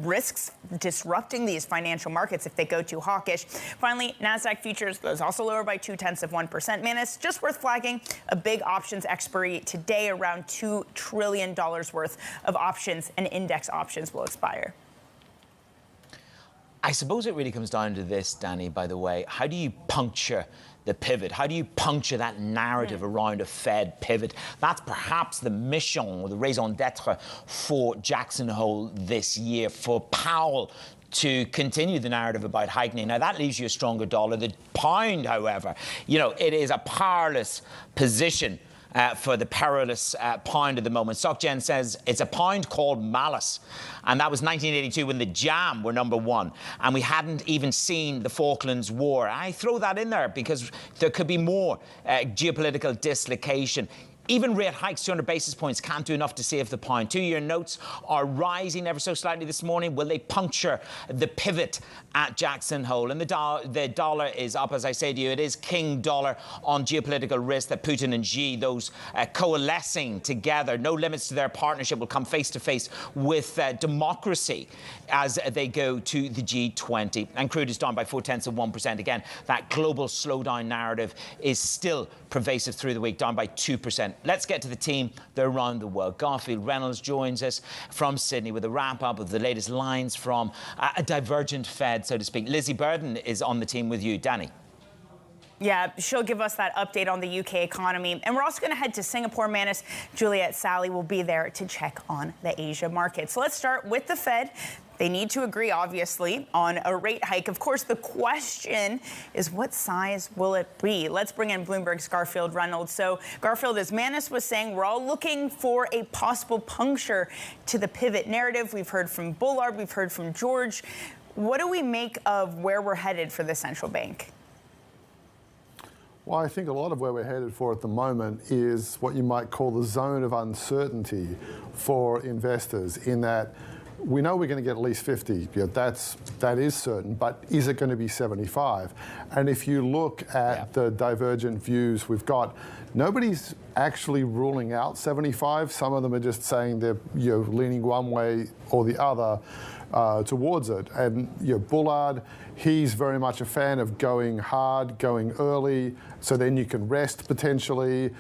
risks disrupting these financial markets if they go too hawkish. Finally, NASDAQ futures goes also lower by 0.2%. Man, it's just worth flagging a big options expiry today. Around $2 trillion worth of options and index options will expire. I suppose it really comes down to this, Danny, by the way. How do you puncture the pivot? How do you puncture that narrative around a Fed pivot? That's perhaps the mission or the raison d'etre for Jackson Hole this year, for Powell to continue the narrative about hiking. Now, that leaves you a stronger dollar. The pound, however, it is a powerless position for the perilous pound at the moment. SocGen says it's a pound called malice. And that was 1982 when the Jam were number one. And we hadn't even seen the Falklands War. I throw that in there because there could be more geopolitical dislocation. Even rate hikes, 200 basis points, can't do enough to save the pound. Two-year notes are rising ever so slightly this morning. Will they puncture the pivot at Jackson Hole? And the dollar is up, as I say to you. It is king dollar on geopolitical risk that Putin and Xi, those coalescing together, no limits to their partnership, will come face-to-face with democracy as they go to the G20. And crude is down by 0.4%. Again, that global slowdown narrative is still pervasive through the week, down by 2%. Let's get to the team. They're around the world. Garfield Reynolds joins us from Sydney with a wrap-up of the latest lines from a divergent Fed, so to speak. Lizzie Burden is on the team with you. Danny. Yeah, she'll give us that update on the UK economy. And we're also going to head to Singapore. Manus, Juliet, Sally will be there to check on the Asia market. So let's start with the Fed. They need to agree, obviously, on a rate hike. Of course, the question is, what size will it be? Let's bring in Bloomberg's Garfield Reynolds. So, Garfield, as Manus was saying, we're all looking for a possible puncture to the pivot narrative. We've heard from Bullard. We've heard from George. What do we make of where we're headed for the central bank? Well, I think a lot of where we're headed for at the moment is what you might call the zone of uncertainty for investors, in that we know we're going to get at least 50. That is certain, but is it going to be 75? And if you look at the divergent views we've got, nobody's actually ruling out 75. Some of them are just saying they're leaning one way or the other towards it. And Bullard, he's very much a fan of going hard, going early, so then you can rest potentially.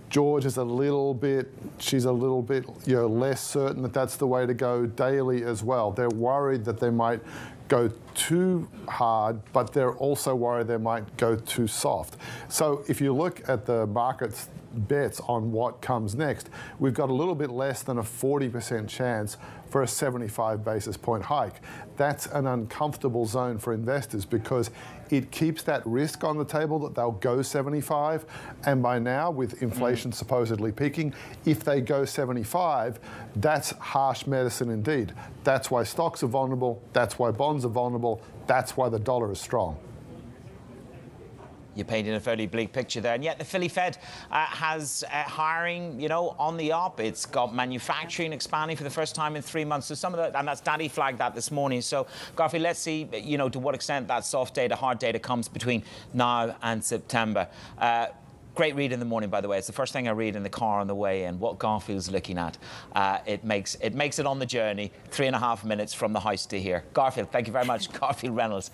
George is she's a little bit less certain that that's the way to go. Daily as well. They're worried that they might go too hard, but they're also worried they might go too soft. So if you look at the market's bets on what comes next, we've got a little bit less than a 40% chance for a 75 basis point hike. That's an uncomfortable zone for investors because it keeps that risk on the table that they'll go 75. And by now, with inflation supposedly peaking, if they go 75, that's harsh medicine indeed. That's why stocks are vulnerable. That's why bonds are vulnerable. That's why the dollar is strong. You're painting a fairly bleak picture there. And yet the Philly Fed has hiring, on the up. It's got manufacturing expanding for the first time in 3 months. So some of that, and that's Danny flagged that this morning. So, Garfield, let's see, to what extent that soft data, hard data comes between now and September. Great read in the morning, by the way. It's the first thing I read in the car on the way in, what Garfield's looking at. It makes it on the journey, 3.5 minutes from the house to here. Garfield, thank you very much. Garfield Reynolds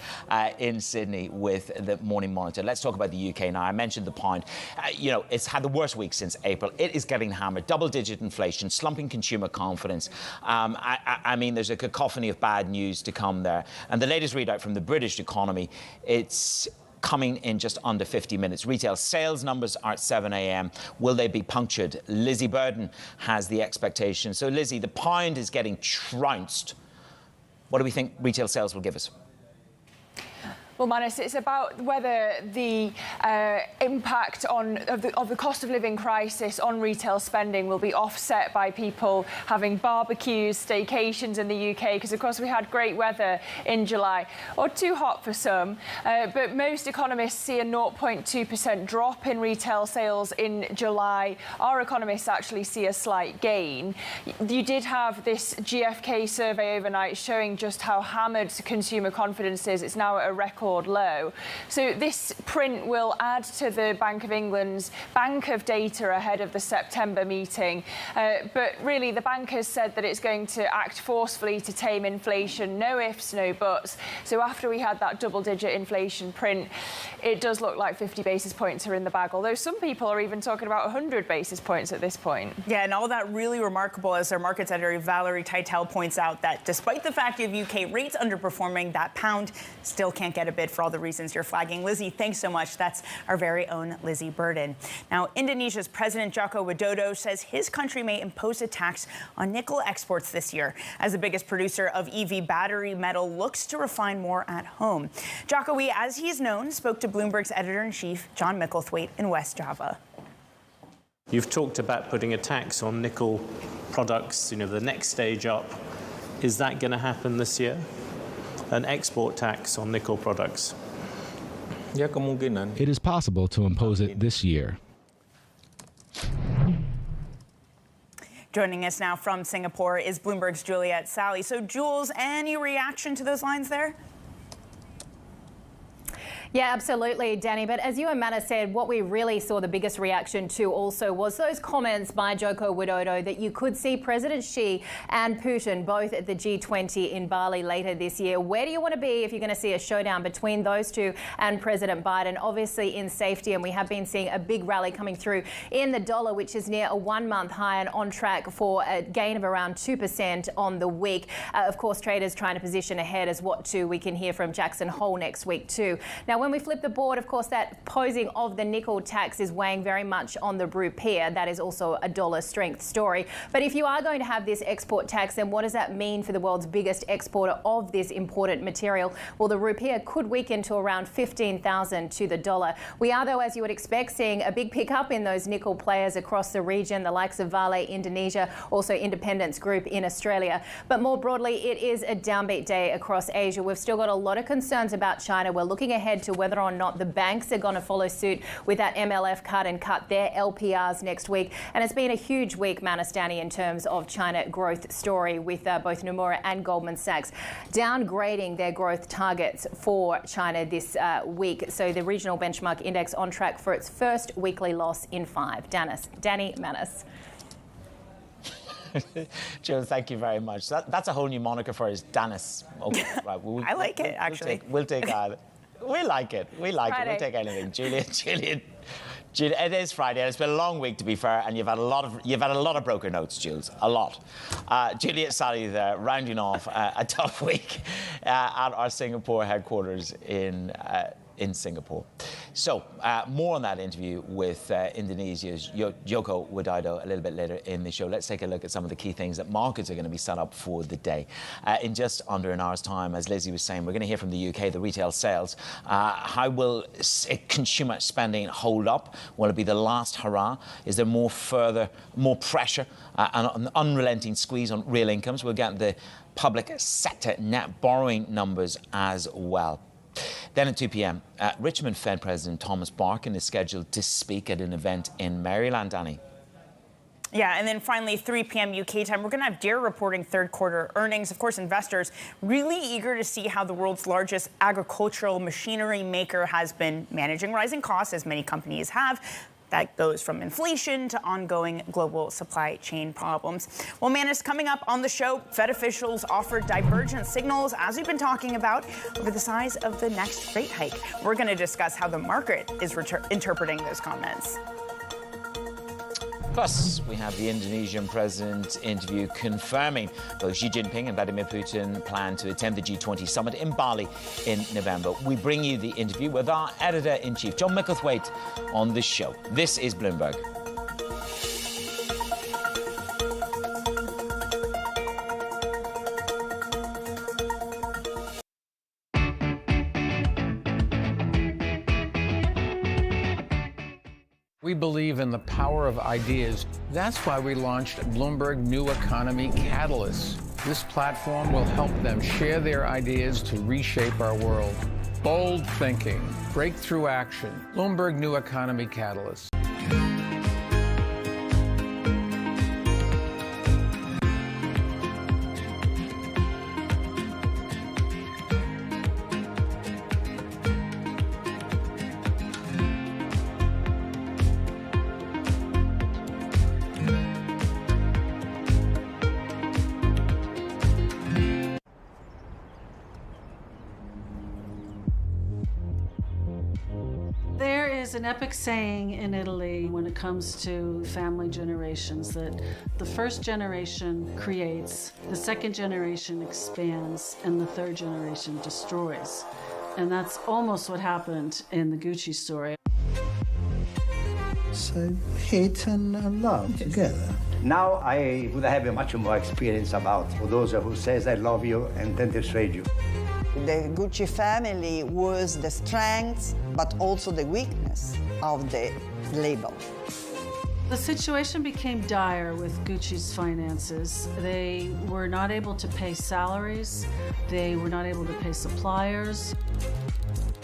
in Sydney with the Morning Monitor. Let's talk about the UK now. I mentioned the pound. It's had the worst week since April. It is getting hammered. Double-digit inflation, slumping consumer confidence. I mean, there's a cacophony of bad news to come there. And the latest readout from the British economy, it's coming in just under 50 minutes. Retail sales numbers are at 7 a.m. Will they be punctured? Lizzie Burden has the expectation. So, Lizzie, the pound is getting trounced. What do we think retail sales will give us? Well, Manus, it's about whether the impact of the cost of living crisis on retail spending will be offset by people having barbecues, staycations in the UK, because, of course, we had great weather in July, or too hot for some. But most economists see a 0.2% drop in retail sales in July. Our economists actually see a slight gain. You did have this GfK survey overnight showing just how hammered consumer confidence is. It's now at a record low. So this print will add to the Bank of England's bank of data ahead of the September meeting. But really, the bank has said that it's going to act forcefully to tame inflation. No ifs, no buts. So after we had that double-digit inflation print, it does look like 50 basis points are in the bag, although some people are even talking about 100 basis points at this point. Yeah, and all that really remarkable, as our markets editor Valerie Teitel points out, that despite the fact of UK rates underperforming, that pound still can't get a bid for all the reasons you're flagging. Lizzie, thanks so much. That's our very own Lizzie Burden. Now, Indonesia's President Joko Widodo says his country may impose a tax on nickel exports this year, as the biggest producer of EV battery metal looks to refine more at home. Jokowi, as he's known, spoke to Bloomberg's editor-in-chief, John Micklethwaite, in West Java. You've talked about putting a tax on nickel products, the next stage up. Is that going to happen this year? An export tax on nickel products? It is possible to impose it this year. Joining us now from Singapore is Bloomberg's Juliet Sally. So, Jules, any reaction to those lines there? Yeah, absolutely, Danny. But as you and Manna said, what we really saw the biggest reaction to also was those comments by Joko Widodo that you could see President Xi and Putin both at the G20 in Bali later this year. Where do you want to be if you're going to see a showdown between those two and President Biden? Obviously in safety, and we have been seeing a big rally coming through in the dollar, which is near a one-month high and on track for a gain of around 2% on the week. Of course, traders trying to position ahead as what too we can hear from Jackson Hole next week too. Now, when we flip the board, of course, that posing of the nickel tax is weighing very much on the rupiah. That is also a dollar strength story. But if you are going to have this export tax, then what does that mean for the world's biggest exporter of this important material? Well, the rupiah could weaken to around 15,000 to the dollar. We are, though, as you would expect, seeing a big pickup in those nickel players across the region, the likes of Vale, Indonesia, also Independence Group in Australia. But more broadly, it is a downbeat day across Asia. We've still got a lot of concerns about China. We're looking ahead to whether or not the banks are going to follow suit with that MLF cut and cut their LPRs next week. And it's been a huge week, Manastani, in terms of China growth story, with both Nomura and Goldman Sachs downgrading their growth targets for China this week. So the regional benchmark index on track for its first weekly loss in 5. Danny Manis. Jill, thank you very much. That's a whole new moniker for us, Dennis. Okay, right. I like it, actually. We'll take we like it. We like Friday. It. We'll take anything. Juliet, it is Friday. It's been a long week, to be fair, and you've had a lot of broker notes, Jules. A lot. Juliet Sally there, rounding off a tough week at our Singapore headquarters in Singapore. So, more on that interview with Indonesia's Joko Widodo a little bit later in the show. Let's take a look at some of the key things that markets are going to be set up for the day. In just under an hour's time, as Lizzie was saying, we're going to hear from the UK, the retail sales. How will consumer spending hold up? Will it be the last hurrah? Is there more pressure and an unrelenting squeeze on real incomes? We'll get the public sector net borrowing numbers as well. Then at 2 p.m, Richmond Fed President Thomas Barkin is scheduled to speak at an event in Maryland, Danny. Yeah, and then finally, 3 p.m. UK time, we're going to have Deere reporting third quarter earnings. Of course, investors really eager to see how the world's largest agricultural machinery maker has been managing rising costs, as many companies have. That goes from inflation to ongoing global supply chain problems. Well, Manis, coming up on the show, Fed officials offered divergent signals, as we've been talking about, over the size of the next rate hike. We're going to discuss how the market is interpreting those comments. Plus, we have the Indonesian president interview confirming both Xi Jinping and Vladimir Putin plan to attend the G20 summit in Bali in November. We bring you the interview with our editor-in-chief, John Micklethwaite, on the show. This is Bloomberg. We believe in the power of ideas. That's why we launched Bloomberg New Economy Catalyst. This platform will help them share their ideas to reshape our world. Bold thinking, breakthrough action. Bloomberg New Economy Catalyst. An epic saying in Italy when it comes to family generations that the first generation creates, the second generation expands, and the third generation destroys. And that's almost what happened in the Gucci story. So hate and love together. Now I would have a much more experience about those who says I love you and then destroy you. The Gucci family was the strength, but also the weakness of the label. The situation became dire with Gucci's finances. They were not able to pay salaries. They were not able to pay suppliers.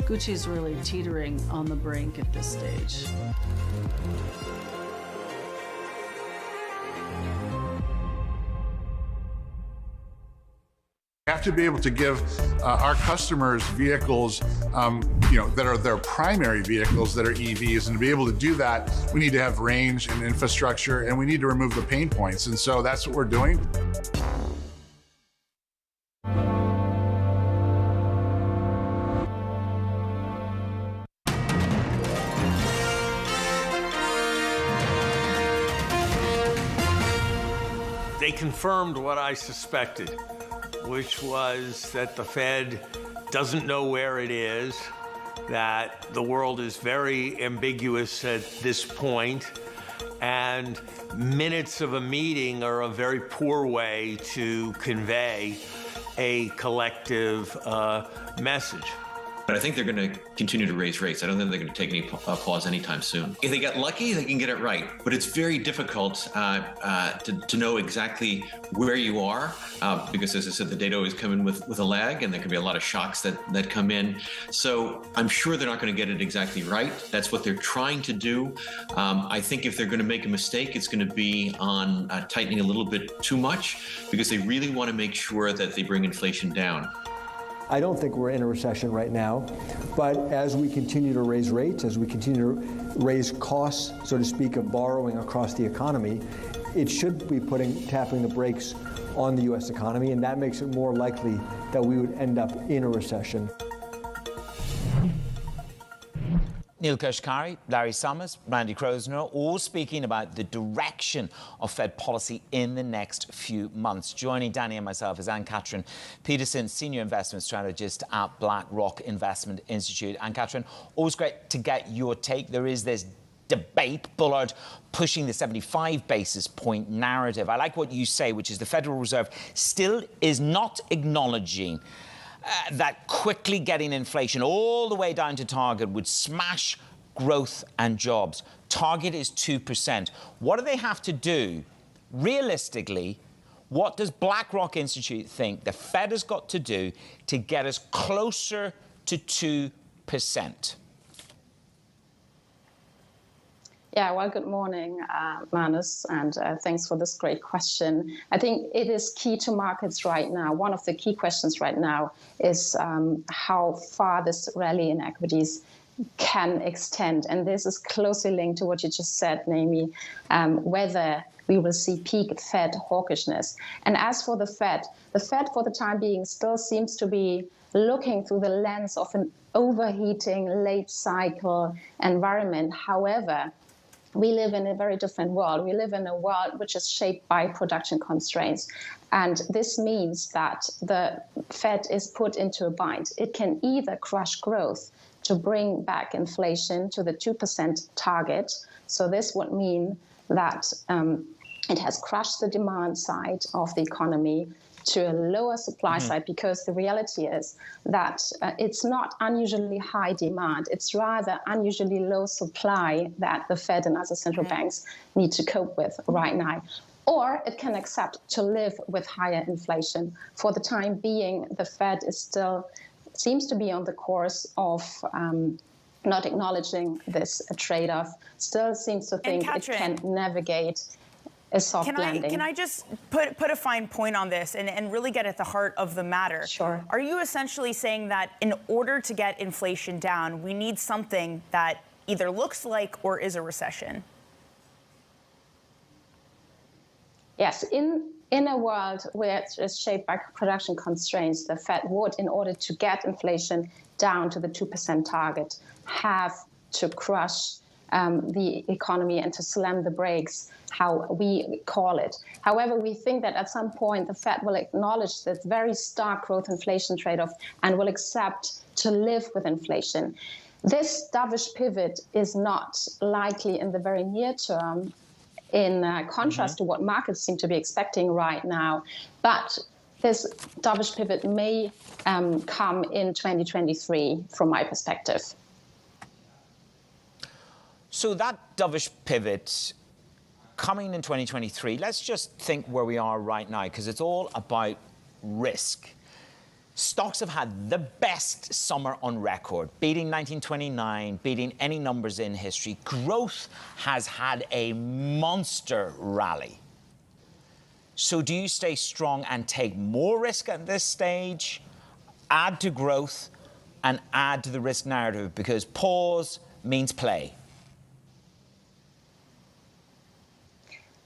Gucci's really teetering on the brink at this stage. to be able to give our customers vehicles, that are their primary vehicles that are EVs, and to be able to do that, we need to have range and infrastructure, and we need to remove the pain points. And so that's what we're doing. They confirmed what I suspected, which was that the Fed doesn't know where it is, that the world is very ambiguous at this point, and minutes of a meeting are a very poor way to convey a collective message. But I think they're going to continue to raise rates. I don't think they're going to take any pause anytime soon. If they get lucky, they can get it right. But it's very difficult to know exactly where you are because, as I said, the data always come in with a lag, and there can be a lot of shocks that come in. So I'm sure they're not going to get it exactly right. That's what they're trying to do. I think if they're going to make a mistake, it's going to be on tightening a little bit too much because they really want to make sure that they bring inflation down. I don't think we're in a recession right now, but as we continue to raise rates, as we continue to raise costs, so to speak, of borrowing across the economy, it should be tapping the brakes on the U.S. economy, and that makes it more likely that we would end up in a recession. Neil Kashkari, Larry Summers, Randy Krosner, all speaking about the direction of Fed policy in the next few months. Joining Danny and myself is Anne-Catherine Peterson, Senior Investment Strategist at BlackRock Investment Institute. Anne-Catherine, always great to get your take. There is this debate, Bullard pushing the 75 basis point narrative. I like what you say, which is the Federal Reserve still is not acknowledging that quickly getting inflation all the way down to target would smash growth and jobs. Target is 2%. What do they have to do? Realistically, what does BlackRock Institute think the Fed has got to do to get us closer to 2%? Yeah, well, good morning, Manus, and thanks for this great question. I think it is key to markets right now. One of the key questions right now is how far this rally in equities can extend. And this is closely linked to what you just said, namely whether we will see peak Fed hawkishness. And as for the Fed for the time being still seems to be looking through the lens of an overheating late cycle environment. However, we live in a very different world. We live in a world which is shaped by production constraints. And this means that the Fed is put into a bind. It can either crush growth to bring back inflation to the 2% target. So this would mean that it has crushed the demand side of the economy to a lower supply side, because the reality is that it's not unusually high demand. It's rather unusually low supply that the Fed and other central banks need to cope with right now. Or it can accept to live with higher inflation. For the time being, the Fed is still seems to be on the course of not acknowledging this trade-off, still seems to think it can navigate a soft landing. Can I just put a fine point on this and really get at the heart of the matter? Sure. Are you essentially saying that in order to get inflation down, we need something that either looks like or is a recession? Yes, in a world where it is shaped by production constraints, the Fed would, in order to get inflation down to the 2% target, have to crush the economy and to slam the brakes, how we call it. However, we think that at some point the Fed will acknowledge this very stark growth inflation trade-off and will accept to live with inflation. This dovish pivot is not likely in the very near term, in contrast to what markets seem to be expecting right now. But this dovish pivot may come in 2023, from my perspective. So that dovish pivot coming in 2023, let's just think where we are right now, because it's all about risk. Stocks have had the best summer on record, beating 1929, beating any numbers in history. Growth has had a monster rally. So do you stay strong and take more risk at this stage, add to growth, and add to the risk narrative? Because pause means play.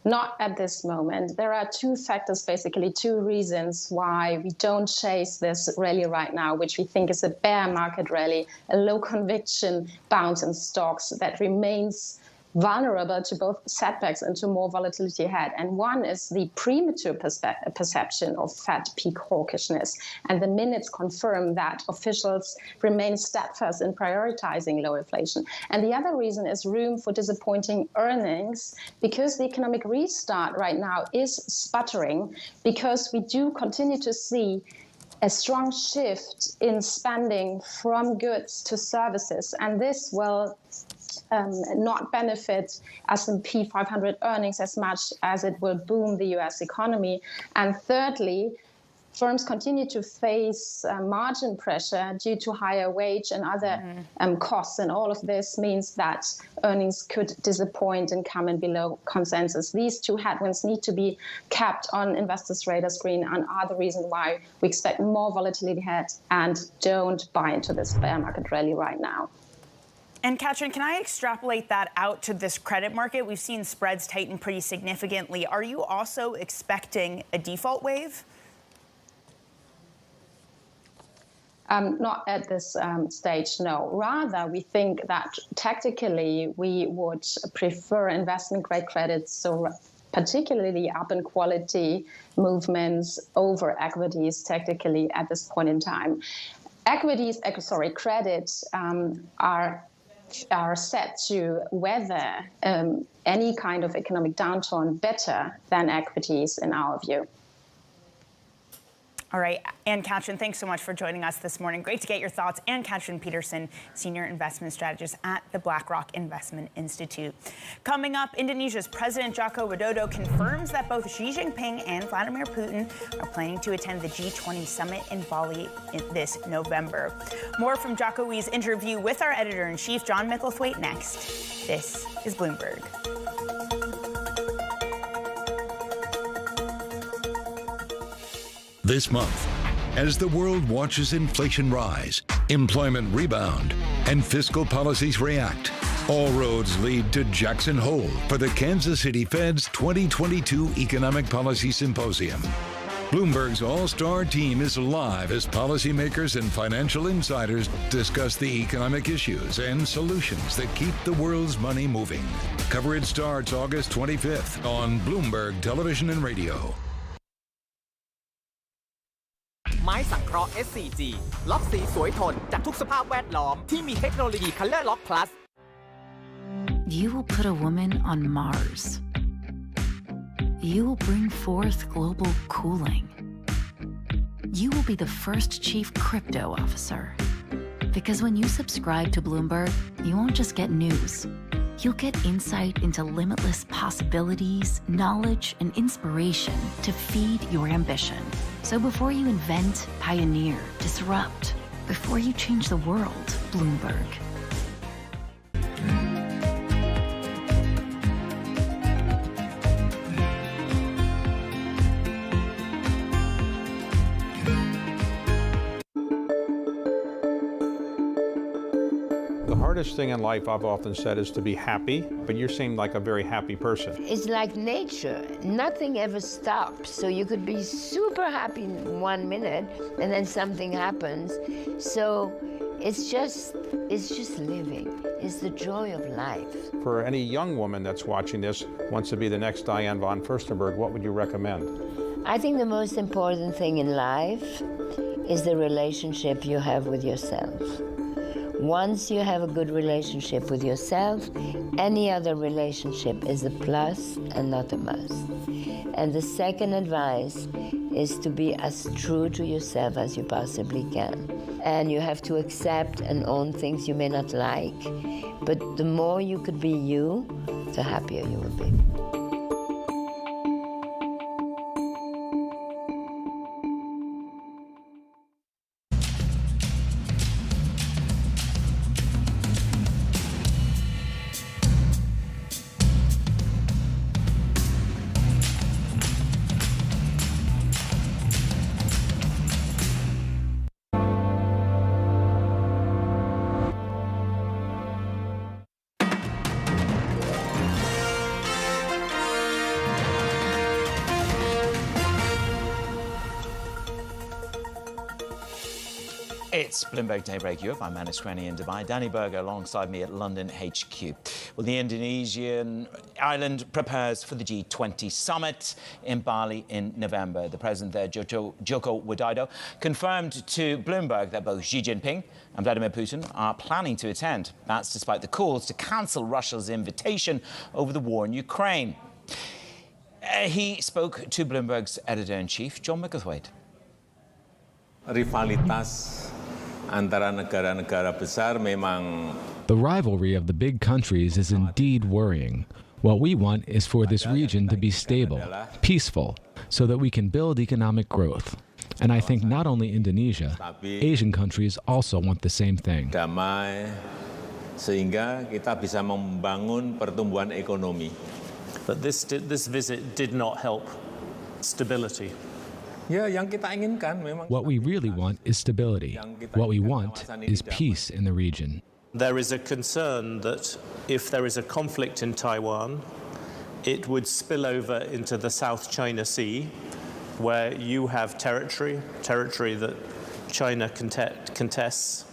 Not at this moment. There are two factors, basically two reasons why we don't chase this rally right now, which we think is a bear market rally, a low conviction bounce in stocks that remains vulnerable to both setbacks and to more volatility ahead. And one is the premature perception of Fed peak hawkishness. And the minutes confirm that officials remain steadfast in prioritizing low inflation. And the other reason is room for disappointing earnings, because the economic restart right now is sputtering, because we do continue to see a strong shift in spending from goods to services. And this will not benefit S&P 500 earnings as much as it will boom the US economy. And thirdly, firms continue to face margin pressure due to higher wage and other costs. And all of this means that earnings could disappoint and come in below consensus. These two headwinds need to be kept on investors' radar screen and are the reason why we expect more volatility ahead and don't buy into this bear market rally right now. And Katrin, can I extrapolate that out to this credit market? We've seen spreads tighten pretty significantly. Are you also expecting a default wave? Not at this stage, no. Rather, we think that tactically we would prefer investment-grade credits, so particularly up in quality movements over equities tactically at this point in time. Credits are set to weather any kind of economic downturn better than equities in our view. All right, Anne Katrin, thanks so much for joining us this morning. Great to get your thoughts. Anne Katrin Peterson, Senior Investment Strategist at the BlackRock Investment Institute. Coming up, Indonesia's President Joko Widodo confirms that both Xi Jinping and Vladimir Putin are planning to attend the G20 summit in Bali this November. More from Jokowi's interview with our editor-in-chief, John Micklethwaite, next. This is Bloomberg. This month, as the world watches inflation rise, employment rebound, and fiscal policies react, all roads lead to Jackson Hole for the Kansas City Fed's 2022 Economic Policy Symposium. Bloomberg's all-star team is live as policymakers and financial insiders discuss the economic issues and solutions that keep the world's money moving. Coverage starts August 25th on Bloomberg Television and Radio. ไม้สังเคราะห์ SCG ล็อกสีสวยทนจากทุกสภาพแวดล้อมที่มีเทคโนโลยี Color Lock Plus. You will put a woman on Mars. You will bring forth global cooling. You will be the first chief crypto officer. Because when you subscribe to Bloomberg, you won't just get news. You'll get insight into limitless possibilities, knowledge, and inspiration to feed your ambition. So before you invent, pioneer, disrupt, before you change the world, Bloomberg. The hardest thing in life, I've often said, is to be happy, but you seem like a very happy person. It's like nature. Nothing ever stops. So you could be super happy in 1 minute and then something happens. So it's just living. It's the joy of life. For any young woman that's watching this, wants to be the next Diane von Furstenberg, what would you recommend? I think the most important thing in life is the relationship you have with yourself. Once you have a good relationship with yourself, any other relationship is a plus and not a must. And the second advice is to be as true to yourself as you possibly can. And you have to accept and own things you may not like, but the more you could be you, the happier you will be. It's Bloomberg Daybreak Europe. I'm Manus Cranny in Dubai. Danny Berger alongside me at London HQ. Well, the Indonesian island prepares for the G20 summit in Bali in November. The president there, Joko Widodo, confirmed to Bloomberg that both Xi Jinping and Vladimir Putin are planning to attend. That's despite the calls to cancel Russia's invitation over the war in Ukraine. He spoke to Bloomberg's editor-in-chief, John Micklethwaite. Rivalitas antara negara-negara besar memang. The rivalry of the big countries is indeed worrying. What we want is for this region to be stable, peaceful, so that we can build economic growth. And I think not only Indonesia, Asian countries also want the same thing. Damai, sehingga kita bisa membangun pertumbuhan ekonomi. But this visit did not help stability. What we really want is stability. What we want is peace in the region. There is a concern that if there is a conflict in Taiwan, it would spill over into the South China Sea, where you have territory that China contests,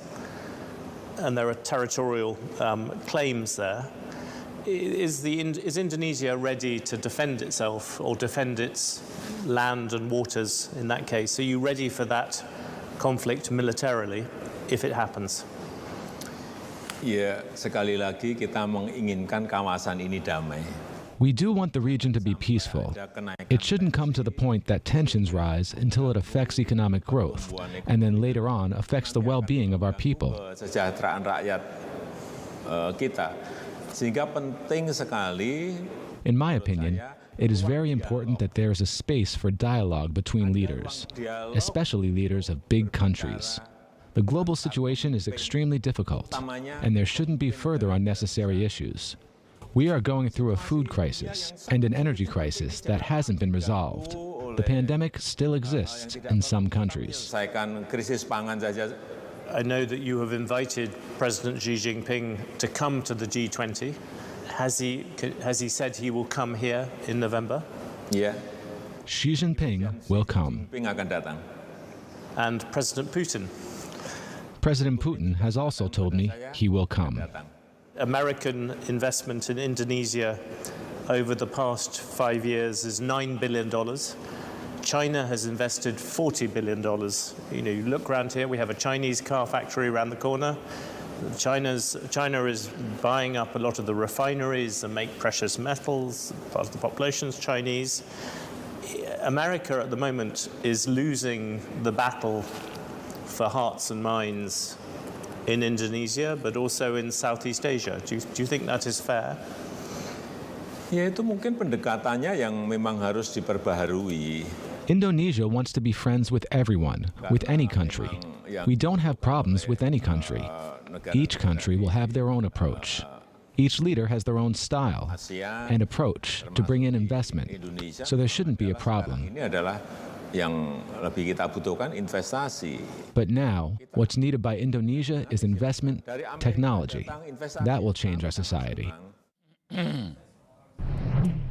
and there are territorial claims there. Is Indonesia ready to defend itself or defend its land and waters in that case? Are you ready for that conflict militarily if it happens? Ya, sekali lagi kita menginginkan kawasan ini damai. We do want the region to be peaceful. It shouldn't come to the point that tensions rise until it affects economic growth, and then later on affects the well-being of our people. Kesejahteraan rakyat kita. Sehingga penting sekali. In my opinion, it is very important that there is a space for dialogue between leaders, especially leaders of big countries. The global situation is extremely difficult, and there shouldn't be further unnecessary issues. We are going through a food crisis and an energy crisis that hasn't been resolved. The pandemic still exists in some countries. I know that you have invited President Xi Jinping to come to the G20. Has he said he will come here in November? Yeah. Xi Jinping will come. And President Putin? President Putin has also told me he will come. American investment in Indonesia over the past 5 years is $9 billion. China has invested $40 billion. You look around here, we have a Chinese car factory around the corner. China is buying up a lot of the refineries that make precious metals. Part of the population is Chinese. America at the moment is losing the battle for hearts and minds in Indonesia, but also in Southeast Asia. Do you think that is fair? Ya, itu mungkin pendekatannya yang memang harus diperbaharui. Indonesia wants to be friends with everyone, with any country. We don't have problems with any country. Each country will have their own approach. Each leader has their own style and approach to bring in investment, so there shouldn't be a problem. But now, what's needed by Indonesia is investment, technology. That will change our society.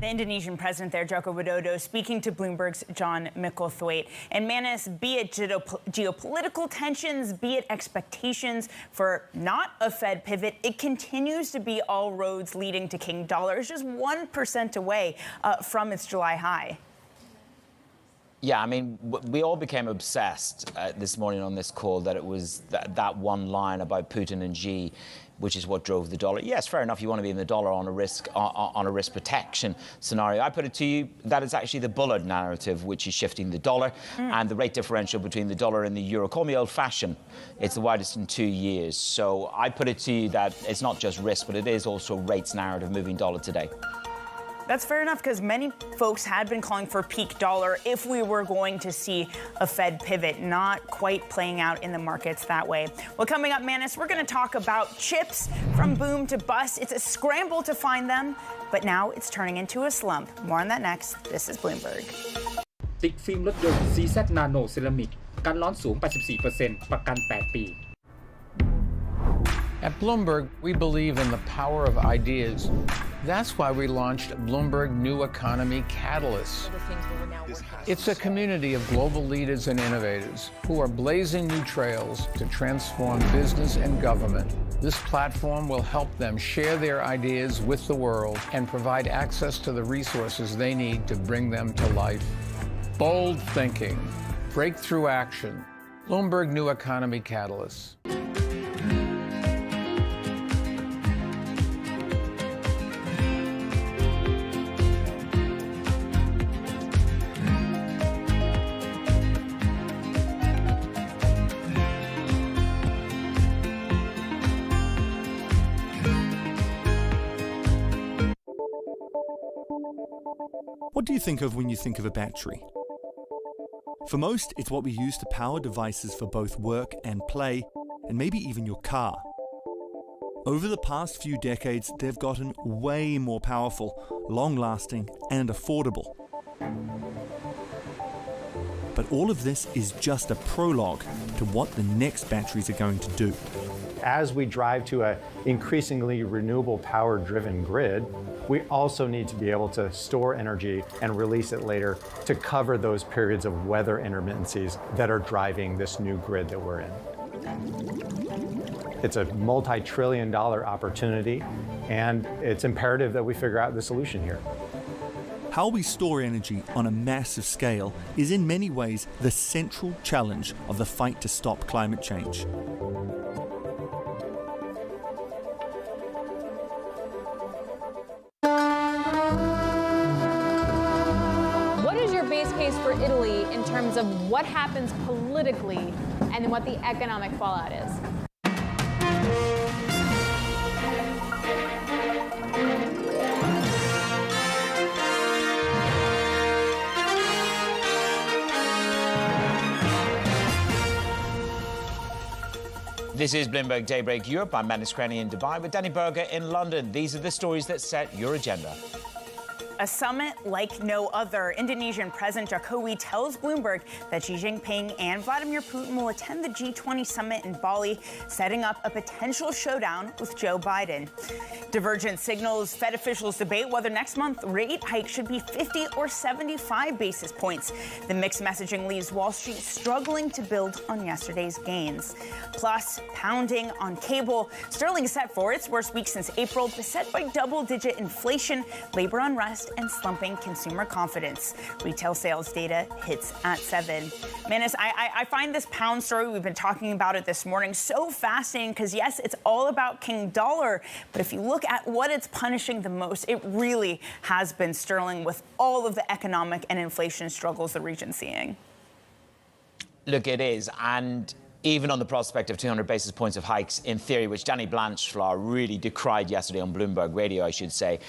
The Indonesian president there, Joko Widodo, speaking to Bloomberg's John Micklethwaite. And Manus, be it geopolitical tensions, be it expectations for not a Fed pivot, it continues to be all roads leading to King Dollar. It's just 1% away from its July high. Yeah, I mean, we all became obsessed this morning on this call that it was that one line about Putin and Xi, which is what drove the dollar. Yes, fair enough, you want to be in the dollar on a risk protection scenario. I put it to you, that is actually the Bullard narrative, which is shifting the dollar and the rate differential between the dollar and the euro. Call me old-fashioned. It's the widest in 2 years. So I put it to you that it's not just risk, but it is also rates narrative moving dollar today. That's fair enough, because many folks had been calling for peak dollar if we were going to see a Fed pivot, not quite playing out in the markets that way. Well, coming up, Manus, we're going to talk about chips from boom to bust. It's a scramble to find them, but now it's turning into a slump. More on that next. This is Bloomberg. ติดฟิล์มรถยนต์ CZ Nano Ceramic กันร้อนสูง 84% ประกัน 8 ปี At Bloomberg, we believe in the power of ideas. That's why we launched Bloomberg New Economy Catalyst. It's a community of global leaders and innovators who are blazing new trails to transform business and government. This platform will help them share their ideas with the world and provide access to the resources they need to bring them to life. Bold thinking, breakthrough action, Bloomberg New Economy Catalyst. What do you think of when you think of a battery? For most, it's what we use to power devices for both work and play, and maybe even your car. Over the past few decades, they've gotten way more powerful, long-lasting, and affordable. But all of this is just a prologue to what the next batteries are going to do. As we drive to an increasingly renewable power-driven grid, we also need to be able to store energy and release it later to cover those periods of weather intermittencies that are driving this new grid that we're in. It's a multi-trillion-dollar opportunity, and it's imperative that we figure out the solution here. How we store energy on a massive scale is in many ways the central challenge of the fight to stop climate change. What is your base case for Italy in terms of what happens politically and then what the economic fallout is? This is Bloomberg Daybreak Europe. I'm Manis Cranny in Dubai with Danny Berger in London. These are the stories that set your agenda. A summit like no other. Indonesian President Jokowi tells Bloomberg that Xi Jinping and Vladimir Putin will attend the G20 summit in Bali, setting up a potential showdown with Joe Biden. Divergent signals. Fed officials debate whether next month rate hike should be 50 or 75 basis points. The mixed messaging leaves Wall Street struggling to build on yesterday's gains. Plus, pounding on cable. Sterling is set for its worst week since April, beset by double-digit inflation, labor unrest, and slumping consumer confidence. Retail sales data hits at 7. Manis, I find this pound story, we've been talking about it this morning, so fascinating because, yes, it's all about King Dollar, but if you look at what it's punishing the most, it really has been sterling with all of the economic and inflation struggles the region's seeing. Look, it is, and even on the prospect of 200 basis points of hikes in theory, which Danny Blanchflower really decried yesterday on Bloomberg Radio, I should say,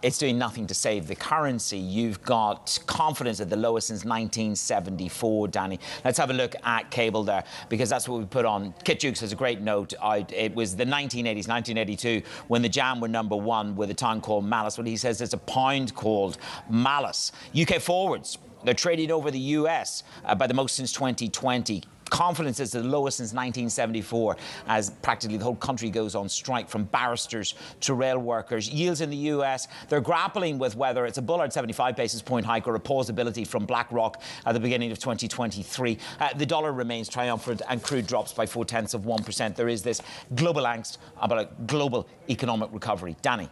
it's doing nothing to save the currency. You've got confidence at the lowest since 1974, Danny. Let's have a look at cable there, because that's what we put on. Kit Jukes has a great note. It was the 1980s, 1982, when the Jam were #1 with a town called Malice. Well, he says there's a pound called Malice. UK forwards, they're trading over the US by the most since 2020. Confidence is the lowest since 1974 as practically the whole country goes on strike, from barristers to rail workers. Yields in the US, they're grappling with whether it's a Bullard 75 basis point hike or a pausability from BlackRock at the beginning of 2023. The dollar remains triumphant and crude drops by 0.4%. There is this global angst about a global economic recovery. Danny.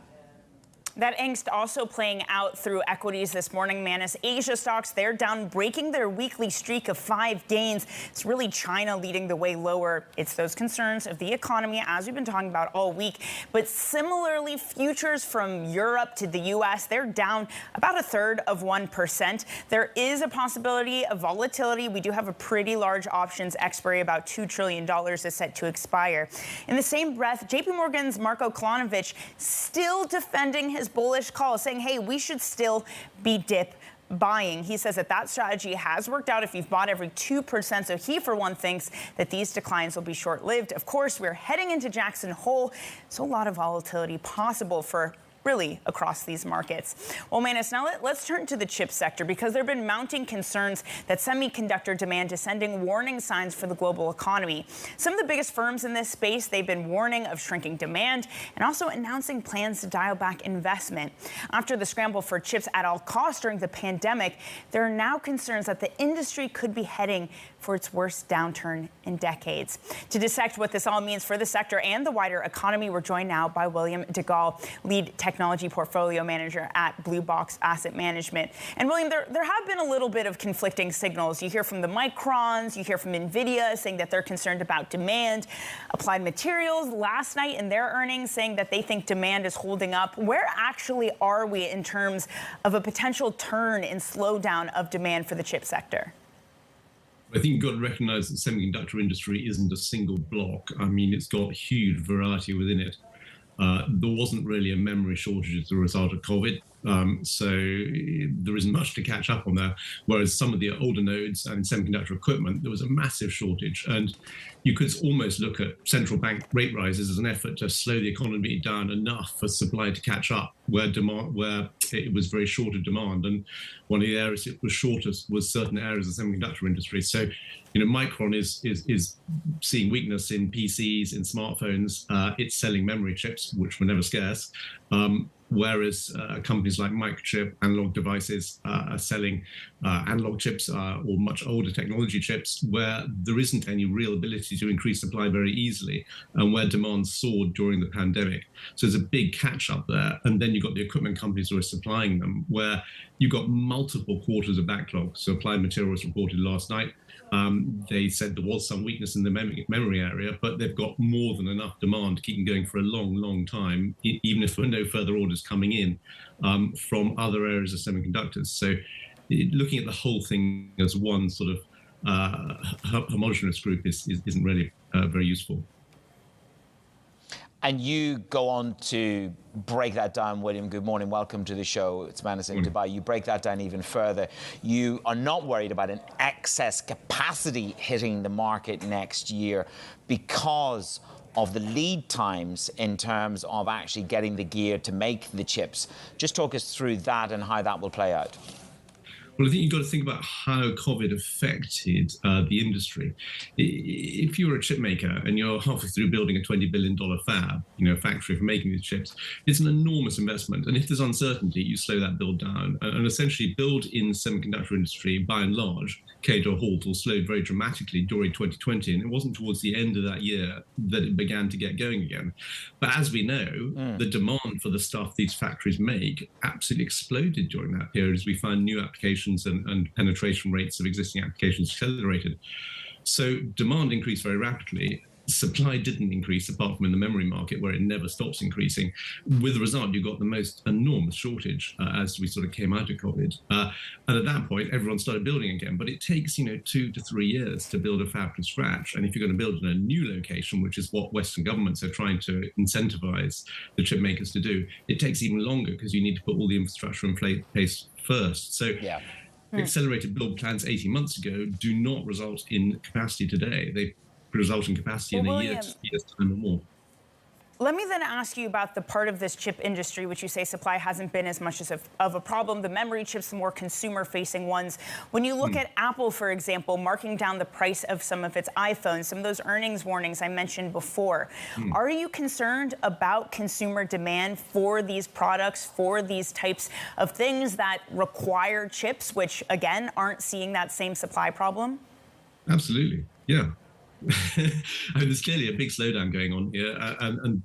That angst also playing out through equities this morning, Manis. Asia stocks, they're down, breaking their weekly streak of 5 gains. It's really China leading the way lower. It's those concerns of the economy, as we've been talking about all week. But similarly, futures from Europe to the U.S., they're down about 1/3%. There is a possibility of volatility. We do have a pretty large options expiry, about $2 trillion is set to expire. In the same breath, JP Morgan's Marko Kolanovic still defending his bullish call, saying, hey, we should still be dip buying. He says that strategy has worked out if you've bought every 2%. So he, for one, thinks that these declines will be short-lived. Of course, we're heading into Jackson Hole, so a lot of volatility possible for really across these markets. Well, Manus, now let's turn to the chip sector, because there have been mounting concerns that semiconductor demand is sending warning signs for the global economy. Some of the biggest firms in this space, they've been warning of shrinking demand and also announcing plans to dial back investment. After the scramble for chips at all costs during the pandemic, there are now concerns that the industry could be heading for its worst downturn in decades. To dissect what this all means for the sector and the wider economy, we're joined now by William DeGaulle, lead technology portfolio manager at Blue Box Asset Management. And William, there have been a little bit of conflicting signals. You hear from the Microns, you hear from NVIDIA saying that they're concerned about demand. Applied Materials last night in their earnings saying that they think demand is holding up. Where actually are we in terms of a potential turn and slowdown of demand for the chip sector? I think you've got to recognize that the semiconductor industry isn't a single block. I mean, it's got huge variety within it. There wasn't really a memory shortage as a result of COVID, so there isn't much to catch up on there. Whereas some of the older nodes and semiconductor equipment, there was a massive shortage. And you could almost look at central bank rate rises as an effort to slow the economy down enough for supply to catch up where it was very short of demand. And one of the areas it was shortest was certain areas of the semiconductor industry. So, you know, Micron is seeing weakness in PCs, in smartphones. It's selling memory chips, which were never scarce. Whereas companies like Microchip, Analog Devices, are selling analog chips or much older technology chips where there isn't any real ability to increase supply very easily and where demand soared during the pandemic. So there's a big catch up there. And then you've got the equipment companies who are supplying them where you've got multiple quarters of backlog. So Applied Materials reported last night. They said there was some weakness in the memory area, but they've got more than enough demand to keep them going for a long, long time, even if there are no further orders coming in from other areas of semiconductors. So looking at the whole thing as one sort of homogeneous group isn't really very useful. And you go on to break that down, William. Good morning. Welcome to the show. It's Manus in Dubai. You break that down even further. You are not worried about an excess capacity hitting the market next year because of the lead times in terms of actually getting the gear to make the chips. Just talk us through that and how that will play out. Well, I think you've got to think about how COVID affected the industry. If you're a chip maker and you're halfway through building a $20 billion fab, factory for making these chips, it's an enormous investment. And if there's uncertainty, you slow that build down. And essentially build in the semiconductor industry, by and large, came to a halt or slowed very dramatically during 2020. And it wasn't towards the end of that year that it began to get going again. But as we know, the demand for the stuff these factories make absolutely exploded during that period as we found new applications and penetration rates of existing applications accelerated. So demand increased very rapidly. Supply didn't increase, apart from in the memory market, where it never stops increasing. With the result, you got the most enormous shortage as we sort of came out of COVID. And at that point, everyone started building again. But it takes, 2 to 3 years to build a fab from scratch. And if you're going to build in a new location, which is what Western governments are trying to incentivize the chip makers to do, it takes even longer because you need to put all the infrastructure in place first. So accelerated build plans 18 months ago do not result in capacity today. They result in capacity in a year's time or more. Let me then ask you about the part of this chip industry, which you say supply hasn't been as much of a problem. The memory chips, the more consumer-facing ones. When you look at Apple, for example, marking down the price of some of its iPhones, some of those earnings warnings I mentioned before, are you concerned about consumer demand for these products, for these types of things that require chips, which, again, aren't seeing that same supply problem? Absolutely, yeah. I mean, there's clearly a big slowdown going on here, and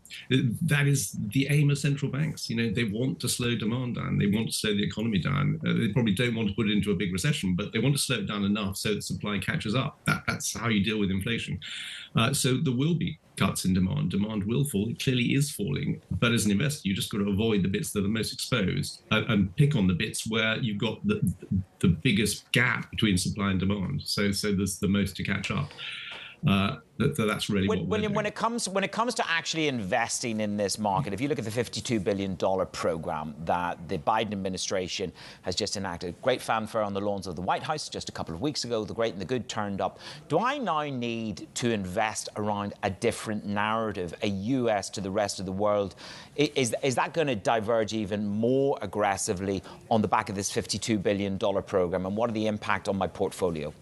that is the aim of central banks. They want to slow demand down. They want to slow the economy down. They probably don't want to put it into a big recession, but they want to slow it down enough so that supply catches up. That's how you deal with inflation. So there will be cuts in demand. Demand will fall. It clearly is falling. But as an investor, you just got to avoid the bits that are most exposed and pick on the bits where you've got the biggest gap between supply and demand. So there's the most to catch up. That's really what William, when it comes to actually investing in this market, if you look at the $52 billion program that the Biden administration has just enacted, great fanfare on the lawns of the White House just a couple of weeks ago, the great and the good turned up. Do I now need to invest around a different narrative, a US to the rest of the world? Is that going to diverge even more aggressively on the back of this $52 billion program? And what are the impact on my portfolio?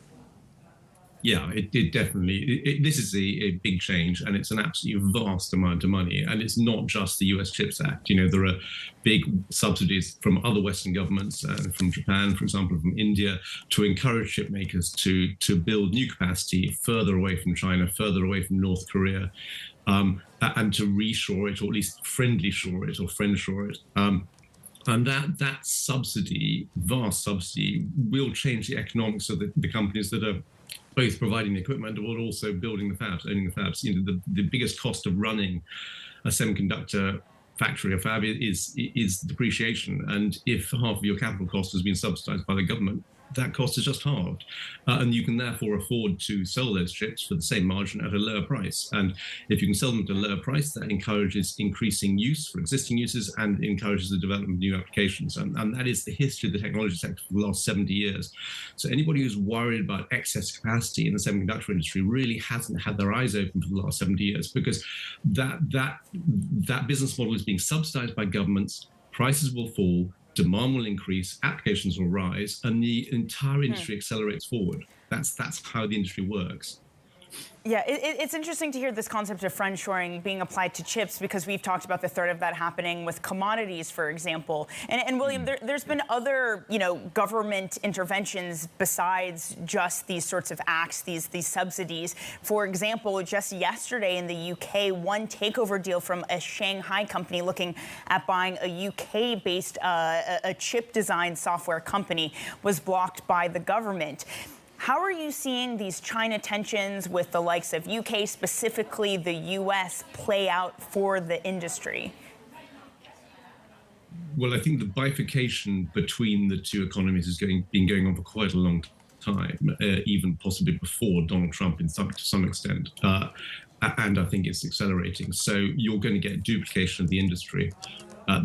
Yeah, it definitely. This is a big change, and it's an absolutely vast amount of money. And it's not just the US CHIPS Act. You know, there are big subsidies from other Western governments, from Japan, for example, from India, to encourage chip makers to build new capacity further away from China, further away from North Korea, and to reshore it, or at least friendly shore it, or friendshore it. And that subsidy, vast subsidy, will change the economics of the companies that are both providing the equipment but also building the fabs, owning the fabs. You know, the biggest cost of running a semiconductor factory or fab is depreciation. And if half of your capital cost has been subsidized by the government, that cost is just halved. And you can therefore afford to sell those chips for the same margin at a lower price. And if you can sell them at a lower price, that encourages increasing use for existing uses and encourages the development of new applications. And that is the history of the technology sector for the last 70 years. So anybody who's worried about excess capacity in the semiconductor industry really hasn't had their eyes open for the last 70 years, because that business model is being subsidized by governments. Prices will fall, demand will increase, applications will rise, and the entire industry accelerates forward. That's how the industry works. Yeah, it's interesting to hear this concept of friendshoring being applied to chips, because we've talked about the threat of that happening with commodities, for example. And William, there's been other, government interventions besides just these sorts of acts, these subsidies. For example, just yesterday in the UK, one takeover deal from a Shanghai company looking at buying a UK-based a chip design software company was blocked by the government. How are you seeing these China tensions with the likes of UK, specifically the US, play out for the industry? Well, I think the bifurcation between the two economies has been going on for quite a long time, even possibly before Donald Trump to some extent. And I think it's accelerating. So you're going to get duplication of the industry.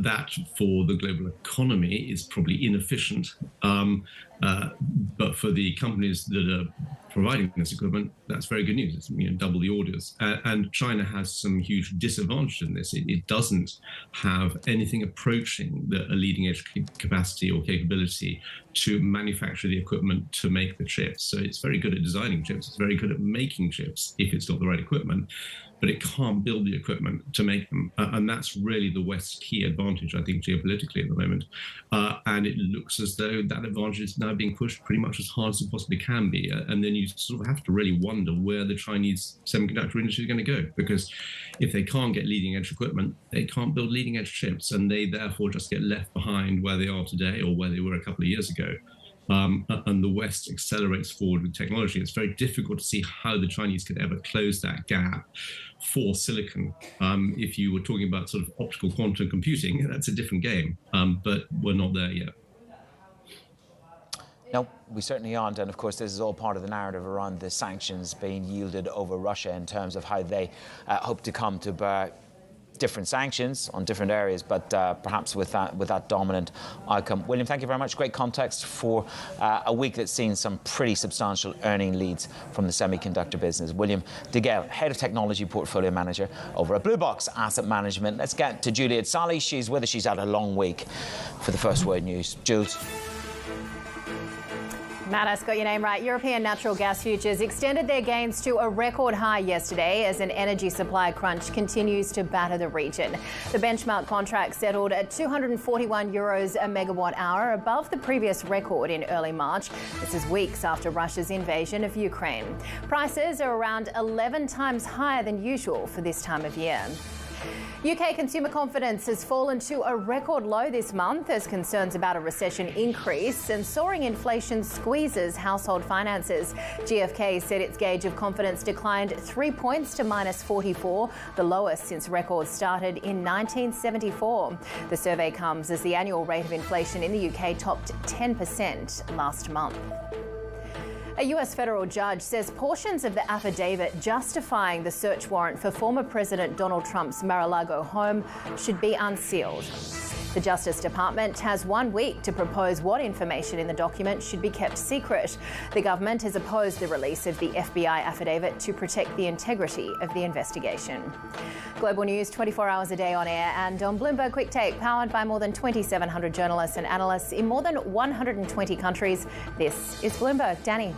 That for the global economy is probably inefficient, but for the companies that are providing this equipment, that's very good news. It's double the orders. And China has some huge disadvantage in this. It doesn't have anything approaching a leading edge capacity or capability to manufacture the equipment to make the chips. So it's very good at designing chips. It's very good at making chips if it's got the right equipment, but it can't build the equipment to make them. And that's really the West's key advantage, I think, geopolitically at the moment. And it looks as though that advantage is now being pushed pretty much as hard as it possibly can be. And then you sort of have to really wonder where the Chinese semiconductor industry is going to go, because if they can't get leading edge equipment, they can't build leading edge chips, and they therefore just get left behind where they are today or where they were a couple of years ago. And the West accelerates forward with technology. It's very difficult to see how the Chinese could ever close that gap for silicon. If you were talking about sort of optical quantum computing, that's a different game, but we're not there yet. No, we certainly aren't. And of course, this is all part of the narrative around the sanctions being yielded over Russia in terms of how they hope to come to bear different sanctions on different areas, but perhaps with that dominant outcome. William, thank you very much. Great context for a week that's seen some pretty substantial earning leads from the semiconductor business. William DeGale, Head of Technology Portfolio Manager over at Blue Box Asset Management. Let's get to Juliet Sally. She's with us. She's had a long week for the First Word News. Jules. Matt, I got your name right. European natural gas futures extended their gains to a record high yesterday as an energy supply crunch continues to batter the region. The benchmark contract settled at €241 a megawatt hour, above the previous record in early March. This is weeks after Russia's invasion of Ukraine. Prices are around 11 times higher than usual for this time of year. UK consumer confidence has fallen to a record low this month as concerns about a recession increase and soaring inflation squeezes household finances. GfK said its gauge of confidence declined 3 points to -44, the lowest since records started in 1974. The survey comes as the annual rate of inflation in the UK topped 10% last month. A US federal judge says portions of the affidavit justifying the search warrant for former President Donald Trump's Mar-a-Lago home should be unsealed. The Justice Department has 1 week to propose what information in the document should be kept secret. The government has opposed the release of the FBI affidavit to protect the integrity of the investigation. Global news 24 hours a day on air and on Bloomberg Quick Take, powered by more than 2,700 journalists and analysts in more than 120 countries. This is Bloomberg. Danny.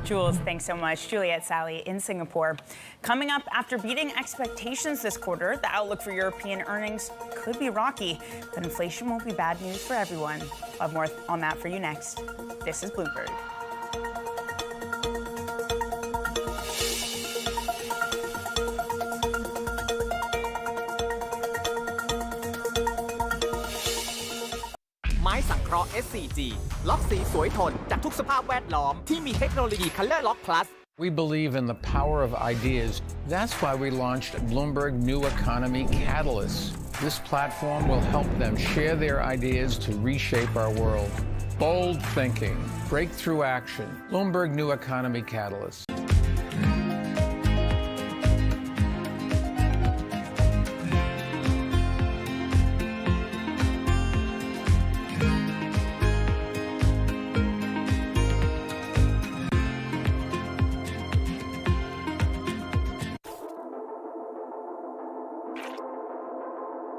Jules, thanks so much. Juliet Sally in Singapore. Coming up, after beating expectations this quarter, the outlook for European earnings could be rocky, but inflation won't be bad news for everyone. I'll have more on that for you next. This is Bloomberg.ไม้สังเคราะห์ SCG ล็อกสีสวยทนจากทุกสภาพแวดล้อมที่มีเทคโนโลยี Color Lock Plus We believe in the power of ideas. That's why we launched Bloomberg New Economy Catalyst. This platform will help them share their ideas to reshape our world. Bold thinking, breakthrough action. Bloomberg New Economy Catalyst.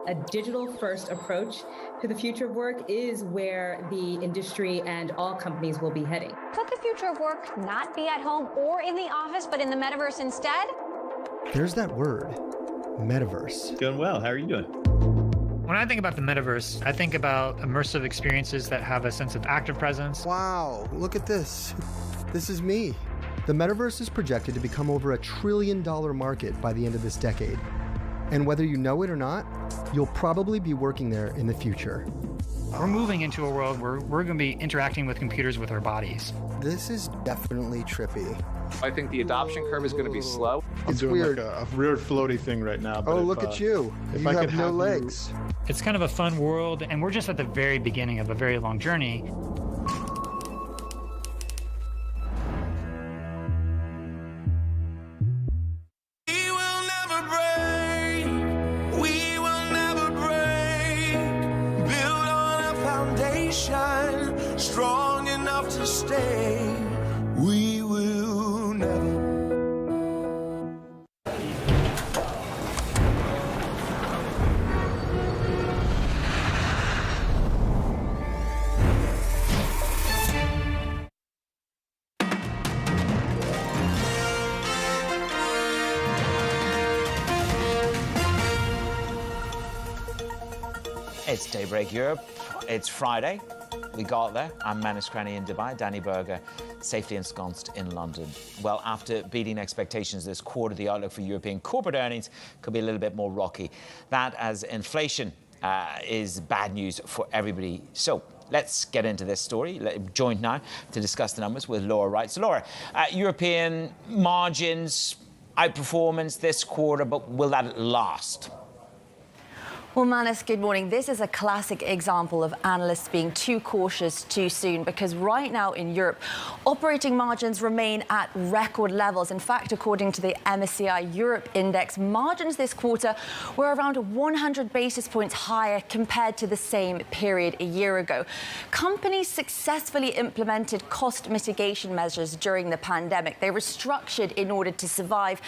A digital-first approach to the future of work is where the industry and all companies will be heading. Could the future of work not be at home or in the office, but in the metaverse instead? There's that word, metaverse. Doing well. How are you doing? When I think about the metaverse, I think about immersive experiences that have a sense of active presence. Wow, look at this. This is me. The metaverse is projected to become over $1 trillion market by the end of this decade. And whether you know it or not, you'll probably be working there in the future. We're moving into a world where we're going to be interacting with computers with our bodies. This is definitely trippy. I think the adoption curve is going to be slow. It's weird. Like a weird floaty thing right now. But look at you. You have no legs. It's kind of a fun world, and we're just at the very beginning of a very long journey. Strong enough to stay, we will never. It's Daybreak Europe. It's Friday. We got there. I'm Manus Cranny in Dubai, Danny Berger, safely ensconced in London. Well, after beating expectations this quarter, the outlook for European corporate earnings could be a little bit more rocky. That as inflation is bad news for everybody. So let's get into this story. Joined now to discuss the numbers with Laura Wright. So Laura, European margins, outperformance this quarter, but will that last? Well, Manus, good morning. This is a classic example of analysts being too cautious too soon, because right now in Europe, operating margins remain at record levels. In fact, according to the MSCI Europe Index, margins this quarter were around 100 basis points higher compared to the same period a year ago. Companies successfully implemented cost mitigation measures during the pandemic. They restructured in order to survive.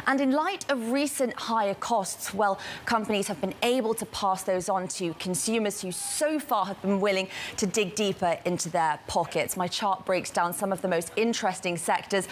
And in light of recent higher costs, well, companies have been able to pass those on to consumers who so far have been willing to dig deeper into their pockets. My chart breaks down some of the most interesting sectors.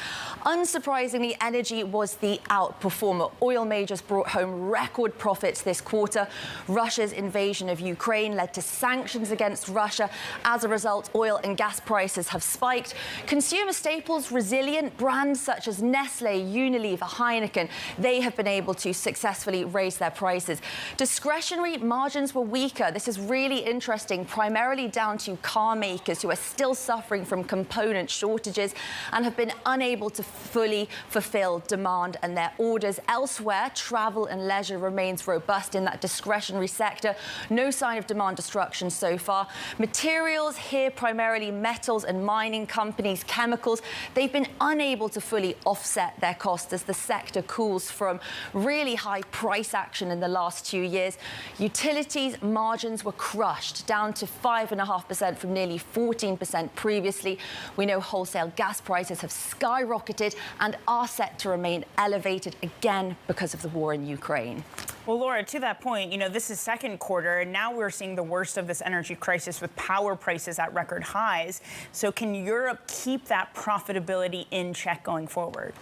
Unsurprisingly, energy was the outperformer. Oil majors brought home record profits this quarter. Russia's invasion of Ukraine led to sanctions against Russia. As a result, oil and gas prices have spiked. Consumer staples resilient. Brands such as Nestle, Unilever, Heineken, they have been able to successfully raise their prices. Discretionary January, margins were weaker. This is really interesting, primarily down to car makers who are still suffering from component shortages and have been unable to fully fulfill demand and their orders. Elsewhere, travel and leisure remains robust in that discretionary sector. No sign of demand destruction so far. Materials here, primarily metals and mining companies, chemicals, they've been unable to fully offset their costs as the sector cools from really high price action in the last 2 years. Utilities margins were crushed down to 5.5% from nearly 14% previously. We know wholesale gas prices have skyrocketed and are set to remain elevated again because of the war in Ukraine. Well, Laura, to that point, this is second quarter, and now we're seeing the worst of this energy crisis with power prices at record highs. So can Europe keep that profitability in check going forward?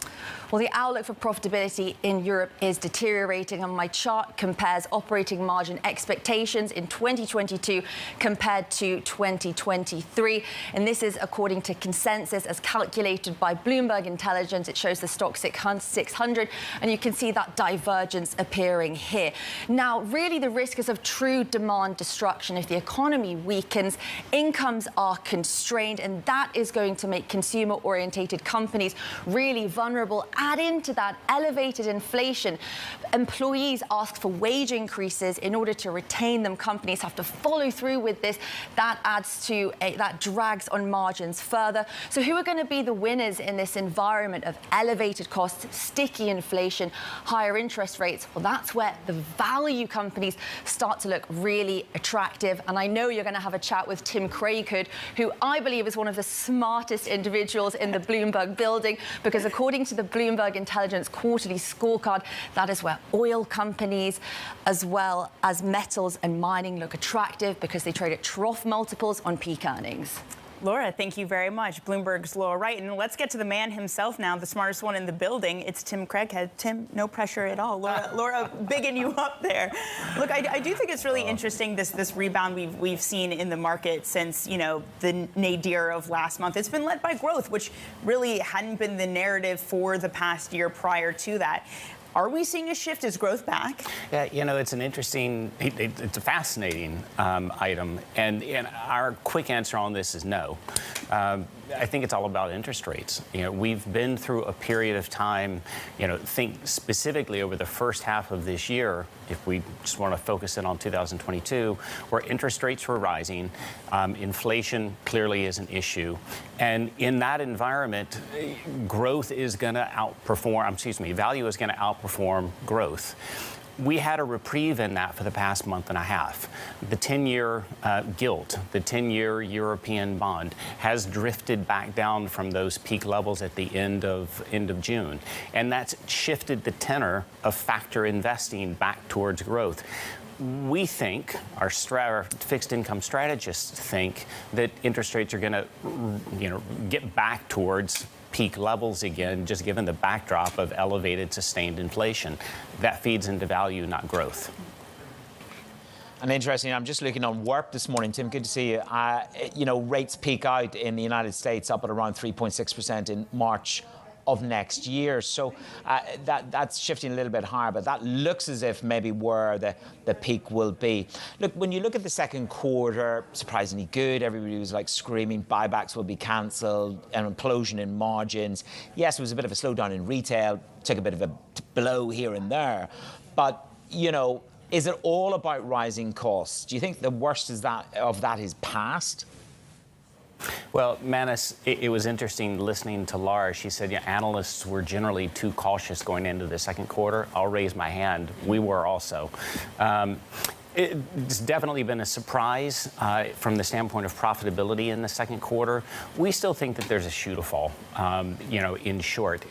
Well, the outlook for profitability in Europe is deteriorating, and my chart compares operating margin expectations in 2022 compared to 2023. And this is according to consensus as calculated by Bloomberg Intelligence. It shows the stock 600, and you can see that divergence appearing here. Now, really, the risk is of true demand destruction. If the economy weakens, incomes are constrained, and that is going to make consumer-orientated companies really vulnerable. Add into that elevated inflation. Employees ask for wage increases in order to retain them. Companies have to follow through with this. That adds to that drags on margins further. So who are going to be the winners in this environment of elevated costs, sticky inflation, higher interest rates? Well, that's where the value companies start to look really attractive. And I know you're going to have a chat with Tim Craighood, who I believe is one of the smartest individuals in the Bloomberg building, because according to the Bloomberg Intelligence quarterly scorecard, that is where oil companies as well as metals and mining look attractive because they trade at trough multiples on peak earnings. Laura, thank you very much. Bloomberg's Laura Wright. And let's get to the man himself now, the smartest one in the building. It's Tim Craighead. Tim, no pressure at all. Laura bigging you up there. Look, I do think it's really interesting, this rebound we've seen in the market since, the nadir of last month. It's been led by growth, which really hadn't been the narrative for the past year prior to that. Are we seeing a shift? Is growth back? Yeah, it's an interesting, it's a fascinating item. And our quick answer on this is no. I think it's all about interest rates. We've been through a period of time, think specifically over the first half of this year, if we just want to focus in on 2022, where interest rates were rising, inflation clearly is an issue. And in that environment, growth is going to outperform, value is going to outperform growth. We had a reprieve in that for the past month and a half. The 10-year gilt, the 10-year European bond, has drifted back down from those peak levels at the end of June. And that's shifted the tenor of factor investing back towards growth. We think, our fixed income strategists think, that interest rates are going to, get back towards peak levels again, just given the backdrop of elevated, sustained inflation. That feeds into value, not growth. And interesting, I'm just looking on WARP this morning. Tim, good to see you. Rates peak out in the United States up at around 3.6% in March of next year. So that's shifting a little bit higher, but that looks as if maybe where the peak will be. Look, when you look at the second quarter, surprisingly good. Everybody was like screaming buybacks will be cancelled, an implosion in margins. Yes, it was a bit of a slowdown in retail, took a bit of a blow here and there. But, is it all about rising costs? Do you think the worst of that is past? Well, Manus, it was interesting listening to Laura. She said analysts were generally too cautious going into the second quarter. I'll raise my hand. We were also. It's definitely been a surprise from the standpoint of profitability in the second quarter. We still think that there's a shoe to fall, in short.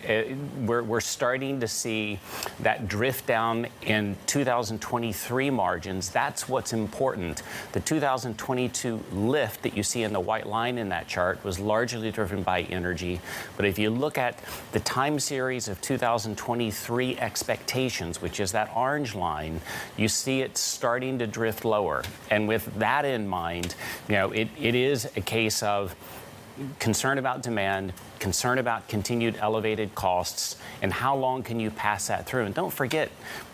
We're starting to see that drift down in 2023 margins. That's what's important. The 2022 lift that you see in the white line in that chart was largely driven by energy. But if you look at the time series of 2023 expectations, which is that orange line, you see it starting to drift lower. And with that in mind, it is a case of concern about demand, concern about continued elevated costs, and how long can you pass that through? And don't forget,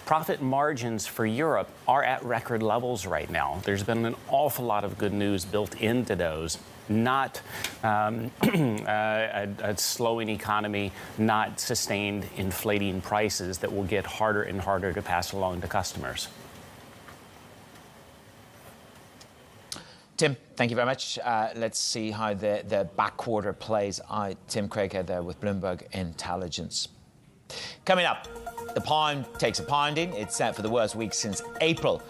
profit margins for Europe are at record levels right now. There's been an awful lot of good news built into those. Not a slowing economy, not sustained inflating prices that will get harder and harder to pass along to customers. Tim, thank you very much. Let's see how the back quarter plays out. Tim Craighead there with Bloomberg Intelligence. Coming up, the pound takes a pounding. It's set for the worst week since April.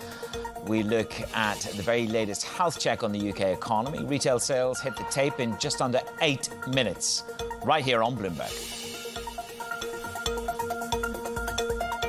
We look at the very latest health check on the UK economy. Retail sales hit the tape in just under 8 minutes, right here on Bloomberg.